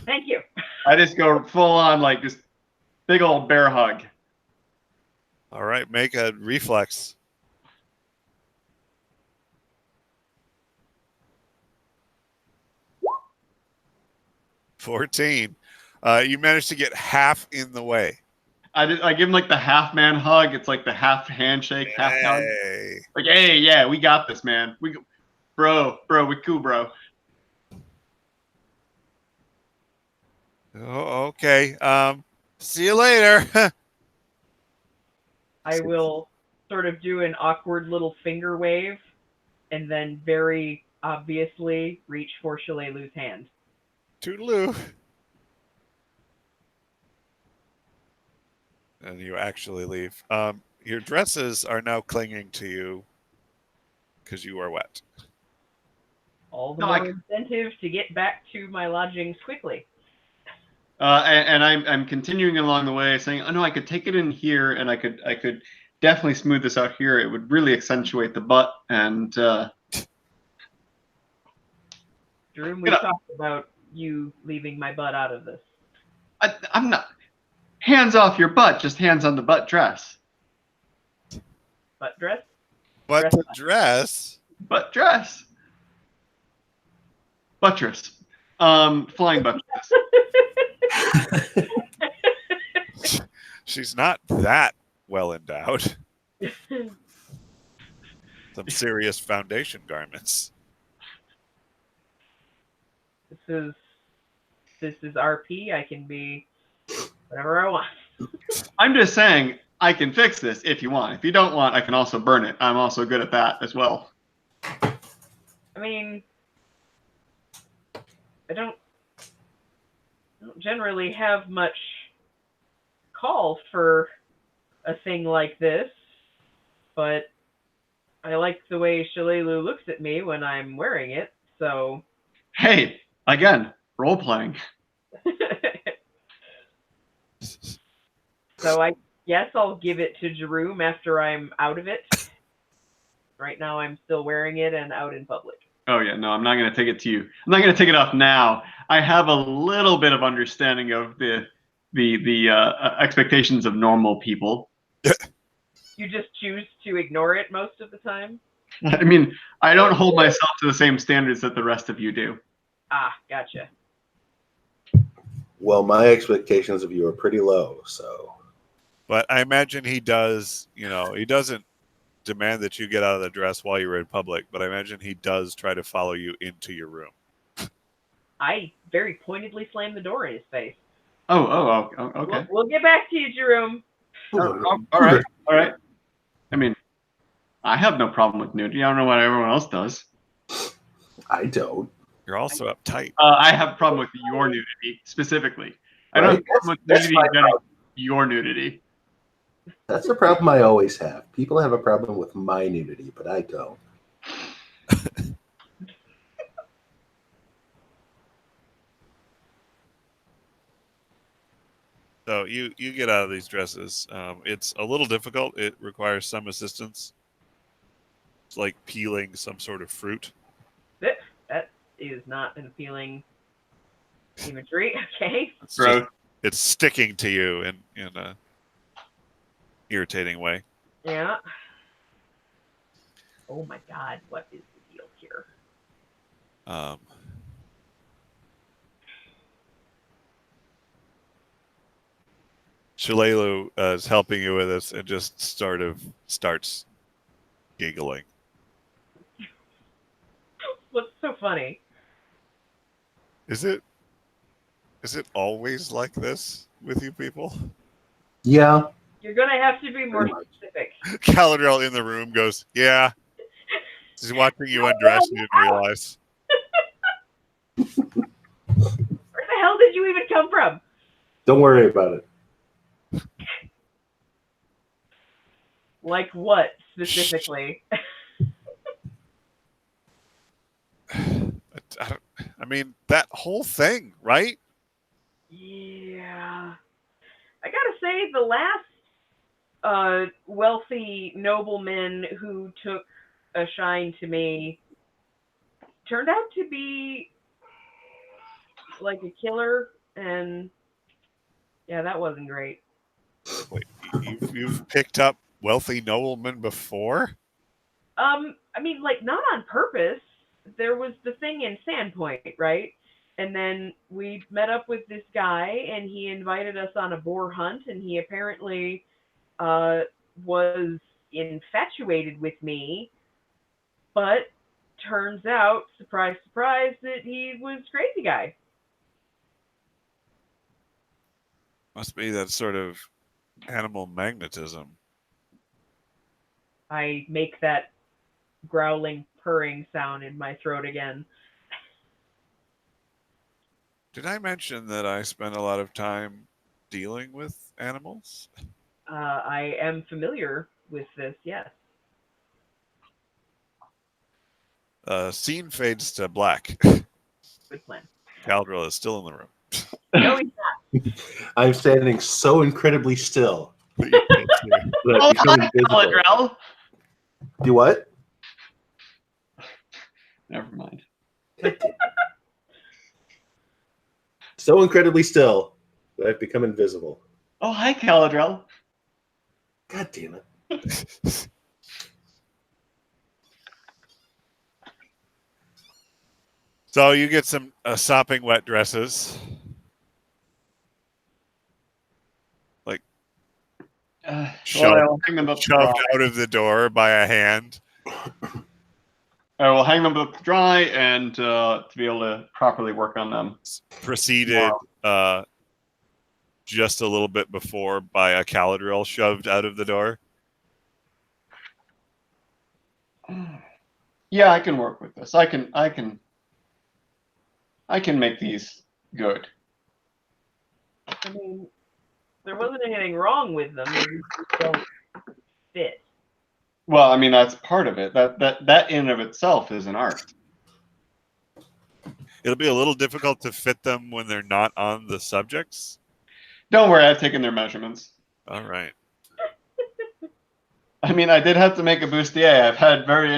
Thank you. I just go full on like this big old bear hug. All right, make a reflex. $14. You managed to get half in the way. I give him like the half man hug. It's like the half handshake, half hug. Like, hey, yeah, we got this, man. Bro, we cool, bro. Oh, okay. See you later. I will sort of do an awkward little finger wave and then very obviously reach for Shalalu's hand. Toodaloo. And you actually leave. Your dresses are now clinging to you because you are wet. All the No, more incentive to get back to my lodgings quickly. And I'm continuing along the way, saying, "Oh no, I could take it in here, and I could definitely smooth this out here. It would really accentuate the butt." And Drew, we talked about you leaving my butt out of this. I'm not hands off your butt, just hands on the butt dress. Butt dress? But the dress. Butt dress. Buttress. Flying buttress. She's not that well endowed. Some serious foundation garments. This is RP. I can be whatever I want. I'm just saying I can fix this if you want. If you don't want, I can also burn it. I'm also good at that as well. I mean, I don't generally have much call for a thing like this, but I like the way Shalalu looks at me when I'm wearing it, so... Hey, again, role-playing. So I guess I'll give it to Jerome after I'm out of it. Right now I'm still wearing it and out in public. Oh yeah, no, I'm not going to take it to you. I'm not going to take it off now. I have a little bit of understanding of the expectations of normal people. You just choose to ignore it most of the time? I mean, I don't hold myself to the same standards that the rest of you do. Ah, gotcha. Well, my expectations of you are pretty low, so. But I imagine he does, he doesn't demand that you get out of the dress while you're in public, but I imagine he does try to follow you into your room. I very pointedly slammed the door in his face. Oh, okay. We'll get back to you, Jerome. All right. I mean, I have no problem with nudity. I don't know what everyone else does. I don't. You're also uptight. I have a problem with your nudity specifically. I don't have a problem with nudity in general. Your nudity. That's a problem I always have. People have a problem with my nudity, but I don't. So you get out of these dresses. It's a little difficult. It requires some assistance. It's like peeling some sort of fruit. That is not an appealing imagery. Okay. It's sticking to you in a irritating way. Yeah. Oh my God, what is the deal here? Shalalu is helping you with this and just starts giggling. What's so funny? Is it always like this with you people? Yeah. You're gonna have to be more specific. Galadriel in the room goes, "Yeah." She's watching you undress. You didn't realize. Where the hell did you even come from? Don't worry about it. Like what specifically? I mean, that whole thing, right? Yeah. I gotta say, the last wealthy nobleman who took a shine to me turned out to be like a killer, and yeah, that wasn't great. Wait, you've picked up wealthy noblemen before? I mean, like, not on purpose. There was the thing in Sandpoint, right? And then we met up with this guy, and he invited us on a boar hunt, and he apparently was infatuated with me, but turns out, surprise, surprise, that he was crazy guy. Must be that sort of animal magnetism. I make that growling, purring sound in my throat again. Did I mention that I spend a lot of time dealing with animals? I am familiar with this, yes. Scene fades to black. Good plan. Caldrell is still in the room. No, he's I'm standing so incredibly still. That you can't see. That I become invisible. Galadriel. Do what? Never mind. So incredibly still that I've become invisible. Oh, hi, Galadriel. God damn it. So you get some sopping wet dresses. Well, I will hang them up to dry. Shoved out of the door by a hand. I will hang them up to dry and to be able to properly work on them. Preceded just a little bit before by a Caladriel shoved out of the door. Yeah, I can work with this. I can make these good. I mean, there wasn't anything wrong with them. They just don't fit. Well, I mean that's part of it. That in and of itself is an art. It'll be a little difficult to fit them when they're not on the subjects. Don't worry, I've taken their measurements. All right. I mean, I did have to make a bustier. I've had very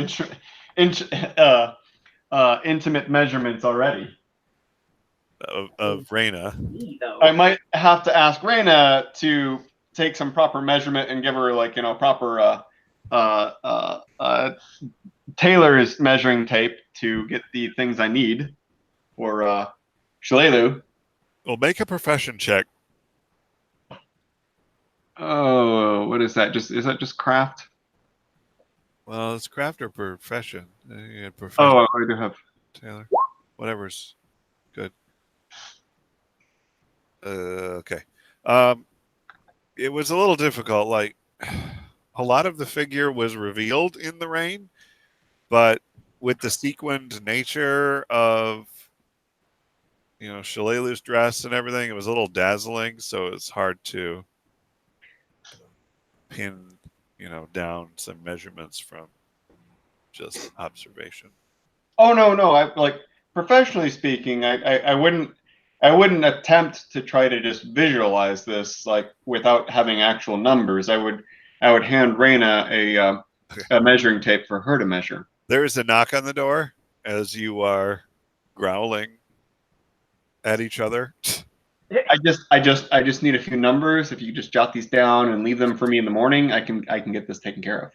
intimate measurements already. Of Reyna. Me, though. I might have to ask Reyna to take some proper measurement and give her proper tailor's measuring tape to get the things I need for Shalelu. Well, make a profession check. Oh, what is that? Is that just craft? Well, it's craft or profession. You had profession, Oh, I do have. Taylor. Whatever's good. Okay. It was a little difficult. Like, a lot of the figure was revealed in the rain, but with the sequined nature of, Shalelu's dress and everything, it was a little dazzling, so it's hard to pin, down some measurements from just observation. Oh no! I professionally speaking, I wouldn't attempt to try to just visualize this without having actual numbers. I would hand Reyna a measuring tape for her to measure. There is a knock on the door as you are growling at each other. I just need a few numbers. If you just jot these down and leave them for me in the morning, I can get this taken care of.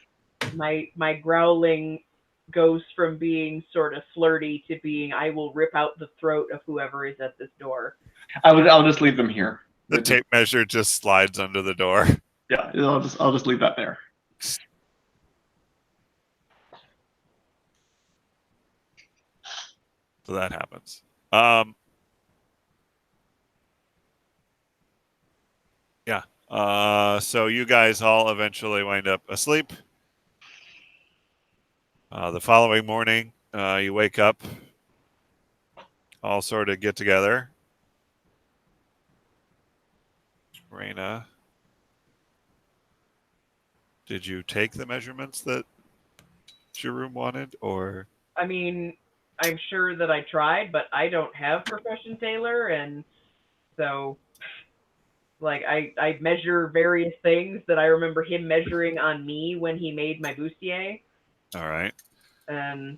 My growling goes from being sort of flirty to being I will rip out the throat of whoever is at this door. I'll just leave them here. The tape measure just slides under the door. Yeah, I'll just leave that there. So that happens. Yeah. So you guys all eventually wind up asleep. The following morning, you wake up, all sort of get together. Reyna, did you take the measurements that Jerome wanted, or? I mean, I'm sure that I tried, but I don't have profession tailor, and so I measure various things that I remember him measuring on me when he made my bustier. All right. And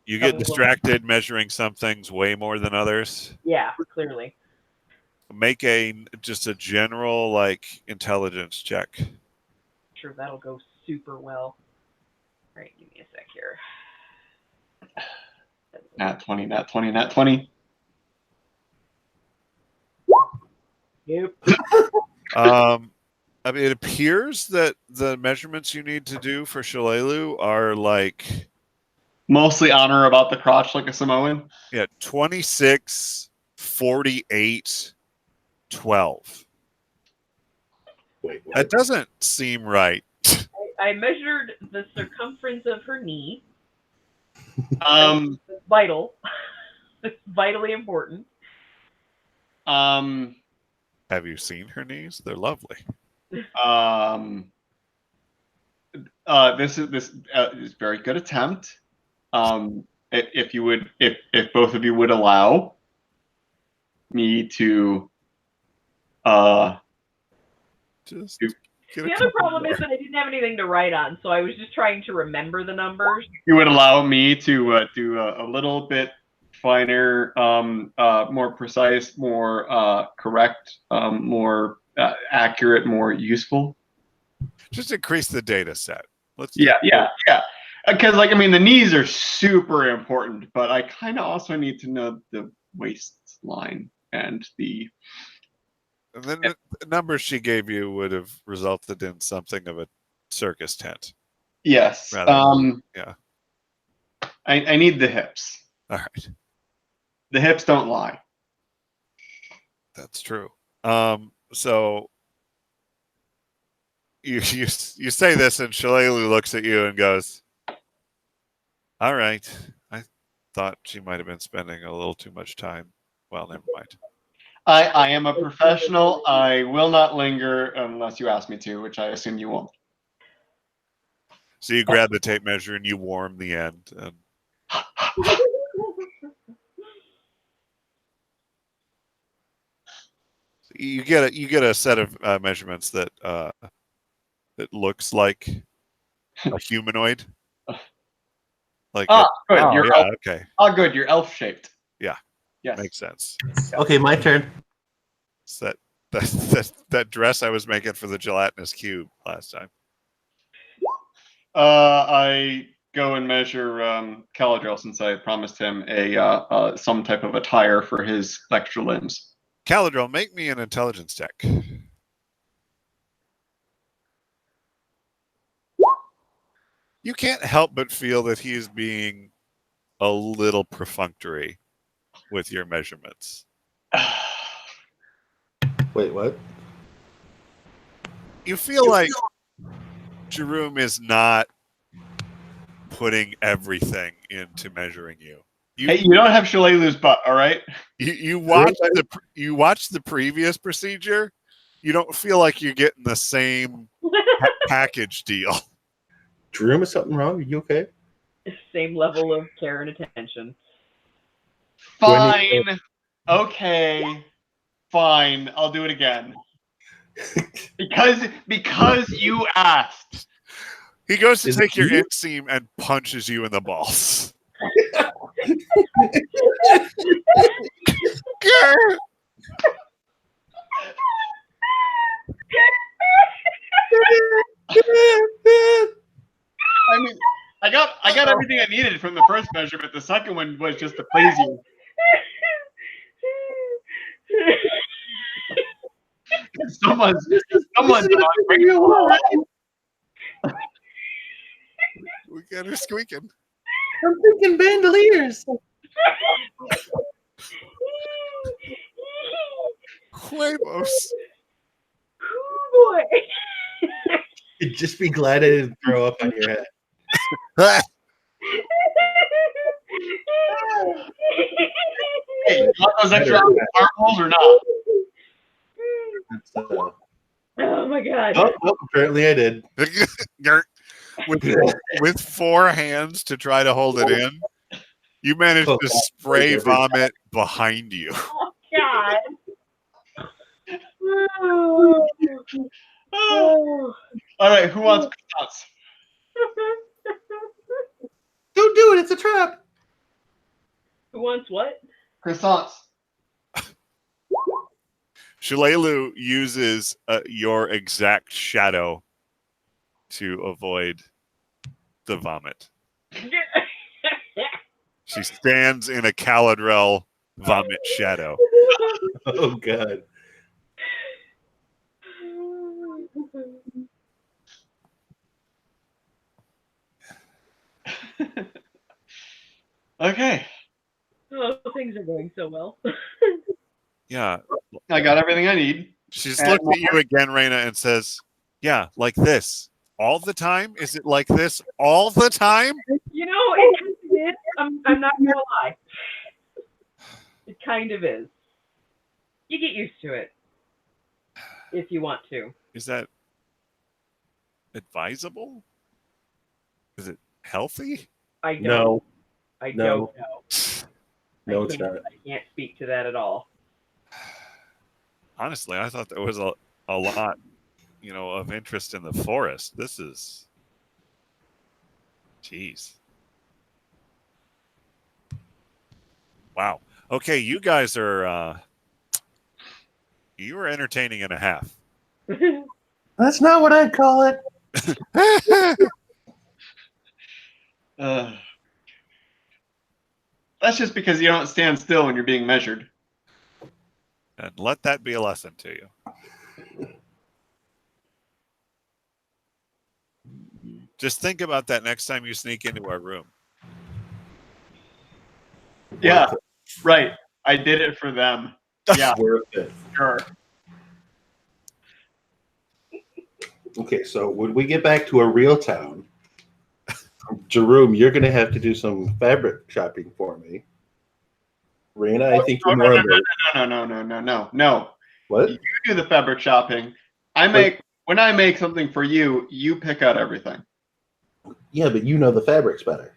you get distracted measuring some things way more than others. Yeah, clearly. Make just a general intelligence check. Sure, that'll go super well. All right, give me a sec here. Nat 20, nat 20, nat 20. Yep. It appears that the measurements you need to do for Shalelu are mostly on or about the crotch like a Samoan. Yeah, 26, 48, 12. Wait, what? That doesn't seem right. I measured the circumference of her knee. Um, It's vital. It's vitally important. um, Have you seen her knees? They're lovely. this is very good attempt. If you would, if both of you would allow me to, Just You- get a The other couple problem more. is that I didn't have anything to write on, so I was just trying to remember the numbers. you would allow me to do a little bit finer, more precise, more correct, more accurate, more useful. Just increase the data set. Let's Yeah, just yeah, yeah. Because like I mean, the knees are super important, but I kind of also need to know the waistline and the. And then the numbers she gave you would have resulted in something of a circus tent. Yes. Rather, yeah. I need the hips. All right. The hips don't lie. That's true. So you say this, and Shalelu looks at you and goes, "All right. I thought she might have been spending a little too much time. Well, never mind." I am a professional. I will not linger unless you ask me to, which I assume you won't. So you grab the tape measure and you warm the end, and you get a set of measurements that looks like a humanoid. Like good. oh You're yeah, okay, good. You're elf shaped. yeah, Yes. makes sense. Okay, my turn. It's that dress I was making for the gelatinous cube last time. I go and measure Caladriel since I promised him a some type of attire for his extra limbs. Caladriel, make me an intelligence check. You can't help but feel that he is being a little perfunctory with your measurements. Wait, what? You feel like Jerome is not putting everything into measuring you. Hey, you don't have Shalelu's butt, all right? You watch the previous procedure. You don't feel like you're getting the same package deal. Drew, is something wrong? Are you okay? Same level of care and attention. Fine. Okay. Fine. I'll do it again. Because you asked. He goes to Is take it your you? inseam and punches you in the balls. I mean, I got everything I needed from the first measurement. The second one was just to please you. Someone's We got her squeaking. I'm thinking bandoliers. Huevos. Boy. You'd just be glad I didn't throw up on your head. Hey, you want those extra armholes or not? Oh my god. Oh, apparently I did. with 4 hands to try to hold it in, you managed to spray vomit behind you. Oh god. All right, who wants croissants? Don't do it. It's a trap. Who wants what? Croissants. Shalelu uses your exact shadow to avoid the vomit. She stands in a Caladriel vomit shadow. Oh god. Okay. Oh, things are going so well. Yeah. I got everything I need. She's And looked at you again, Raina, and says, yeah, like this. All the time? Is it like this all the time? You know, it kind of is. I'm not gonna lie. It kind of is. You get used to it if you want to. Is that advisable? Is it healthy? I don't. No, I no. don't know. No, it's not. I can't speak to that at all. Honestly, I thought there was a lot, of interest in the forest. This is, jeez. Wow. Okay, you guys are, you were entertaining and a half. That's not what I'd call it. That's just because you don't stand still when you're being measured. And let that be a lesson to you. Just think about that next time you sneak into our room. Yeah, right. I did it for them. Yeah, Worth it. sure. Okay, so when we get back to a real town, Jerome, you're going to have to do some fabric shopping for me. Raina, I think you're more on the... No. What? You do the fabric shopping. When I make something for you, you pick out everything. Yeah, but you know the fabrics better.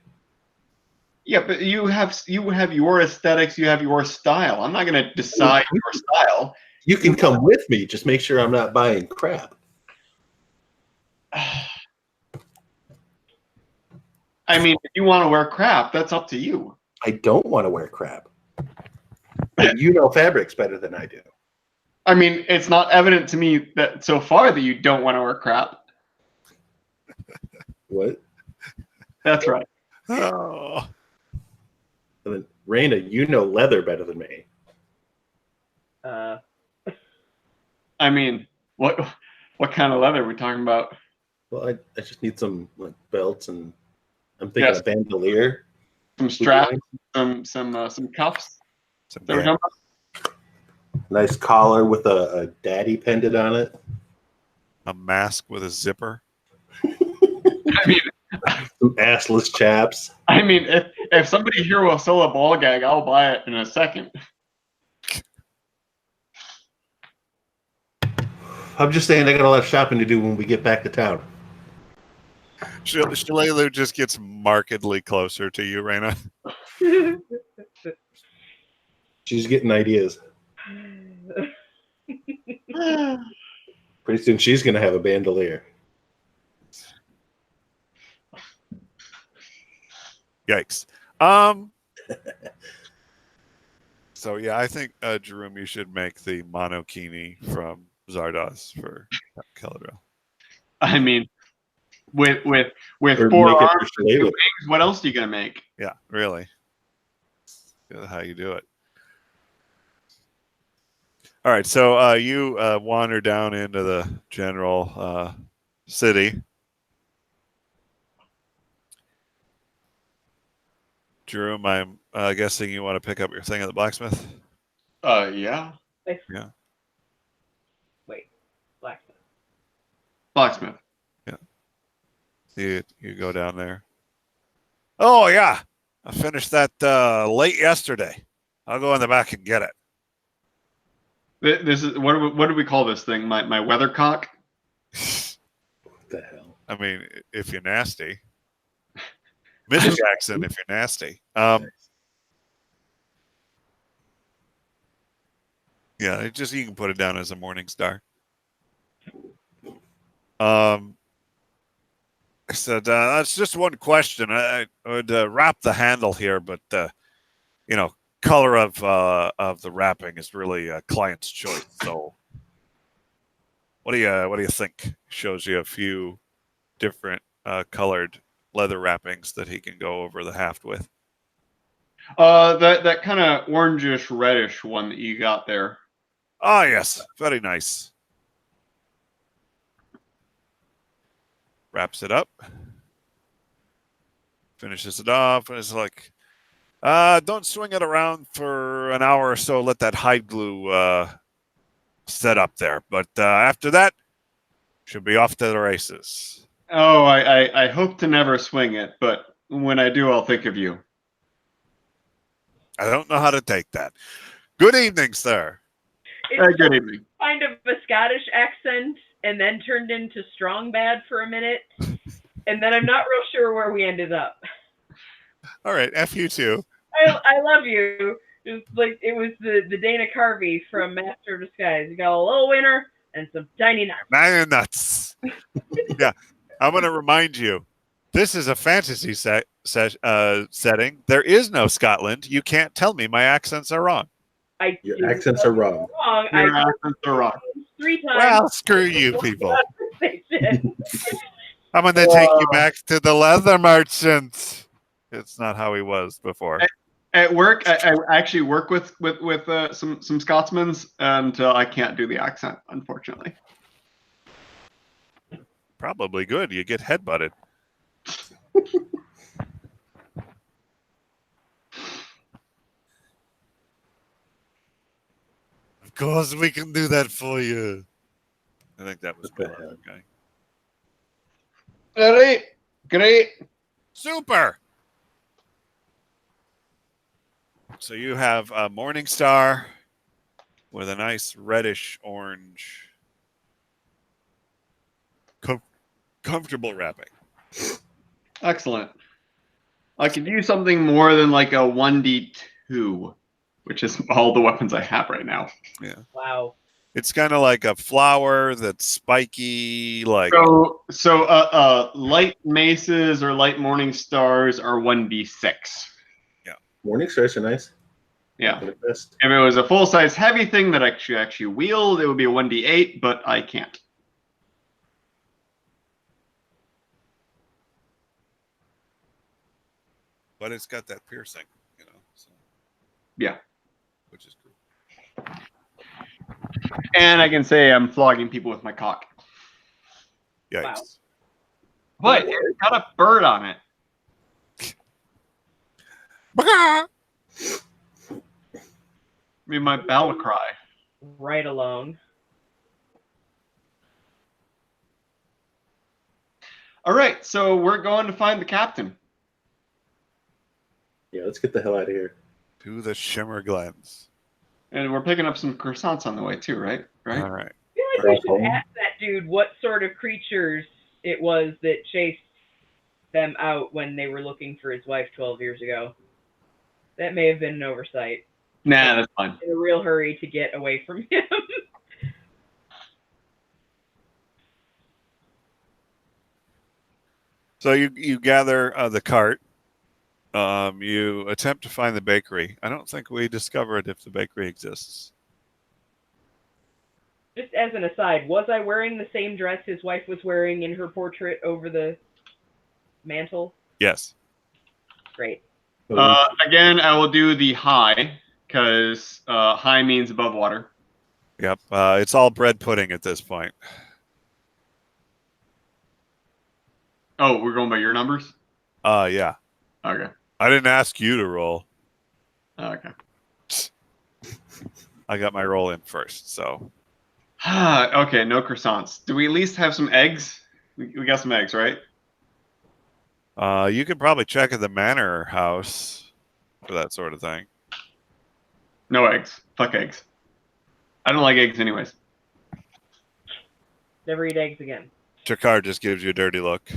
Yeah, but you have your aesthetics, you have your style. I'm not going to decide your style. You can come with me. Just make sure I'm not buying crap. I mean, if you want to wear crap, that's up to you. I don't want to wear crap. But you know fabrics better than I do. I mean, it's not evident to me that so far that you don't want to wear crap. What? That's right. Oh. And then, Raina, you know leather better than me. I mean, what kind of leather are we talking about? Well, I just need some belts, and I'm thinking a bandolier. Some straps, some cuffs. Nice collar with a daddy pendant on it. A mask with a zipper. I mean, some assless chaps. I mean, if somebody here will sell a ball gag, I'll buy it in a second. I'm just saying I got a lot of shopping to do when we get back to town. Shalelu just gets markedly closer to you, Raina. She's getting ideas. Pretty soon she's going to have a bandolier. Yikes. So yeah, I think Jerome, you should make the monokini from Zardoz for Caladriel. I mean, with Or 4 make it arms for and 2 Shalelu. wings, what else are you gonna make? Yeah, really. That's how you do it. All right, so you wander down into the general city. Jerome, I'm guessing you want to pick up your thing at the blacksmith? Yeah. Yeah. Wait, blacksmith. Blacksmith. Yeah. You go down there. Oh, yeah. I finished that late yesterday. I'll go in the back and get it. This is what do we call this thing? My weathercock? What the hell? I mean, if you're nasty. Miss Jackson, if you're nasty. Yeah, you can put it down as a morning star. I said, that's just one question. I would wrap the handle here, but color of the wrapping is really a client's choice. So, what do you think? Shows you a few different colored leather wrappings that he can go over the haft with. That kind of orangish reddish one that you got there. Oh yes, very nice. Wraps it up, finishes it off, and it's like, Don't swing it around for an hour or so. Let that hide glue set up there. But after that, should be off to the races. Oh, I hope to never swing it, but when I do, I'll think of you. I don't know how to take that. Good evening, sir. It's Good evening. kind of a Scottish accent, and then turned into strong bad for a minute, and then I'm not real sure where we ended up. All right, F you too. I love you. It was the Dana Carvey from Master of Disguise. You got a little winner and some tiny nuts. Man nuts. Yeah, I'm going to remind you. This is a fantasy setting. There is no Scotland. You can't tell me my accents are wrong. Your accents are wrong. Your accents are wrong. 3 times. Well, screw you people. I'm going to take you back to the leather merchant. It's not how he was before. At work, I actually work with some Scotsmans, and I can't do the accent, unfortunately. Probably good. You get headbutted. Of course, we can do that for you. I think that was What the the hell? guy. Great. Super. So you have a Morning Star with a nice reddish orange, comfortable wrapping. Excellent. I could use something more than like a 1d2, which is all the weapons I have right now. Yeah. Wow. It's kind of like a flower that's spiky, like So light maces or light morning stars are 1d6. Morning stars are nice. Yeah. They're the best. If it was a full size heavy thing that I actually wield, it would be a 1d8, but I can't. but it's got that piercing, you know. So, Yeah. which is cool. And I can say I'm flogging people with my cock. Yikes. Wow. But it's got a bird on it. I mean, my battle cry. Right alone. All right, so we're going to find the captain. Yeah, let's get the hell out of here. To the Shimmer Glens. And we're picking up some croissants on the way, too, right? All right. I feel like we should ask that dude what sort of creatures it was that chased them out when they were looking for his wife 12 years ago. That may have been an oversight. Nah, that's fine. In a real hurry to get away from him. So you gather the cart. You attempt to find the bakery. I don't think we discovered if the bakery exists. Just as an aside, was I wearing the same dress his wife was wearing in her portrait over the mantle? Yes. Great. Again, I will do the high, because high means above water. Yep. It's all bread pudding at this point. Oh, we're going by your numbers? Yeah. Okay. I didn't ask you to roll. Okay. I got my roll in first, so. Okay, no croissants. Do we at least have some eggs? We got some eggs, right? You can probably check at the manor house for that sort of thing. No eggs. Fuck eggs. I don't like eggs anyways. Never eat eggs again. Jakar just gives you a dirty look.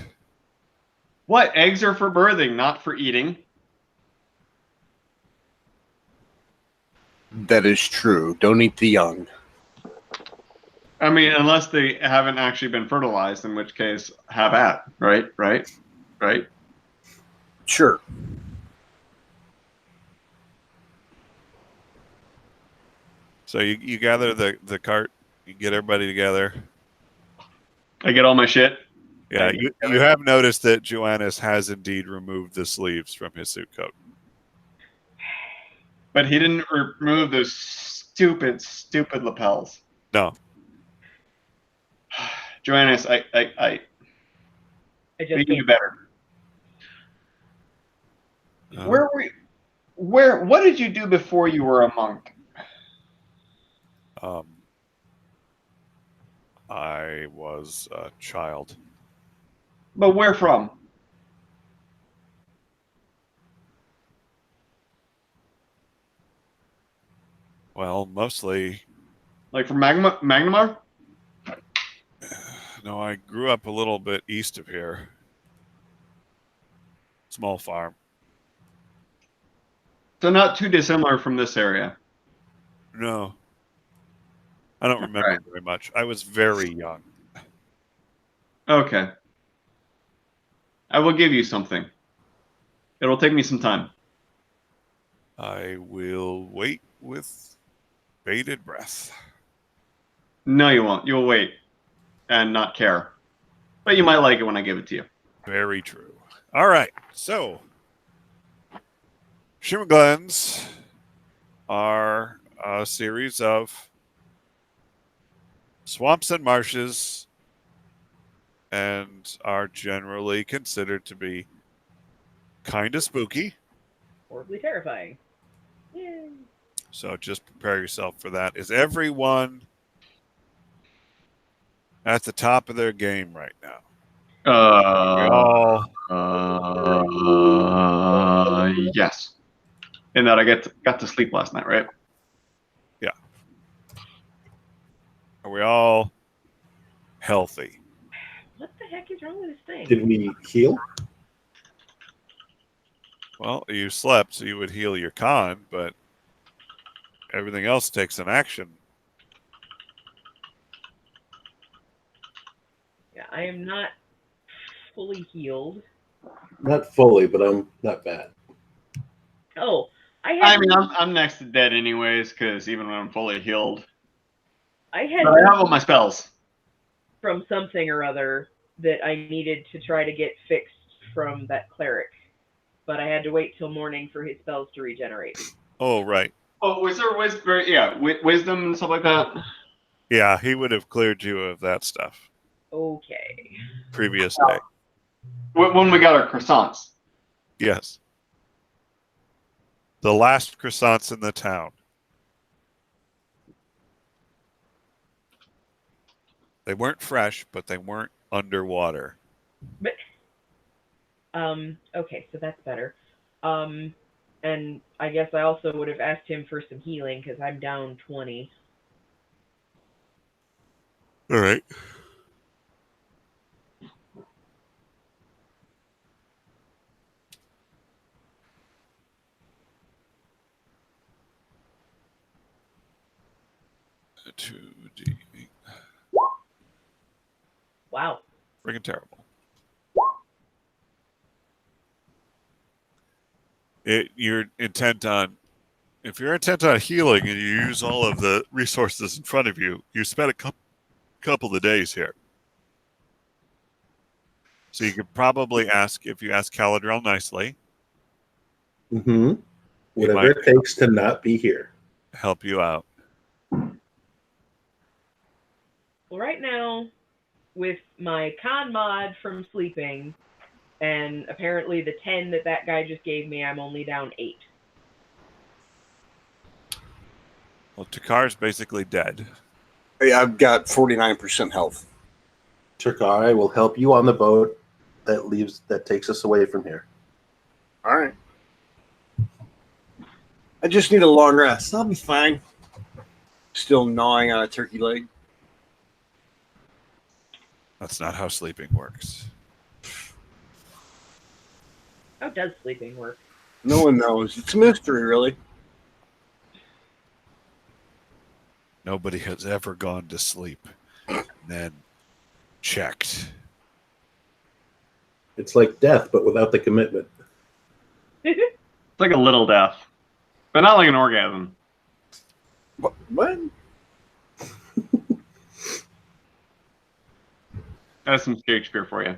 What? Eggs are for birthing, not for eating. That is true. Don't eat the young. I mean, unless they haven't actually been fertilized, in which case, have at. Right? Sure. So you gather the cart, you get everybody together. I get all my shit. Yeah, you have noticed that Joannis has indeed removed the sleeves from his suit coat. But he didn't remove those stupid lapels. No. Joannis, I I just we can do can't. better. Uh, Where What did you do before you were a monk? I was a child. But where from? Well, mostly. Like from Magnamar? No, I grew up a little bit east of here. Small farm. So not too dissimilar from this area. No, I don't remember Right. very much. I was very young. Okay. I will give you something. It'll take me some time. I will wait with bated breath. No, you won't. You'll wait and not care. But you might like it when I give it to you. Very true. All right, so Shimmer Glens are a series of swamps and marshes and are generally considered to be kind of spooky. Horribly terrifying. Yay. So just prepare yourself for that. Is everyone at the top of their game right now? We all Yes. In that I got to sleep last night, right? are we all healthy? What the heck is wrong with this thing? Did we heal? Well, you slept, so you would heal your con, but everything else takes an action. Yeah, I am not fully healed. Not fully, but I'm not bad. Oh, I I had mean, I'm next to dead anyways, because even when I'm fully healed, I had but I have all my spells. from something or other that I needed to try to get fixed from that cleric, but I had to wait till morning for his spells to regenerate. Oh, right. Oh, was there wisdom? Yeah, wisdom and stuff like that. Yeah, he would have cleared you of that stuff Okay. previous day. When we got our croissants. Yes. The last croissants in the town. They weren't fresh, but they weren't underwater. But okay, so that's better. And I guess I also would have asked him for some healing because I'm down 20. All right. A 2d8. Wow. Freaking terrible. You're intent on, if you're intent on healing and you use all of the resources in front of you, you spend a couple of days here. So you could probably ask, if you ask Caladrel nicely, Mm-hmm. he Whatever might it takes to not be here. help you out. Well, right now, with my con mod from sleeping, and apparently the 10 that guy just gave me, I'm only down 8. Well, Takar's basically dead. Hey, I've got 49% health. Turkai will help you on the boat that takes us away from here. All right. I just need a long rest. I'll be fine. Still gnawing on a turkey leg. That's not how sleeping works. How does sleeping work? No one knows. It's a mystery, really. Nobody has ever gone to sleep and then checked. It's like death, but without the commitment. It's like a little death, but not like an orgasm. What? That's some Shakespeare for you.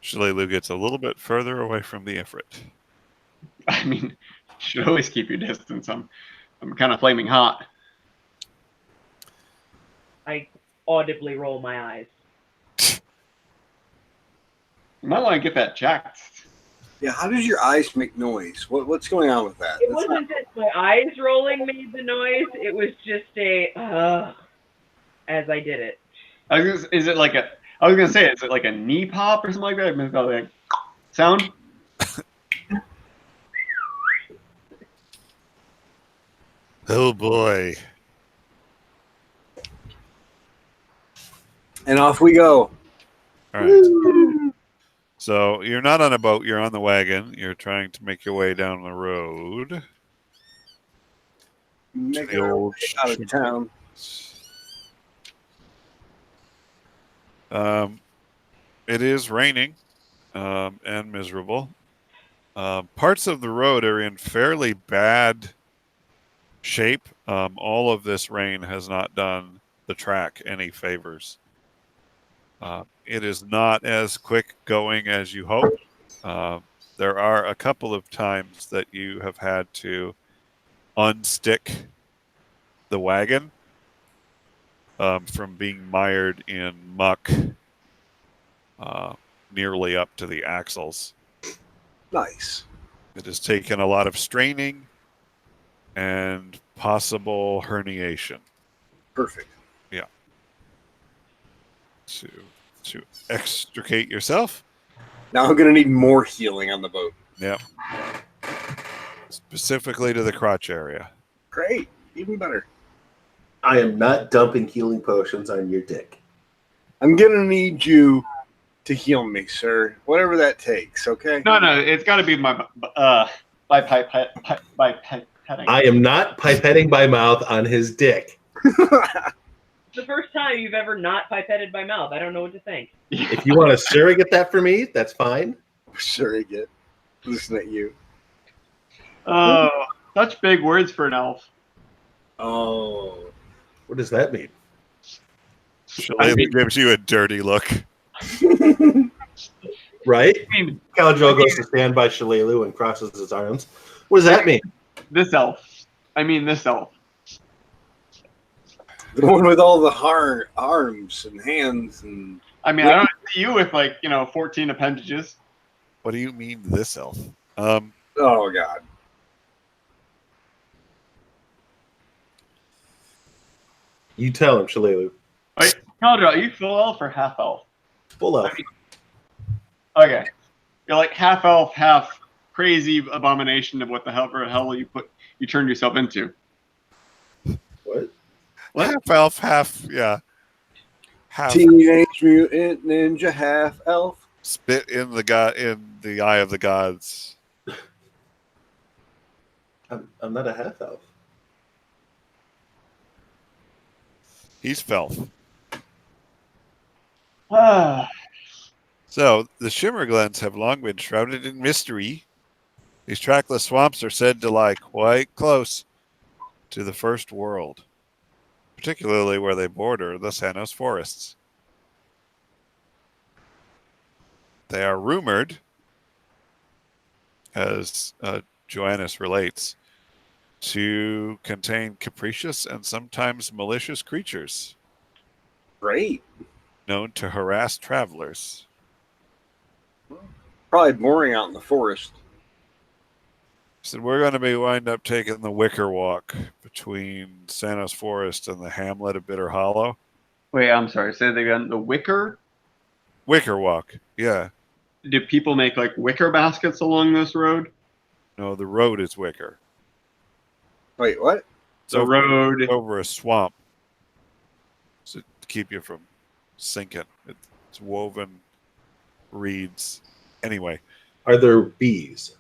Shalelu gets a little bit further away from the Ifrit. I mean, you should always keep your distance. I'm kind of flaming hot. I audibly roll my eyes. You might want to get that checked. Yeah, how does your eyes make noise? What's going on with that? It That's wasn't that my eyes rolling made the noise. It was just a as I did it. Is it like a? I was gonna say, is it like a knee pop or something like that? Maybe like sound. Oh boy. and off we go. All right. So you're not on a boat, you're on the wagon. You're trying to make your way down the road. Make The our old way out of town. It is raining and miserable. Parts of the road are in fairly bad shape. All of this rain has not done the track any favors. It is not as quick going as you hope. There are a couple of times that you have had to unstick the wagon from being mired in muck nearly up to the axles. Nice. It has taken a lot of straining and possible herniation. Perfect. Yeah. To extricate yourself. Now I'm gonna need more healing on the boat. Yep. Specifically to the crotch area. Great. Even better. I am not dumping healing potions on your dick. I'm gonna need you to heal me, sir. Whatever that takes, okay? No, it's got to be by pipetting. I am not pipetting my mouth on his dick. It's the first time you've ever not pipetted by mouth. I don't know what to think. If you want to surrogate that for me, that's fine. Surrogate. Listen at you. Oh, such big words for an elf. Oh. What does that mean? Shillelagh gives you a dirty look. Right? I mean, Caladriel goes to stand by Shillelagh and crosses his arms. What does that mean? this elf. I mean, this elf. The one with all the arms and hands and I mean, I don't see you with 14 appendages. What do you mean, this elf? oh god. You tell him, Shillelagh. Wait, Caldra, are you full elf or half elf? Full elf. Okay, you're like half elf, half crazy abomination of what the hell you turned yourself into. What? Half elf, half half Teenage Mutant Ninja half elf. spit in the eye of the gods. I'm not a half elf. He's Felf. Ah, So the Shimmer Glens have long been shrouded in mystery. These trackless swamps are said to lie quite close to the first world, particularly where they border the Sanos forests. They are rumored, as Joannis relates, to contain capricious and sometimes malicious creatures Great. known to harass travelers. Probably boring out in the forest. So we're going to wind up taking the Wicker Walk between Sanos Forest and the hamlet of Bitter Hollow. wait, I'm sorry. Say that again. The wicker. Wicker Walk, yeah. Do people make wicker baskets along this road? No, the road is wicker. Wait, what? It's The road. over a swamp, so to keep you from sinking. It's woven reeds. Anyway, Are there bees?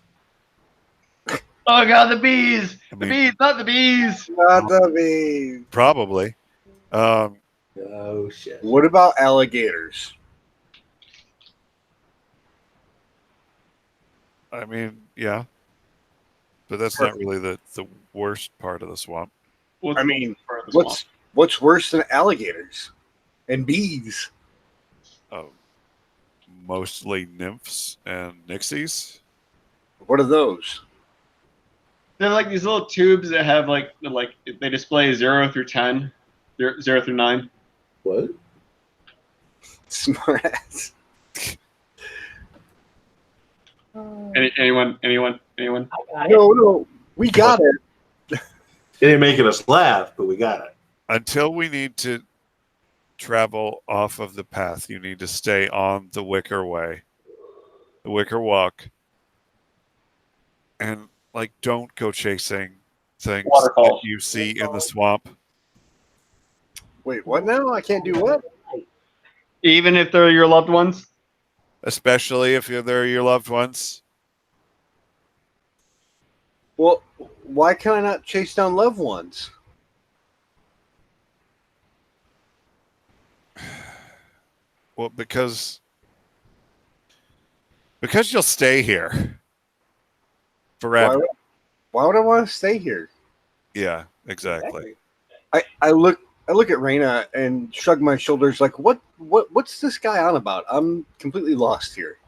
Oh god, the bees! I The mean- bees, not the bees! Not the bee. probably. Oh shit. What about alligators? I mean, yeah, but that's not really the worst part of the swamp. What's I the mean, part of the swamp? what's worse than alligators and bees? Mostly nymphs and nixies. What are those? They're like these little tubes that have they display 0 through 10, 0 through 9. What? Smart ass. Anyone? I got it. No, we got it. It ain't making us laugh, but we got it. Until we need to travel off of the path, you need to stay on the Wicker Way, the Wicker Walk, and like don't go chasing things that Waterfalls. you see in the swamp, Wait, what now? I can't do what? Even if they're your loved ones. especially if they're your loved ones. Well, why can I not chase down loved ones? Well, because you'll stay here Why forever. would I want to stay here? Yeah, exactly. I look at Raina and shrug my shoulders like what's this guy on about? I'm completely lost here.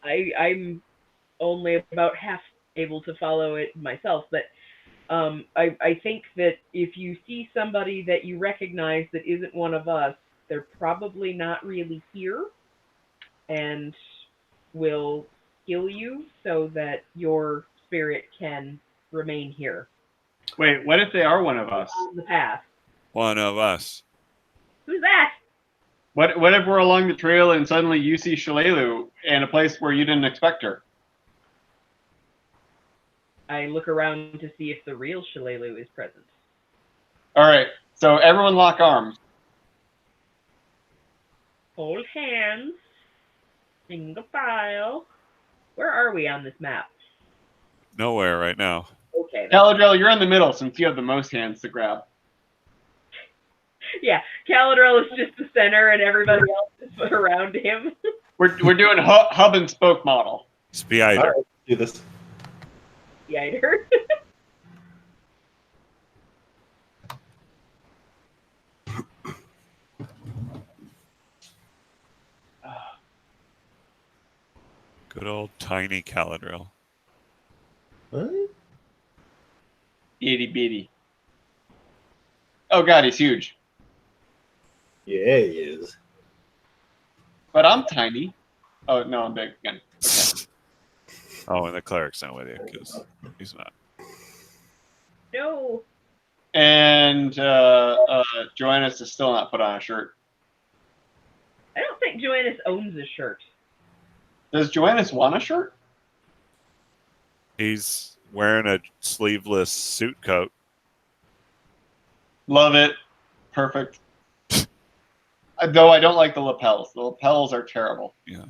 I'm only about half able to follow it myself, but I think that if you see somebody that you recognize that isn't one of us, they're probably not really here, and will kill you so that your spirit can remain here Wait, what if they are one of us? on the path. One of us. Who's that? What if we're along the trail and suddenly you see Shalelu in a place where you didn't expect her? I look around to see if the real Shalelu is present. All right, so everyone lock arms. Hold hands. Single file. Where are we on this map? Nowhere right now. Okay. Galadriel, you're in the middle since you have the most hands to grab. Yeah, Caladrel is just the center, and everybody else is around him. We're doing hub and spoke model. Spider. All right, do this. Yider. Good old tiny Caladriel. What? Itty bitty. Oh god, he's huge. Yeah, he is. But I'm tiny. Oh no, I'm big again. Okay. Oh, and the cleric's not with you because he's not. No. And Joannis is still not put on a shirt. I don't think Joannis owns a shirt. Does Joannis want a shirt? He's wearing a sleeveless suit coat. Love it. Perfect. Though I don't like the lapels. The lapels are terrible. Yeah.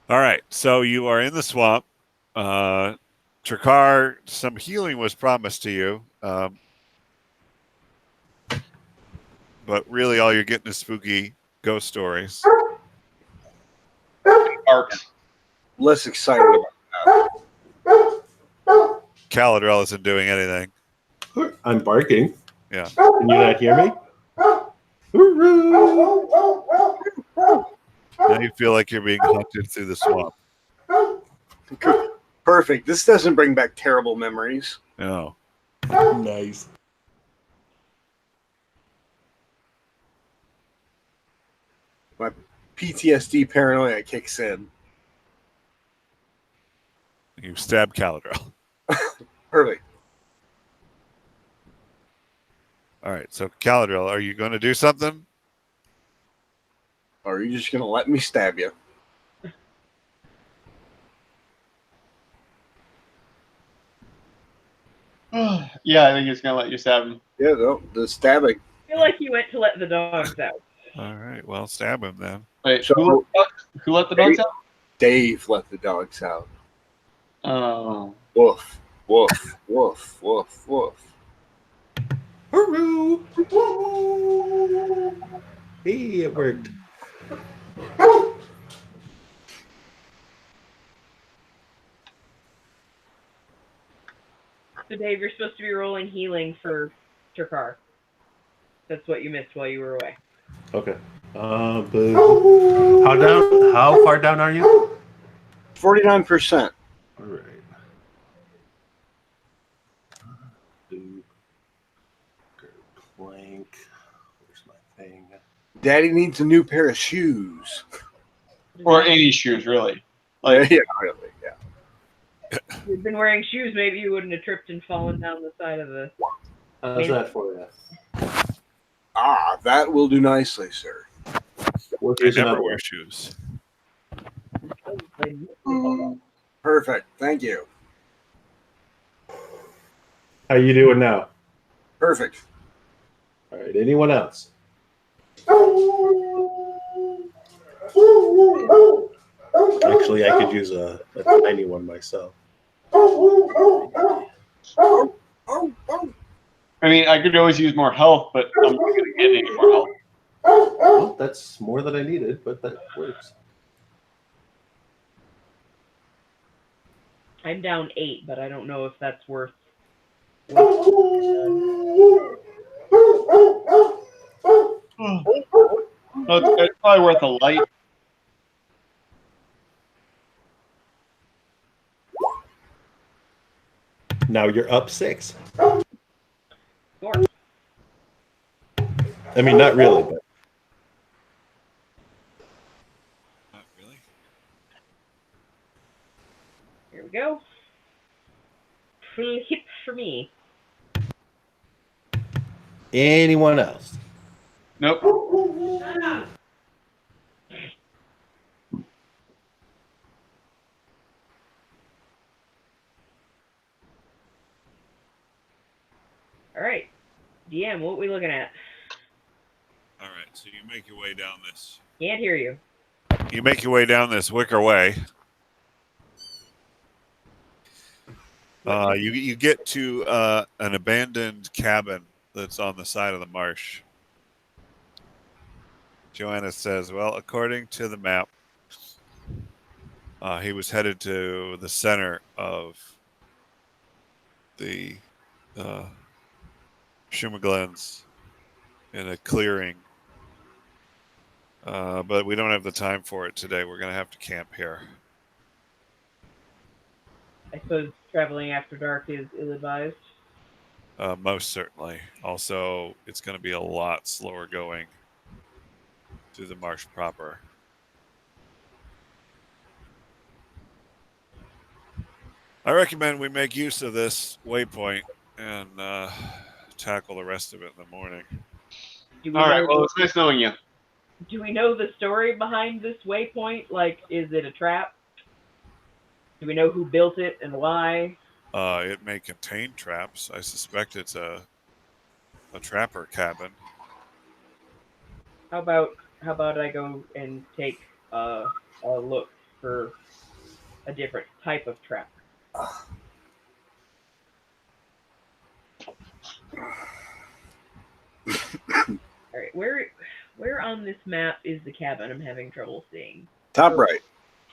All right. So you are in the swamp. Ch.3, some healing was promised to you. But really all you're getting is spooky ghost stories. Arcs. Less excited about that. Caladrel isn't doing anything. I'm barking. Yeah. Can you not hear me? Now you feel like you're being hunted through the swamp. Perfect. This doesn't bring back terrible memories. No. Nice. My PTSD paranoia kicks in. You stab Caladrel. Perfect. All right. So Caladrel, are you going to do something? Or are you just going to let me stab you? Yeah, I think he's gonna let you stab him. Yeah, no, the stabbing. I feel like you went to let the dogs out. All right. Well, stab him then. Wait, So- who let the dogs out? Dave let the dogs out. Oh. Woof, woof, woof, woof, woof. Hooroo! Hey, it worked. So Dave, you're supposed to be rolling healing for Ch.3. That's what you missed while you were away. Okay. Boo. How down? How far down are you? 49%. All right. Boo. Plank. Where's my thing? Daddy needs a new pair of shoes. Or any shoes, really. Yeah, Like, really, yeah. If you'd been wearing shoes, maybe you wouldn't have tripped and fallen down the side of the. How's that for you? Ah, that will do nicely, sir. Well, I here's never another wear one. shoes. Perfect. Thank you. How you doing now? Perfect. All right. Anyone else? Actually, I could use a tiny one myself. Oh, oh. I mean, I could always use more health, but I'm not going to get any more health. Well, that's more than I needed, but that works. I'm down 8, but I don't know if that's worth. No, it's probably worth a light. Now you're up 6. Score. I mean, not really, but Not really. Here we go. Full hip for me. anyone else? Nope. All right. DM, what are we looking at? All right, so you make your way down this. Can't hear you. You make your way down this wicker way. You get to an abandoned cabin that's on the side of the marsh. Joanna says, "Well, according to the map, he was headed to the center of the Shumaglens in a clearing, but we don't have the time for it today. We're going to have to camp here." I suppose traveling after dark is ill-advised. Most certainly. Also, it's going to be a lot slower going through the marsh proper. I recommend we make use of this waypoint and tackle the rest of it in the morning. Do we All right. know? Well, it's nice knowing you. Do we know the story behind this waypoint? Like, is it a trap? Do we know who built it and why? It may contain traps. I suspect it's a trapper cabin. How about I go and take a look for a different type of trap? All right, where on this map is the cabin? I'm having trouble seeing. Top right.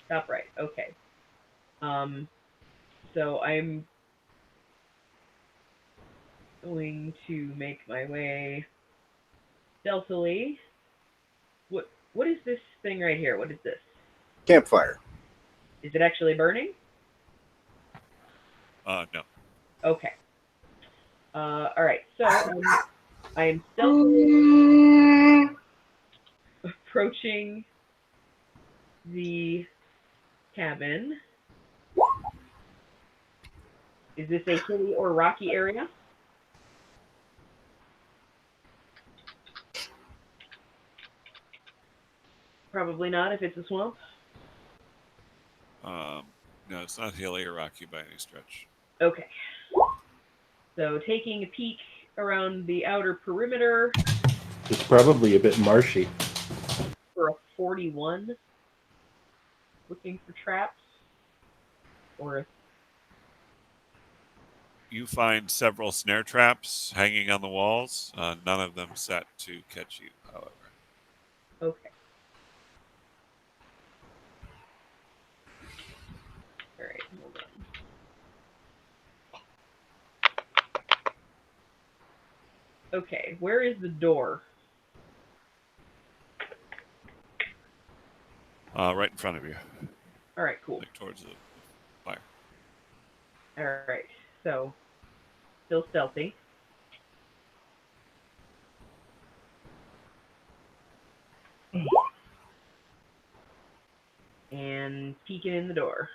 Top right. Okay. So I'm going to make my way stealthily. What is this thing right here? What is this? Campfire. Is it actually burning? No. Okay. All right. So I am stealthily approaching the cabin. Is this a hilly or rocky area? Probably not if it's a swamp. No, it's not hilly or rocky by any stretch. Okay. So taking a peek around the outer perimeter It's probably a bit marshy. for a 41. Looking for traps. Or You find several snare traps hanging on the walls. None of them set to catch you, however. okay. All right, hold on. Okay, where is the door? Right in front of you, All right, cool. like towards the fire. All right, so still stealthy. and peeking in the door.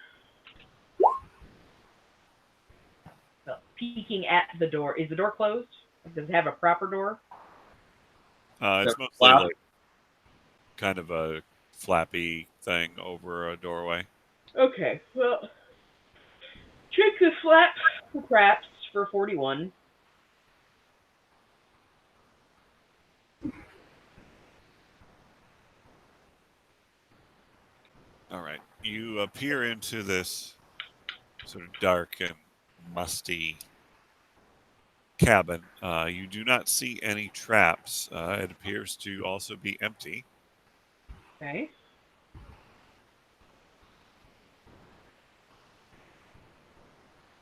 Well, peeking at the door. Is the door closed? Does it have a proper door? It's So, mostly wow. like kind of a flappy thing over a doorway. Okay, well, check the flap for craps for 41. All right. You peer into this sort of dark and musty cabin. You do not see any traps. It appears to also be empty. Okay.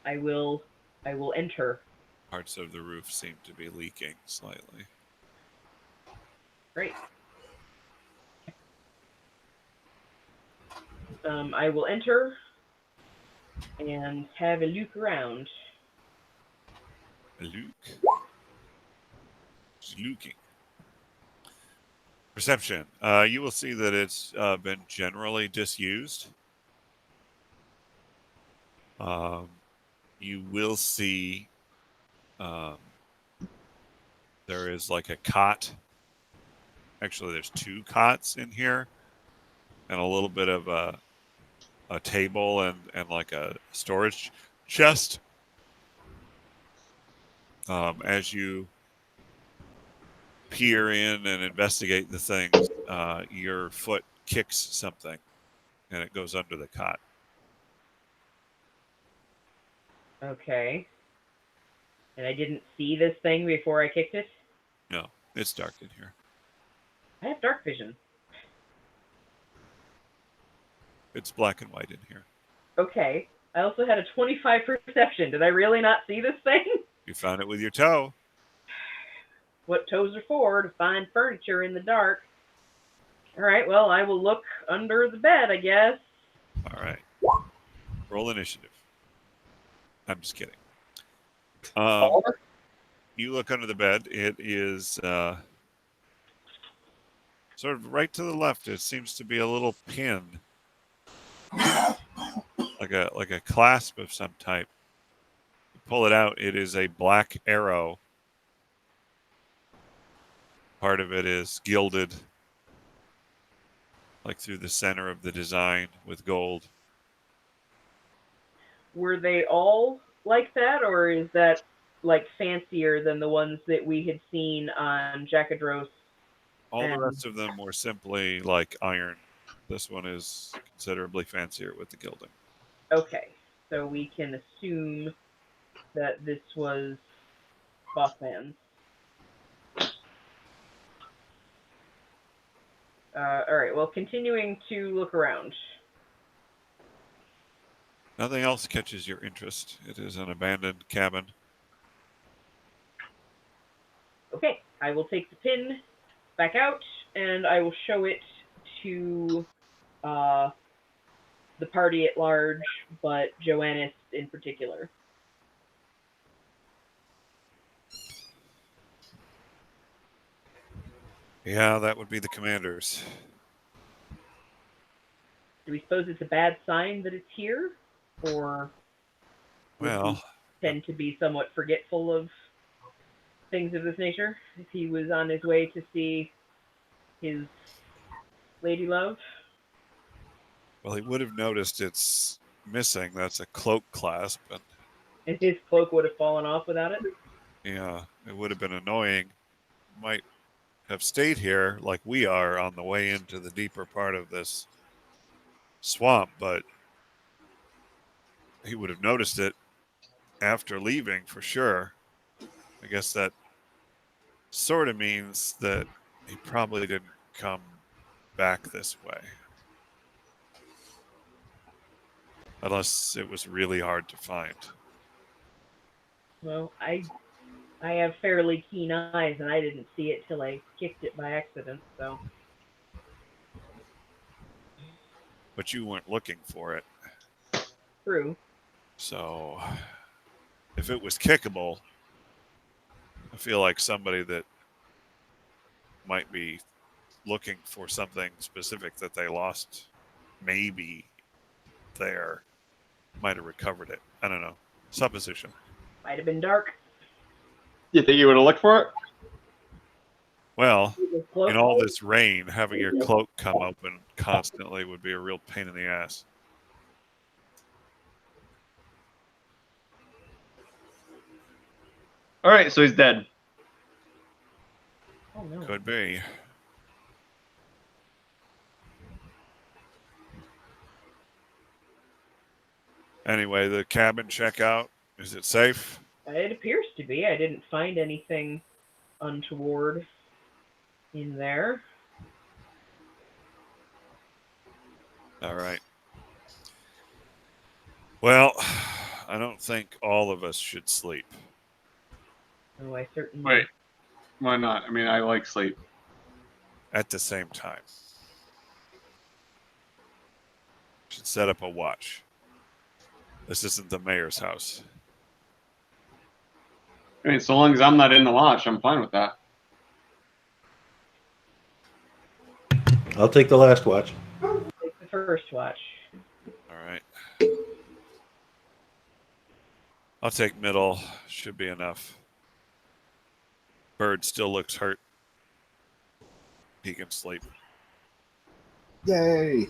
I will enter. Parts of the roof seem to be leaking slightly. Great. I will enter and have a look around. Luke. It's looking. Perception. You will see that it's been generally disused. You will see there is like a cot. Actually, there's two cots in here and a little bit of a table and like a storage chest. As you peer in and investigate the things, your foot kicks something and it goes under the cot. Okay. And I didn't see this thing before I kicked it? No, it's dark in here. I have dark vision. It's black and white in here. Okay. I also had a 25 perception. Did I really not see this thing? You found it with your toe. What toes are for, to find furniture in the dark. Alright, well, I will look under the bed, I guess. All right. Roll initiative. I'm just kidding. You look under the bed. It is sort of right to the left. It seems to be a little pin, like a clasp of some type. You pull it out. It is a black arrow. Part of it is gilded, like through the center of the design with gold. Were they all like that, or is that like fancier than the ones that we had seen on Jacadros? All the rest of them were simply like iron. This one is considerably fancier with the gilding. Okay, so we can assume that this was Boss Man's. Alright, well, continuing to look around. Nothing else catches your interest. It is an abandoned cabin. Okay, I will take the pin back out, and I will show it to the party at large, but Joannis in particular. Yeah, that would be the commanders. Do we suppose it's a bad sign that it's here? Or would he Well, tend to be somewhat forgetful of things of this nature if he was on his way to see his lady love? well, he would have noticed it's missing. That's a cloak clasp, and And his cloak would have fallen off without it? yeah, it would have been annoying. Might have stayed here like we are on the way into the deeper part of this swamp, but he would have noticed it after leaving for sure. I guess that sort of means that he probably didn't come back this way. Unless it was really hard to find. Well, I have fairly keen eyes, and I didn't see it till I kicked it by accident, so... But you weren't looking for it. True. So if it was kickable, I feel like somebody that might be looking for something specific that they lost maybe there. Might have recovered it. I don't know. Supposition. Might have been dark. You think you would have looked for it? Well, It was close. in all this rain, having your cloak come open constantly would be a real pain in the ass. All right, so he's dead. Oh no. Could be. Anyway, the cabin checkout. Is it safe? It appears to be. I didn't find anything untoward in there. All right. Well, I don't think all of us should sleep. Oh, I certainly. Wait, why not? I mean, I like sleep. At the same time. Should set up a watch. This isn't the mayor's house. I mean, so long as I'm not in the watch, I'm fine with that. I'll take the last watch. Take the first watch. All right. I'll take middle. Should be enough. Bird still looks hurt. He can sleep. Yay!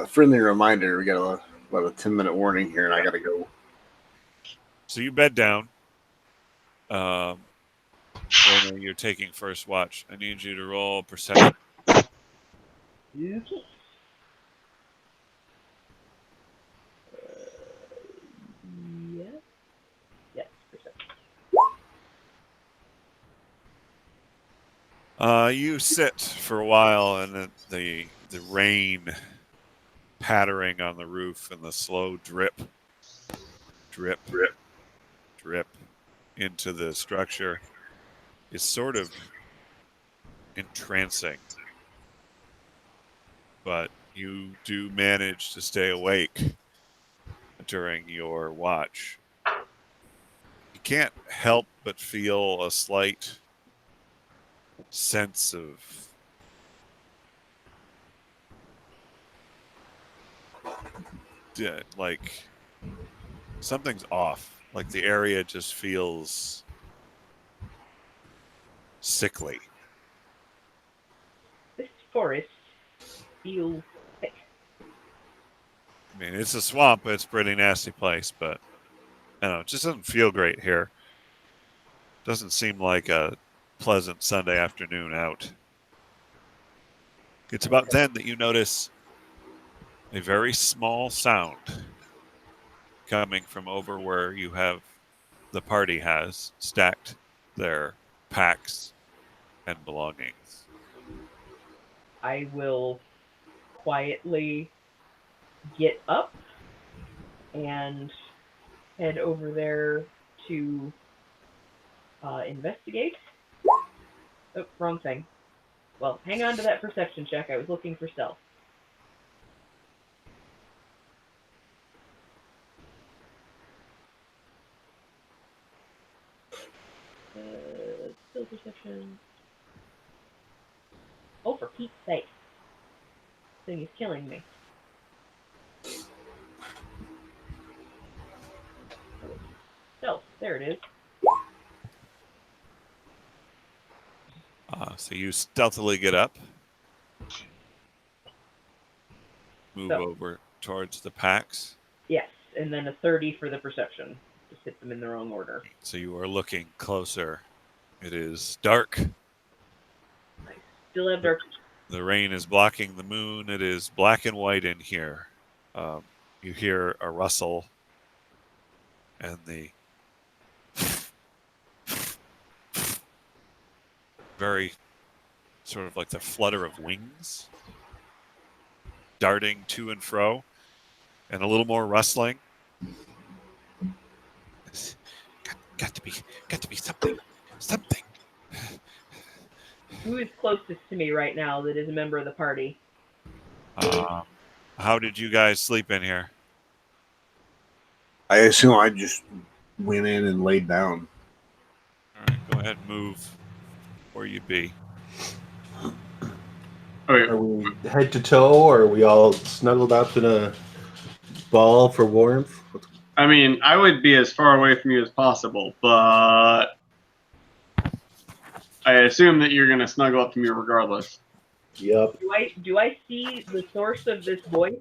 Friendly reminder: we got about a 10-minute warning here, and I gotta go. So you bed down. Raina, you're taking first watch. I need you to roll perception. Okay. Yes. Yes. Perception. You sit for a while, and the rain pattering on the roof and the slow drip into the structure is sort of entrancing. But you do manage to stay awake during your watch. You can't help but feel a slight sense of like something's off. Like the area just feels sickly. This forest feels sick. I mean, it's a swamp. It's a pretty nasty place, but I don't know. It just doesn't feel great here. Doesn't seem like a pleasant Sunday afternoon out. It's about then that you notice a very small sound coming from over where you have the party has stacked their packs and belongings. I will quietly get up and head over there to investigate. Oh, wrong thing. Well, hang on to that perception check. I was looking for stealth. Still perception. Oh, for Pete's sake. This thing is killing me. Stealth. There it is. So you stealthily get up, move over towards the packs. Yes, and then a 30 for the perception. Just hit them in the wrong order. So you are looking closer. It is dark. Still have dark. The rain is blocking the moon. It is black and white in here. You hear a rustle and the very sort of like the flutter of wings darting to and fro, and a little more rustling. Got to be something. Who is closest to me right now that is a member of the party? How did you guys sleep in here? I assume I just went in and laid down. All right, go ahead and move where you'd be. Okay. Are we head to toe, or are we all snuggled up in a ball for warmth? I mean, I would be as far away from you as possible, but I assume that you're going to snuggle up to me regardless. Yep. Do I see the source of this voice?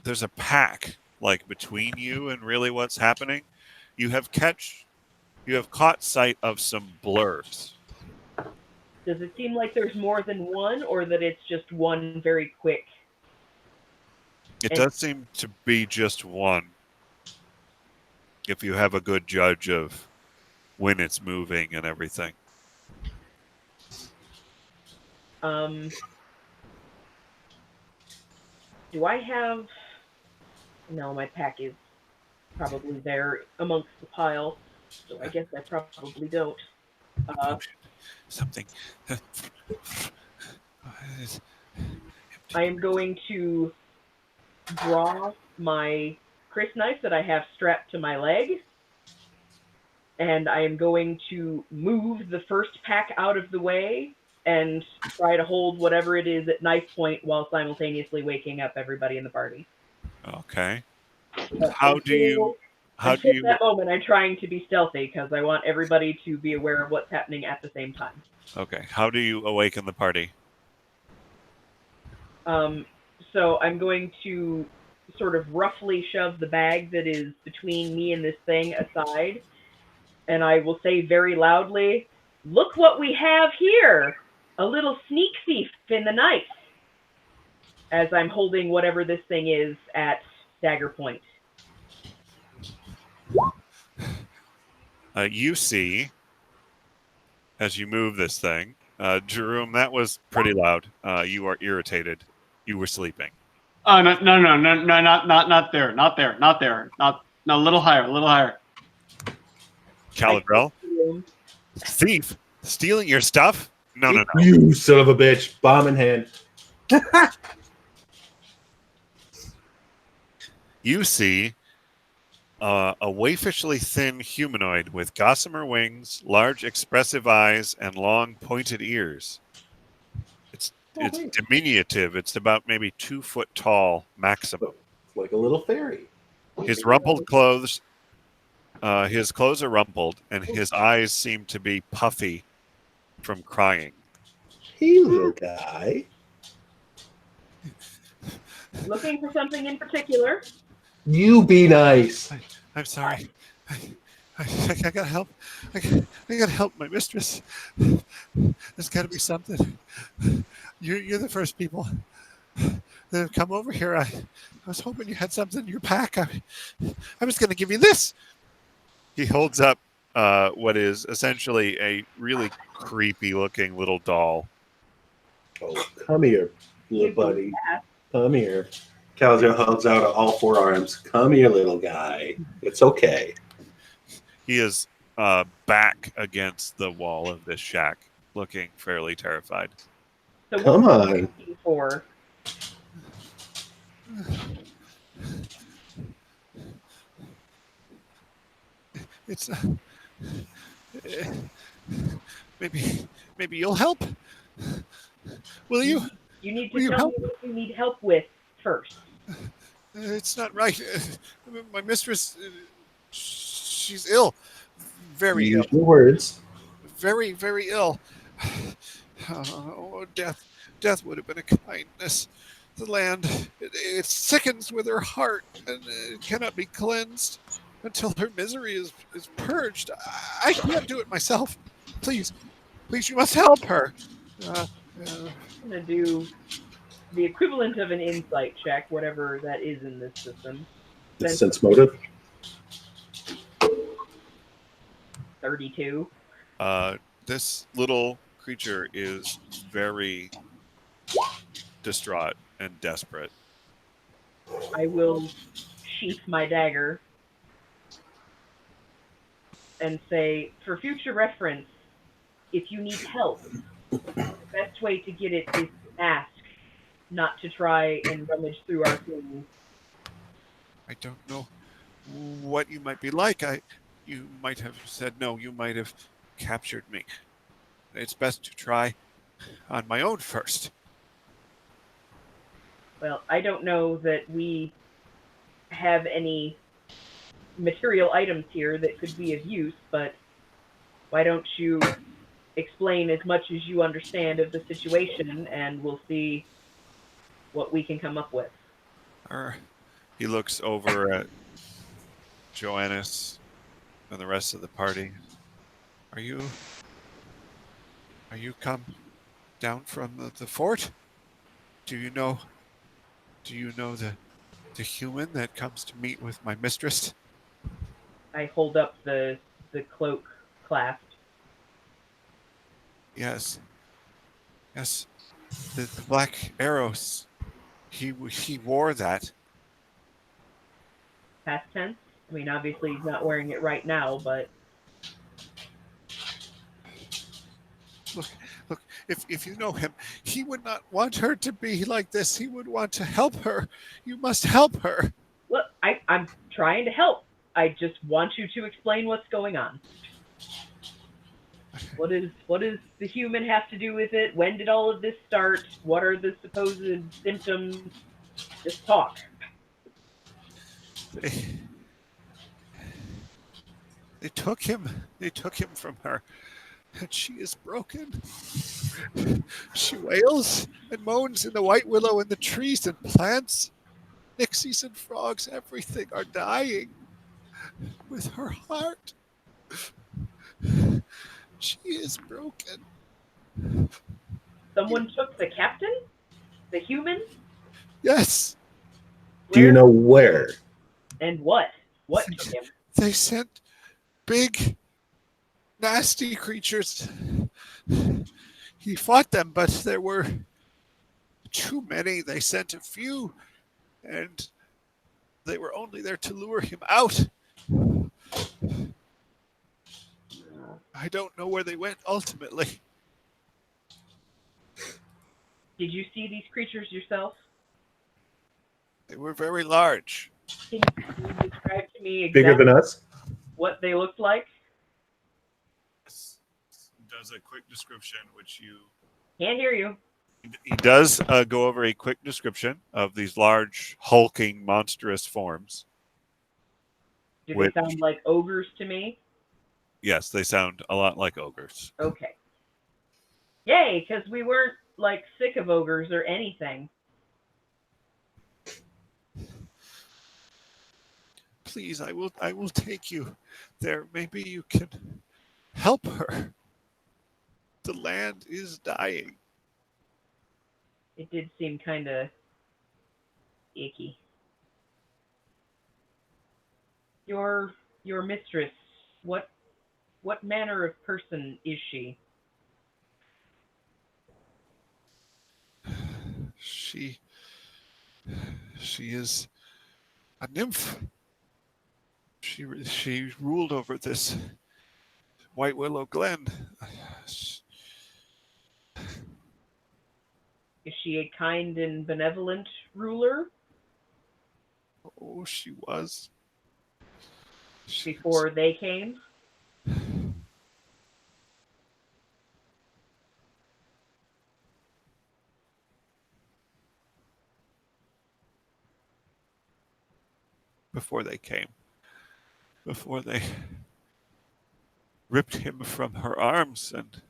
There's a pack like between you and really what's happening. You have caught sight of some blurs. Does it seem like there's more than one, or that it's just one very quick? It And- does seem to be just one. If you have a good judge of when it's moving and everything. Do I have? No, my pack is probably there amongst the pile, so I guess I probably don't. Something. I am going to draw my Chris knife that I have strapped to my leg, and I am going to move the first pack out of the way and try to hold whatever it is at knife point while simultaneously waking up everybody in the party. Okay. But How do you until that moment, I'm trying to be stealthy because I want everybody to be aware of what's happening at the same time. Okay. How do you awaken the party? So I'm going to sort of roughly shove the bag that is between me and this thing aside, and I will say very loudly, "Look what we have here! A little sneak thief in the night," as I'm holding whatever this thing is at dagger point. You see, as you move this thing, Jerome, that was pretty loud. You are irritated. You were sleeping. Oh no, not there, no, a little higher. Caladrell, thief, stealing your stuff? No. You son of a bitch! Bomb in hand. You see a waifishly thin humanoid with gossamer wings, large expressive eyes, and long pointed ears. It's diminutive. It's about maybe 2 foot tall maximum. It's like a little fairy. His rumpled clothes, his clothes are rumpled, and his eyes seem to be puffy from crying. Hey, little guy. Looking for something in particular? You be nice. I'm sorry. I gotta help. I gotta help my mistress. There's gotta be something. You're the first people that have come over here. I was hoping you had something in your pack. I was gonna give you this. He holds up what is essentially a really creepy looking little doll. Oh, come here, little buddy. Come here. Calzar holds out all 4 arms. Come here, little guy. It's okay. He is back against the wall of this shack, looking fairly terrified. So Come what on. are you looking for? It's maybe you'll help. Will you? You need Will to you tell help? me what you need help with first. It's not right. My mistress, she's ill, very Use ill, your words. very very ill. Oh, death would have been a kindness. The land, it sickens with her heart, and it cannot be cleansed until her misery is purged. I can't do it myself. Please, you must help her. I'm gonna do the equivalent of an insight check, whatever that is in this system. The sense motive. 32. This little creature is very distraught and desperate. I will sheath my dagger and say, for future reference, if you need help, the best way to get it is to ask, not to try and rummage through our things. I don't know what you might be like. You might have said no. You might have captured me. it's best to try on my own first. Well, I don't know that we have any material items here that could be of use, but why don't you explain as much as you understand of the situation, and we'll see what we can come up with. He looks over at Joannis and the rest of the party. Are you come down from the fort? Do you know the human that comes to meet with my mistress? I hold up the cloak clasped. Yes. Yes. The black arrows. He wore that. Past tense. I mean, obviously he's not wearing it right now, but Look, if you know him, he would not want her to be like this. He would want to help her. You must help her. look, I'm trying to help. I just want you to explain what's going on. What does the human have to do with it? When did all of this start? What are the supposed symptoms? Just talk. They took him. They took him from her, and she is broken. She wails and moans in the white willow and the trees and plants. Nixies and frogs, everything are dying with her heart. She is broken. Someone took the captain? The human? Yes, Do you Where know where? and what? What took him? they sent big, nasty creatures. He fought them, but there were too many. They sent a few, and they were only there to lure him out. I don't know where they went ultimately. Did you see these creatures yourself? They were very large. Can you describe to me Bigger exactly than us? what they looked like? Does a quick description, which you... Can't hear you. He does go over a quick description of these large, hulking, monstrous forms. Do Which- they sound like ogres to me? Yes, they sound a lot like ogres. Okay. Yay, because we weren't like sick of ogres or anything. Please, I will take you there. Maybe you can help her. The land is dying. It did seem kind of icky. Your mistress, what manner of person is she? She is a nymph. She ruled over this White Willow Glen. Is she a kind and benevolent ruler? Oh, she was. Before they came? Before they came. Before they ripped him from her arms and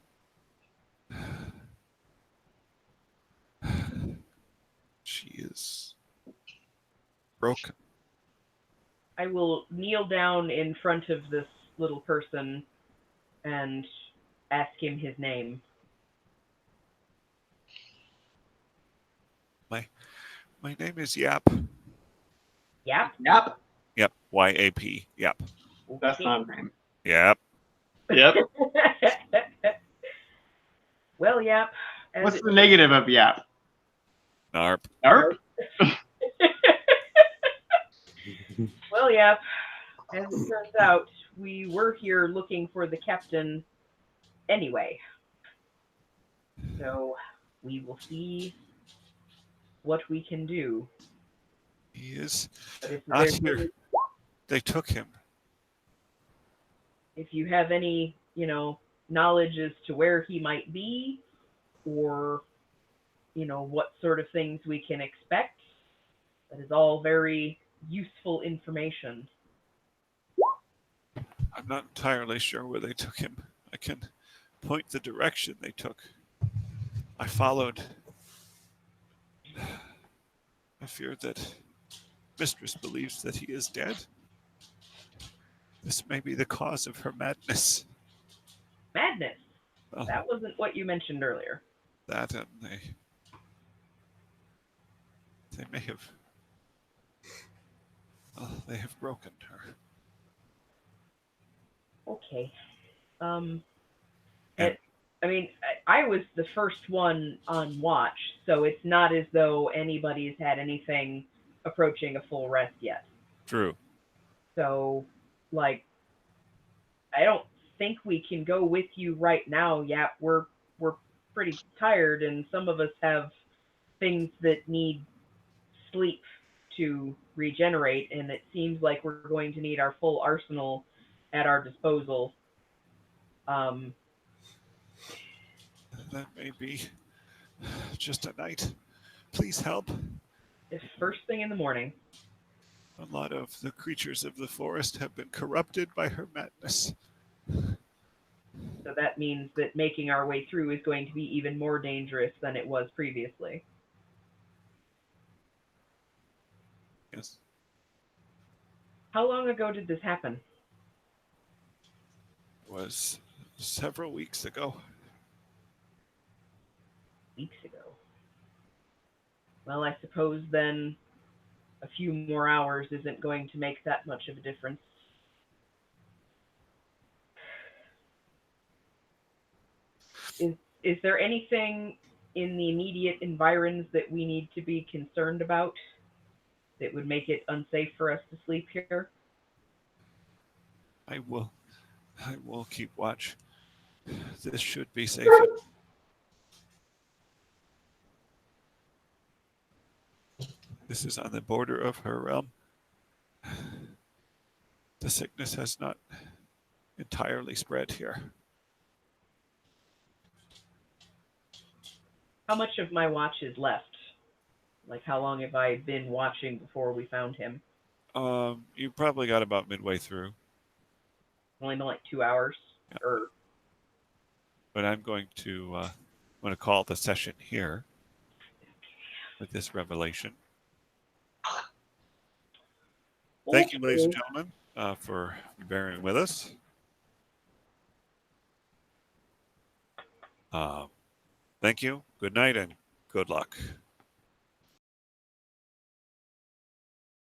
she is broken. I will kneel down in front of this little person and ask him his name. My name is Yap. Yap? Yep. Yep. Y-A-P. Yap. That's not a name. Yep. Yep. Well, Yap. What's the negative of yap? Narp. Arp? Well, Yap, as it turns out, we were here looking for the captain anyway. So we will see what we can do. He is But if not there's here. They took him. if you have any, knowledge as to where he might be, or what sort of things we can expect. That is all very useful information. I'm not entirely sure where they took him. I can point the direction they took. I followed. I fear that Mistress believes that he is dead. This may be the cause of her madness. Madness. Well, That wasn't what you mentioned earlier. that and they may have. They have broken her. Okay. And- I mean, I was the first one on watch, so it's not as though anybody's had anything approaching a full rest yet. True. So, like, I don't think we can go with you right now. Yeah, we're pretty tired, and some of us have things that need sleep to regenerate, and it seems like we're going to need our full arsenal at our disposal. That may be just a night. Please help. It's first thing in the morning. A lot of the creatures of the forest have been corrupted by her madness. So that means that making our way through is going to be even more dangerous than it was previously. Yes. How long ago did this happen? It was several weeks ago. Weeks ago. Well, I suppose then a few more hours isn't going to make that much of a difference. Is there anything in the immediate environs that we need to be concerned about that would make it unsafe for us to sleep here? I will keep watch. This should be safe. This is on the border of her realm. The sickness has not entirely spread here. How much of my watch is left? Like, how long have I been watching before we found him? You probably got about midway through. Only been like 2 hours? Yeah. But I'm going to call the session here with this revelation. Thank you, ladies and gentlemen, for bearing with us. Thank you. Good night and good luck.